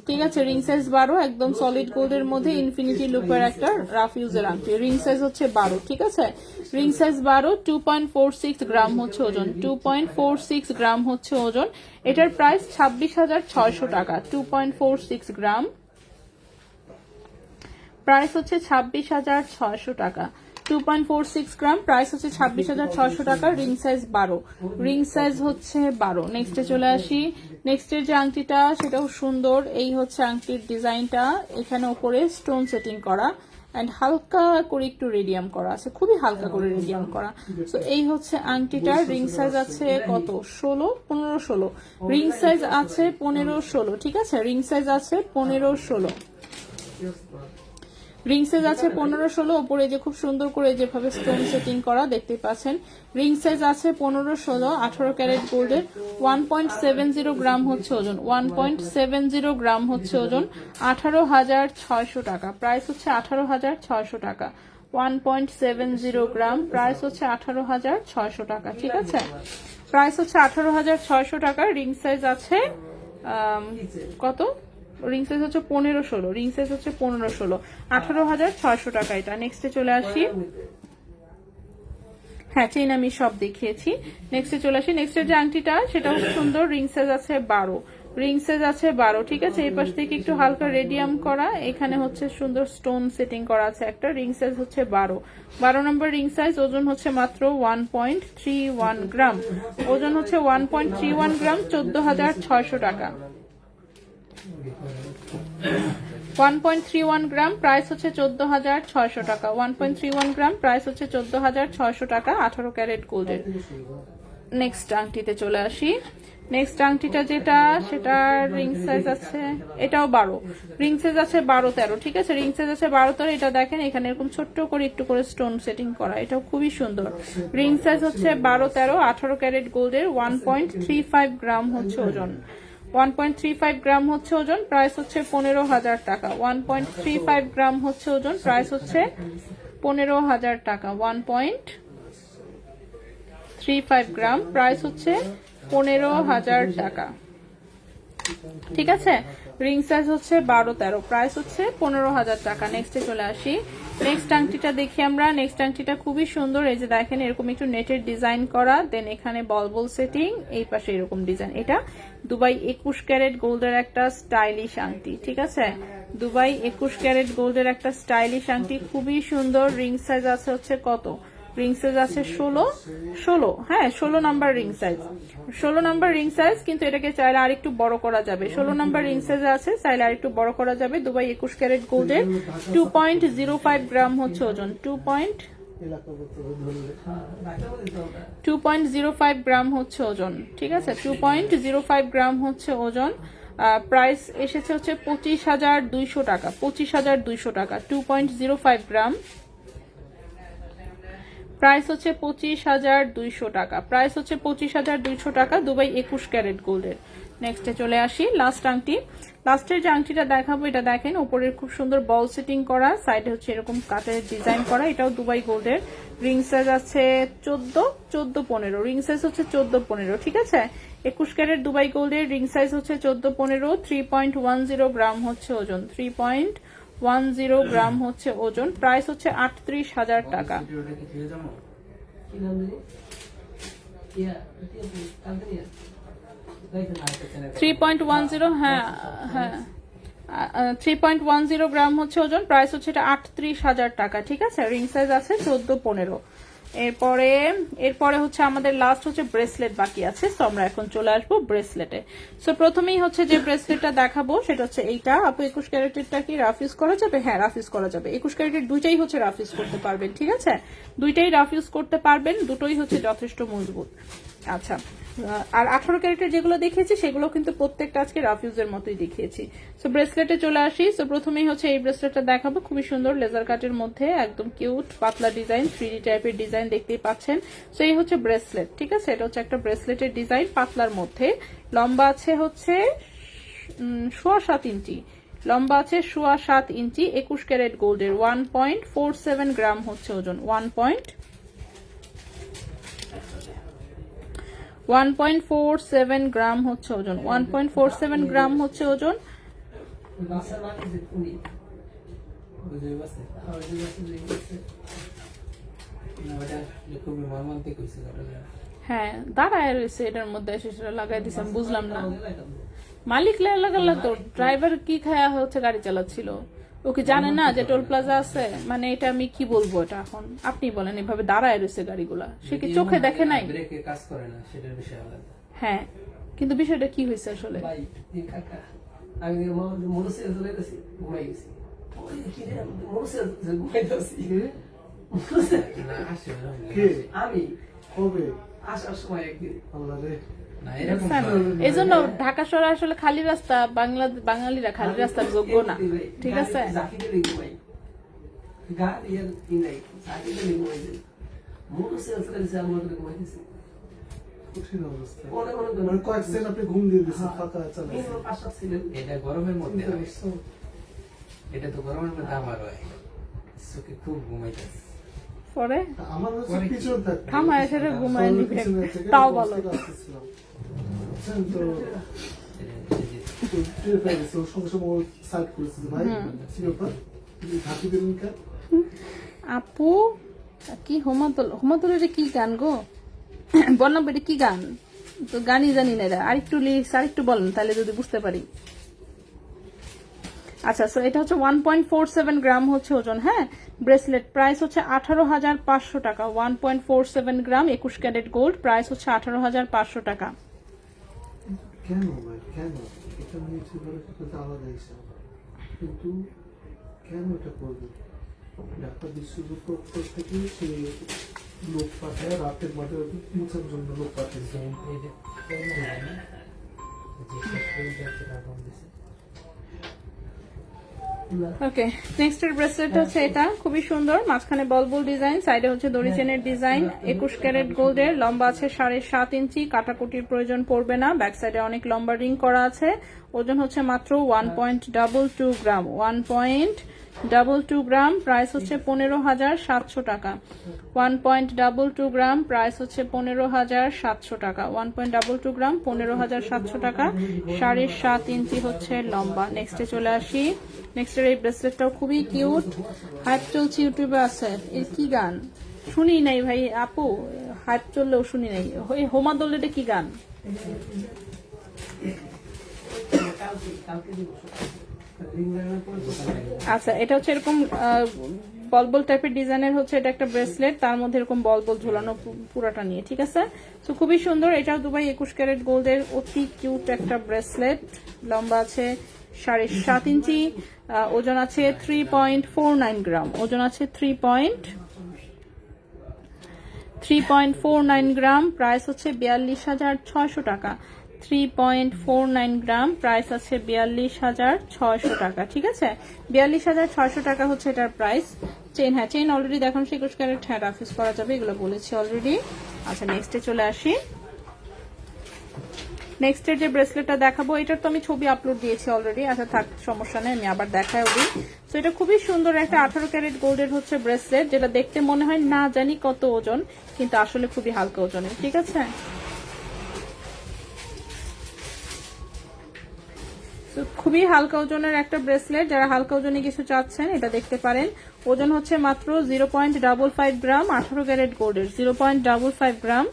ঠিক আছে, রিং সাইজ 12, একদম সলিড গোল্ডের মধ্যে ইনফিনিটি লুপের একটা রাফ ইউজের আংটি, রিং সাইজ হচ্ছে 12, ঠিক আছে, রিং সাইজ 12, 2.46 গ্রাম হচ্ছে ওজন, 2.46 গ্রাম হচ্ছে ওজন। এটার প্রাইস 26,600 টাকা, 2.46 গ্রাম, প্রাইস হচ্ছে 26,600 টাকা, 2.46 গ্রাম, প্রাইস হচ্ছে 26,600 টাকা, রিং সাইজ 12, রিং সাইজ হচ্ছে 12। নেক্সটে চলে আসি, নেক্সটের যে আংটিটা সেটাও সুন্দর, এই হচ্ছে আংটির ডিজাইনটা, এখানে উপরে স্টোন সেটিং করা এন্ড হালকা করে একটু রেডিয়াম করা আছে, খুবই হালকা করে রেডিয়াম করা। সো এই হচ্ছে আংটিটার রিং সাইজ আছে কত, 16, 15, 16, রিং সাইজ আছে 15, 16, ঠিক আছে, রিং সাইজ আছে 15, 16, রিং সাইজ আছে 15, 16, উপরে যে খুব সুন্দর করে যেভাবে স্টোন সেটিং করা দেখতে পাচ্ছেন। রিং সাইজ আছে 15, 16, 18 ক্যারেট গোল্ডের, 1.70 গ্রাম হচ্ছে ওজন, 1.70 গ্রাম হচ্ছে ওজন, 18,600 টাকা, প্রাইস হচ্ছে 18,600 টাকা, 1.70 গ্রাম, প্রাইস হচ্ছে 18,600 টাকা, ঠিক আছে, প্রাইস হচ্ছে 18,600 টাকা। রিং সাইজ আছে কত, রিং সাইজ হচ্ছে 15, 16, রিং সাইজ হচ্ছে 15, 16, 18,600 টাকা এটা। নেক্সটে চলে আসি, হ্যাঁ চেইন আমি সব দেখিয়েছি। নেক্সটে চলে আসি, নেক্সটের যে আংটিটা সেটাও সুন্দর, রিং সাইজ আছে 12, রিং সাইজ আছে 12, ঠিক আছে, এই পাশ থেকে একটু হালকা রেডিয়াম করা, এখানে হচ্ছে সুন্দর স্টোন সেটিং করা আছে একটা, রিং সাইজ হচ্ছে 12 নম্বর রিং সাইজ, ওজন হচ্ছে মাত্র 1.31 গ্রাম, ওজন হচ্ছে 1.31 গ্রাম, 14,600 টাকা, 1.31 গ্রাম, প্রাইস হচ্ছে 14,600 টাকা, 1.31 গ্রাম, প্রাইস হচ্ছে 14,600 টাকা, 18 ক্যারেট গোল্ডের। নেক্সট আংটিতে চলে আসি, নেক্সট আংটিটা যেটা সেটার রিং সাইজ আছে এটাও 12, রিং সাইজ আছে 12, 13, ঠিক আছে, রিং সাইজ আছে 12, 13, এটা দেখেন এখানে এরকম ছোট্ট করে একটু করে স্টোন সেটিং করা, এটাও খুবই সুন্দর, রিং সাইজ হচ্ছে 12, 13, 18 ক্যারেট গোল্ডের, 1.35 গ্রাম হচ্ছে ওজন, 1.35 গ্রাম হচ্ছে ওজন, প্রাইস হচ্ছে 15,000 টাকা, 1.35 গ্রাম হচ্ছে ওজন, প্রাইস হচ্ছে 15,000 টাকা, 1.35 গ্রাম, প্রাইস হচ্ছে 15,000 টাকা, ঠিক আছে, রিং সাইজ হচ্ছে 12, 13, প্রাইস হচ্ছে 15,000 টাকা। নেক্সটে চলে আসি, নেক্সট আংটিটা দেখি আমরা, নেক্সট আংটিটা খুবই সুন্দর, এই যে দেখেন এরকম একটু নেটের ডিজাইন করা, দেন এখানে বল সেটিং, এই পাশে এরকম ডিজাইন, এটা দুবাই 21 ক্যারেট গোল্ডের একটা স্টাইলিশ আংটি, ঠিক আছে, দুবাই 21 ক্যারেট গোল্ডের একটা স্টাইলিশ আংটি, খুবই সুন্দর, রিং সাইজ আছে হচ্ছে কত, রিং সাইজ আছে 16, হ্যাঁ 16 number ring size, 16 number ring size, কিন্তু এটাকে চাইলে আর একটু বড় করা যাবে, 16 নাম্বার রিং সাইজ আছে, চাইলে আর একটু বড় করা যাবে। দুবাই 21 ক্যারেট গোল্ডের, 2.05 গ্রাম হচ্ছে ওজন, 2.05 গ্রাম হচ্ছে ওজন, ঠিক আছে, 2.05 গ্রাম হচ্ছে ওজন, প্রাইস এসেছে হচ্ছে 25,200 টাকা, 25,200 টাকা, 2.05 গ্রাম, প্রাইস হচ্ছে 25,200 টাকা, প্রাইস হচ্ছে 25,200 টাকা, দুবাই 21 ক্যারেট গোল্ডের। নেক্সটে চলে আসি, লাস্ট আংটি, লাস্টের যে আংটিটা দেখাবো এটা দেখেন উপরের খুব সুন্দর বল সেটিং করা, সাইডে হচ্ছে এরকম কাটের ডিজাইন করা, এটাও দুবাই গোল্ডের, রিং সাইজ আছে 14, 15, রিং সাইজ হচ্ছে 14, 15, ঠিক আছে, 21 ক্যারেট দুবাই গোল্ডের, রিং সাইজ হচ্ছে 14, 15, 3.10 গ্রাম হচ্ছে ওজন, 3.10 গ্রাম হচ্ছে ওজন, প্রাইস হচ্ছে 38,000 টাকা, 3.10, হ্যাঁ হ্যাঁ 3.10 গ্রাম হচ্ছে ওজন, প্রাইস হচ্ছে এটা 38,000 টাকা, ঠিক আছে, রিং সাইজ আছে 14, 15। এরপরে হচ্ছে আমাদের লাস্ট হচ্ছে ব্রেসলেট বাকি আছে, তো আমরা এখন চলে আসবো ব্রেসলেটে। সো প্রথমেই হচ্ছে যে ব্রেসলেটটা দেখাবো সেটা হচ্ছে এইটা, আপু 21 ক্যারেটেরটা কি রাফ ইউজ করা যাবে? হ্যাঁ রাফ ইউজ করা যাবে, 21 ক্যারেটের দুইটাই হচ্ছে রাফ ইউজ করতে পারবেন, ঠিক আছে, দুইটাই রাফ ইউজ করতে পারবেন, দুটোই হচ্ছে যথেষ্ট মজবুত। আচ্ছা, আর 18 ক্যারেটের যেগুলো দেখিয়েছি সেগুলো কিন্তু প্রত্যেকটা আজকে রাফ ইউজের মতোই দেখিয়েছি। সো ব্রেসলেটে চলে আসি, সো প্রথমেই হচ্ছে এই ব্রেসলেটটা দেখাবো, খুবই সুন্দর লেজার কাটের মধ্যে একদম কিউট পাতলা ডিজাইন, 3D টাইপের ডিজাইন দেখতেই পাচ্ছেন। সো এই হচ্ছে ব্রেসলেট, ঠিক আছে, এটা হচ্ছে একটা ব্রেসলেটের ডিজাইন পাতলার মধ্যে, লম্বা আছে হচ্ছে 7.25 ইঞ্চি, লম্বা আছে 7.25 ইঞ্চি, 21 ক্যারেট গোল্ডের, 1.47 গ্রাম হচ্ছে ওজন, 1.47 গ্রাম হচ্ছে ওজন, 1.47 গ্রাম হচ্ছে ওজন। বাসার মাটি যে উনি বুঝে গেছে আর যে গেছে না ওটা খুবই মর্মান্তিক হয়েছে ঘটনা। হ্যাঁ দাঁড়ায় রয়েছে এটার মধ্যে এসে সেটা লাগাই দিছে, আমি বুঝলাম না। মালিক লাগাল তো, ড্রাইভার কি খায়া হচ্ছে গাড়ি চালাচ্ছিল, ও কি জানে না যে টোল প্লাজা আছে? মানে এটা আমি কি বলবো, এটা এখন আপনি বলেন। এভাবে দাঁড়ায় রয়েছে গাড়িগুলা, সে কি চোখে দেখে নাই? ব্রেকে কাজ করে না সেটার বিষয় আলাদা। হ্যাঁ কিন্তু বিষয়টা কি হয়েছে আসলে? ভাই এই কাকা আমি মোটরসাইকেল চালাইতেছি ঘুমাই গেছি। ওই কি রে মোটরসাইকেল ঘুমাইতেছি না আসে কে? আমি কবে? আসার সময় একদিন আল্লাহ রে। না এরকম এই জন্য ঢাকা শহরে আসলে খালি রাস্তা, বাঙালিরা খালি রাস্তার যোগ্য না, ঠিক আছে? জাকিদের ঘুমাই গাড়ি আর কি নাই জাকিদের ঘুমাই মোটরসাইকেল চালাইতেছি আমি ঘুমাইতেছি কঠিন অবস্থা। ওরা কোনো মানে কয়েক সেকেন্ড আপনি ঘুম দিয়ে দিয়েছেন, ফাঁকা চালাইছেন। পাশা ছিলেন এটা গরমের মধ্যে হয়। বুঝছো? এটা তো গরমের মধ্যে আমার হয়, চোখে খুব ঘুমাইতেছে। পরে আমার হচ্ছে পিছনে থাকতে। থামায় সেটা ঘুমায় সবার নিবে, পিছনে থেকে তাও বসে ভালো। আসতেছিলাম। বুঝছেন তো? এটা- তো টের পেয়ে গেছে, ওর সঙ্গে সঙ্গে ও সাইড করেছে যে, ভাই কি ব্যাপার? তুমি ঢাকি দিলেন কেন? আপু কি হোমাতুলের কি গান গো? বললাম এটা কি গান, তো গানই জানি না। এটা আরেকটু লিরিক্স আরেকটু বলেন তাহলে যদি বুঝতে পারি। আচ্ছা সো এটা হচ্ছে 1.47 গ্রাম হচ্ছে ওজন। হ্যাঁ ব্রেসলেট প্রাইস হচ্ছে 18,500 টাকা। 1.47 গ্রাম 21 ক্যারেট গোল্ড, প্রাইস হচ্ছে 18,500 টাকা। কেন ভাই কেন? এটা নিয়ে ছেলেরা সেটা আলাদা হিসাব, কিন্তু কেন এটা করবে? ডাক্তার বিশ্বযুদ্ধ থেকে সে লোক পাঠায়, রাতের মাঠে মুছার জন্য লোক পাঠিয়েছে। এটা কেমন হয় না? যে শেষপর্যন্ত একটা রকম দিছে। ওকে নেক্সট এর ব্রেসলেট হচ্ছে এটা, খুবই সুন্দর, মাঝখানে বল ডিজাইন, সাইডে হচ্ছে দড়ি চেনের ডিজাইন, 21 ক্যারেট গোল্ডের, লম্বা আছে 7.5 ইঞ্চি, কাটাকুটির প্রয়োজন পড়বে না, ব্যাক সাইডে অনেক লম্বা রিং করা আছে, ওজন হচ্ছে মাত্র 1.22 গ্রাম। 1.22 গ্রাম, প্রাইস হচ্ছে 15,700 টাকা। 1.22 গ্রাম, প্রাইস হচ্ছে 15,700 টাকা। 1.22 গ্রাম 15,700 টাকা, 7.5 ইঞ্চি হচ্ছে লম্বা। নেক্সটে চলে আসি, নেক্সটের এই ব্রেসলেটটাও খুবই কিউট, হাইপ চলছে ইউটিউবে আছে। এর কি গান শুনি নাই ভাই আপু, হাইপ চললেও শুনি নাই। এই হোমা দোলেটা কি গান? কালকে দিব রিং লাগানোর পর আচ্ছা এটা হচ্ছে এরকম বল টাইপের ডিজাইনের হচ্ছে এটা একটা ব্রেসলেট, তার মধ্যে এরকম বল ঝোলানো পুরাটা নিয়ে, ঠিক আছে? তো খুবই সুন্দর, এটাও দুবাই 21 ক্যারেট গোল্ডের অতি কিউট একটা ব্রেসলেট, লম্বা আছে 7.5 ইঞ্চি, ওজন আছে 3.49 গ্রাম, ওজন আছে 3.49 গ্রাম, প্রাইস হচ্ছে 42,600 টাকা। 3.49 গ্রাম, প্রাইস আছে 42,600 টাকা, ঠিক আছে? 42,600 টাকা হচ্ছে এটার প্রাইস। চেন, হ্যাঁ চেন অলরেডি দেখানো, 21 ক্যারেট, হ্যাঁ রাফিস করা যাবে, এগুলো বলেছি অলরেডি। আচ্ছা নেক্সটে চলে আসি, নেক্সটের যে ব্রেসলেটটা দেখাবো এটার তো আমি ছবি আপলোড দিয়েছি অলরেডি। আচ্ছা থাক সমস্যা নেই, আমি আবার দেখাও দিই। তো এটা খুবই সুন্দর একটা 18 ক্যারেট গোল্ডের হচ্ছে ব্রেসলেট, যেটা দেখতে মনে হয় না জানি কত ওজন, কিন্তু আসলে খুবই হালকা ওজনের, ঠিক আছে? তো খুবই হালকা ওজনের একটা ব্রেসলেট, যারা হালকা ওজনে কিছু চাচ্ছেন এটা দেখতে পারেন। ওজন হচ্ছে মাত্র 0.55 গ্রাম, 18 ক্যারেট গোল্ডের, 0.55 গ্রাম,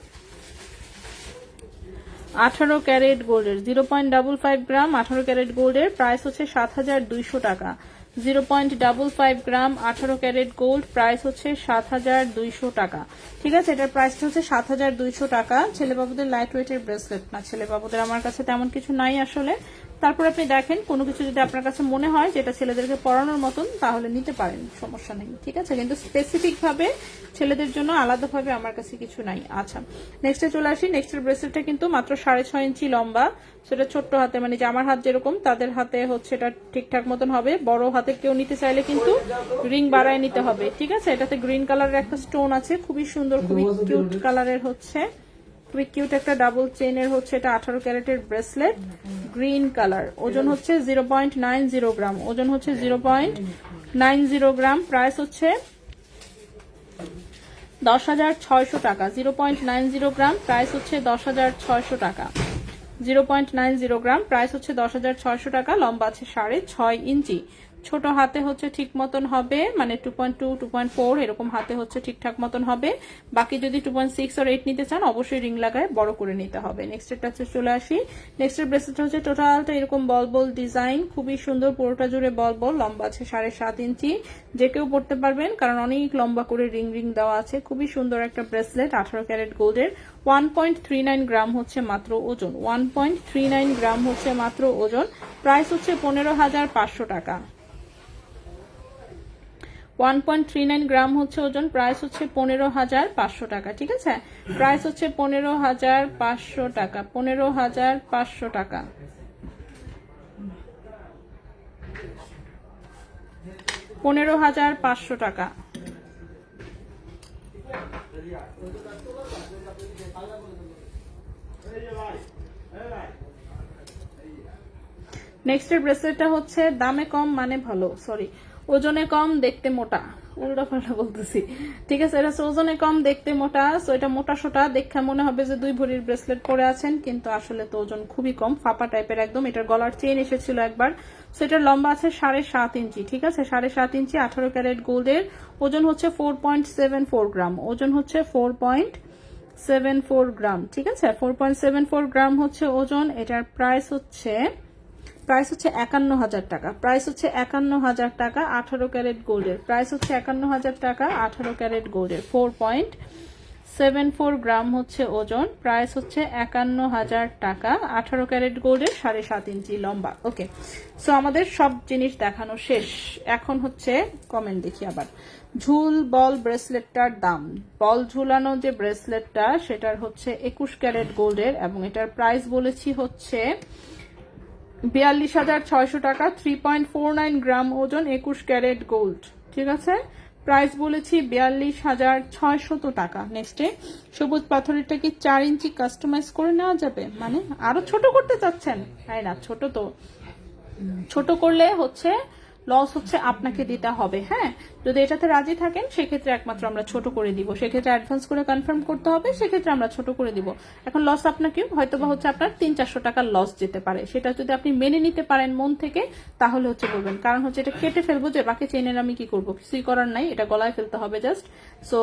18 ক্যারেট গোল্ডের, 0.55 গ্রাম 18 ক্যারেট গোল্ডের, প্রাইস হচ্ছে 7,200 টাকা। 0.55 গ্রাম 18 ক্যারেট গোল্ড, প্রাইস হচ্ছে 7,200 টাকা, ঠিক আছে? এটার প্রাইসটা হচ্ছে 7,200 টাকা। ছেলে বাবুদের লাইট ওয়েটের ব্রেসলেট না, ছেলে বাবুদের আমার কাছে তেমন কিছু নাই আসলে। তারপর আপনি দেখেন কোনো কিছু যদি আপনার কাছে মনে হয় যেটা ছেলেদেরকে পরানোর মতন, তাহলে নিতে পারেন, সমস্যা নেই, ঠিক আছে? কিন্তু স্পেসিফিক ভাবে ছেলেদের জন্য আলাদাভাবে আমার কাছে কিছু নাই। আচ্ছা নেক্সটে চলে আসি, নেক্সটের ব্রেসলেটটা কিন্তু মাত্র 6.5 ইঞ্চি লম্বা, সেটা ছোট্ট হাতে, মানে যে আমার হাত যেরকম তাদের হাতে হচ্ছে এটা ঠিকঠাক মতন হবে। বড় হাতে কেউ নিতে চাইলে কিন্তু রিং বাড়ায় নিতে হবে, ঠিক আছে? এটাতে গ্রিন কালারের একটা স্টোন আছে, খুবই সুন্দর, খুবই কিউট কালারের হচ্ছে, খুবই কিউট একটা ডাবল চেইনের হচ্ছে এটা 18 ক্যারেটের ব্রেসলেট, গ্রিন কালার, ওজন হচ্ছে 0.90 গ্রাম, ওজন হচ্ছে 0.90 গ্রাম, প্রাইস হচ্ছে 10,600 টাকা। 0.90 গ্রাম, প্রাইস হচ্ছে 10,600 টাকা। 0.90 গ্রাম, প্রাইস হচ্ছে 10,600 টাকা। লম্বা আছে 6.5 ইঞ্চি। ছোট হাতে হচ্ছে ঠিক মতন হবে, মানে 2.2 2.4 এরকম হাতে হচ্ছে ঠিকঠাক মতন হবে। বাকি যদি 2.6 আর 8 নিতে চান অবশ্যই রিং লাগায় বড় করে নিতে হবে। নেক্সট এর কাছে চলে আসি। নেক্সট এর ব্রেসলেটটা হচ্ছে টোটালটা এরকম বল বল ডিজাইন, খুবই সুন্দর, পুরোটা জুড়ে বল বল। লম্বা আছে 7.5 ইঞ্চি। যে কেউ পড়তে পারবেন কারণ অনেক লম্বা করে রিং রিং দেওয়া আছে। খুবই সুন্দর একটা ব্রেসলেট, 18 ক্যারেট গোল্ডের। 1.39 গ্রাম হচ্ছে মাত্র ওজন। 1.39 গ্রাম হচ্ছে মাত্র ওজন। প্রাইস হচ্ছে 15,500 টাকা। 1.39 গ্রাম হচ্ছে ওজন, প্রাইস হচ্ছে 15,500 টাকা। ঠিক আছে, প্রাইস হচ্ছে 15,500 টাকা। 15,500 টাকা। 15,500 টাকা। নেক্সট এর ব্রেসলেটটা হচ্ছে দামে কম মানে ভালো, সরি ওজনে কম দেখতে মোটা, উল্টা পাল্টা বলতেছি। ঠিক আছে, এটা ওজনে কম দেখতে মোটা। সো এটা মোটা সোটা দেখে মনে হবে যে 2 ভরির ব্রেসলেট পরে আছেন, কিন্তু আসলে তো ওজন খুবই কম, ফাঁপা টাইপের একদম। এটার গলার চেইন এসেছিল একবার। সো এটার লম্বা আছে 7.5 ইঞ্চি। ঠিক আছে, 7.5 ইঞ্চি, 18 ক্যারেট গোল্ডের। ওজন হচ্ছে 4.74 গ্রাম। ওজন হচ্ছে 4.74 গ্রাম। ঠিক আছে, 4.74 গ্রাম হচ্ছে ওজন। এটার প্রাইস হচ্ছে 51,000 টাকা। প্রাইস হচ্ছে 51,000 টাকা, 18 ক্যারেট গোল্ডের। প্রাইস হচ্ছে 51,000 টাকা, 18 ক্যারেট গোল্ডের। 4.74 গ্রাম হচ্ছে ওজন। প্রাইস হচ্ছে 51,000 টাকা, 18 ক্যারেট গোল্ডের, 7.5 ইঞ্চি লম্বা। ওকে, সো আমাদের সব জিনিস দেখানো শেষ। এখন হচ্ছে কমেন্ট দেখি আবার। ঝুল বল ব্রেসলেটটার দাম, বল ঝুলানো যে ব্রেসলেটটা সেটার হচ্ছে 21 ক্যারেট গোল্ডের, এবং এটার প্রাইস বলেছি হচ্ছে 42,600 টাকা। 3.49 গ্রাম ওজন, 21 ক্যারেট গোল্ড। ঠিক আছে, প্রাইস বলেছি 42,600 টাকা। নেক্সটে সবুজ পাথরেরটা কি 4 ইঞ্চি কাস্টমাইজ করে নেওয়া যাবে, মানে আরো ছোট করতে চাচ্ছেন? তাই না, ছোট তো ছোট করলে হচ্ছে লস হচ্ছে আপনাকে দিতে হবে। হ্যাঁ, যদি এটাতে রাজি থাকেন সেক্ষেত্রে একমাত্র আমরা ছোট করে দিব, সেক্ষেত্রে অ্যাডভান্স করে কনফার্ম করতে হবে, সেক্ষেত্রে আমরা ছোট করে দিব। এখন লস আপনাকে হয়তো বা হচ্ছে আপনার 300-400 টাকার লস যেতে পারে, সেটা যদি আপনি মেনে নিতে পারেন মন থেকে তাহলে হচ্ছে বলবেন। কারণ হচ্ছে এটা কেটে ফেলবো, যে বাকি চেনের আমি কি করবো, কিছুই করার নাই, এটা গলায় ফেলতে হবে জাস্ট। সো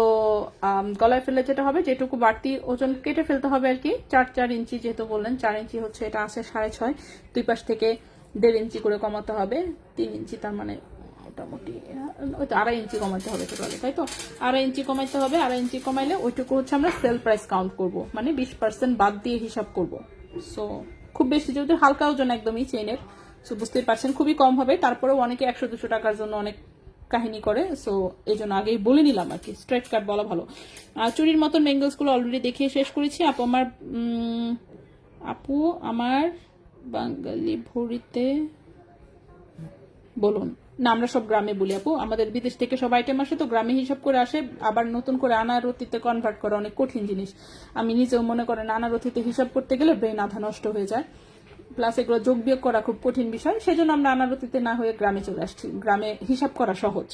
গলায় ফেললে যেটা হবে, যেটুকু বাড়তি ওজন কেটে ফেলতে হবে আর কি। 4 ইঞ্চি যেহেতু বললেন, 4 ইঞ্চি হচ্ছে এটা আছে 6.5, দুই পাশ থেকে 1.5 ইঞ্চি করে কমাতে হবে। 3 ইঞ্চি, তার মানে মোটামুটি ওই তো 2.5 ইঞ্চি কমাতে হবে টোটালি, তাই তো 2.5 ইঞ্চি কমাইতে হবে। 2.5 ইঞ্চি কমাইলে ওইটুকু হচ্ছে আমরা সেল প্রাইস কাউন্ট করব, মানে 20% বাদ দিয়ে হিসাব করব। সো খুব বেশি, যেহেতু হালকা ওজন একদমই চেনের, সো বুঝতেই পারছেন খুবই কম হবে। তারপরেও অনেকে 100-200 টাকার জন্য অনেক কাহিনী করে, সো এই জন্য আগেই বলে নিলাম আর কি, স্ট্রেট কাট বলা ভালো। চুরির মতন বেঙ্গলস গুলো অলরেডি দেখিয়ে শেষ করেছি। আপু আমার বাঙালি ভরিতে বলুন না, আমরা সব গ্রামে বলি আপু, আমাদের বিদেশ থেকে সব আইটেম আসে তো গ্রামে হিসাব করে আসে, আবার নতুন করে আনারতিতে কনভার্ট করা অনেক কঠিন জিনিস। আমি নিজেও মনে করেন আনারতিতে হিসাব করতে গেলে ব্রেন আধা নষ্ট হয়ে যায়, প্লাস এগুলো যোগ বিয়োগ করা খুব কঠিন বিষয়, সেজন্য আমরা আনারতিতে না হয়ে গ্রামে চলে আসছি, গ্রামে হিসাব করা সহজ।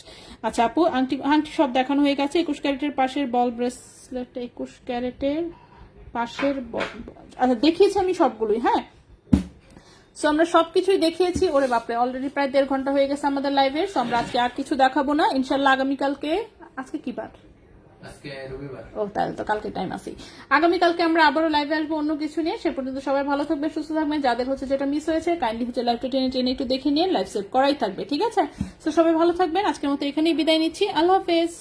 আচ্ছা আপু, আংটি সব দেখানো হয়ে গেছে। 21 ক্যারেটের পাশের বল ব্রেসলেট, 21 ক্যারেটের পাশের আচ্ছা দেখিয়েছি আমি সবগুলোই। হ্যাঁ, সো আমরা সবকিছুই দেখিয়েছি। ওরে বাপরে, অলরেডি প্রায় 1.5 ঘন্টা হয়ে গেছে আমাদের লাইভে। সো আমরা আজকে আর কিছু দেখাবো না, ইনশাল্লাহ আগামীকালকে, আজকে কি বার, আজকে রবিবার। ও তাহলে তো কালকে টাইম আছে। আগামীকালকে আমরা আবারও লাইভে আসবো অন্য কিছু নিয়ে। সে পর্যন্ত সবাই ভালো থাকবে, সুস্থ থাকবেন। যাদের হচ্ছে যেটা মিস হয়েছে কাইন্ডলি হচ্ছে লাইভটা টেনে একটু দেখে নিয়ে, লাইভ সেভ করাই থাকবে। ঠিক আছে, তো সবাই ভালো থাকবেন। আজকের মতো এখানেই বিদায় নিচ্ছি। আল্লাহ হাফেজ।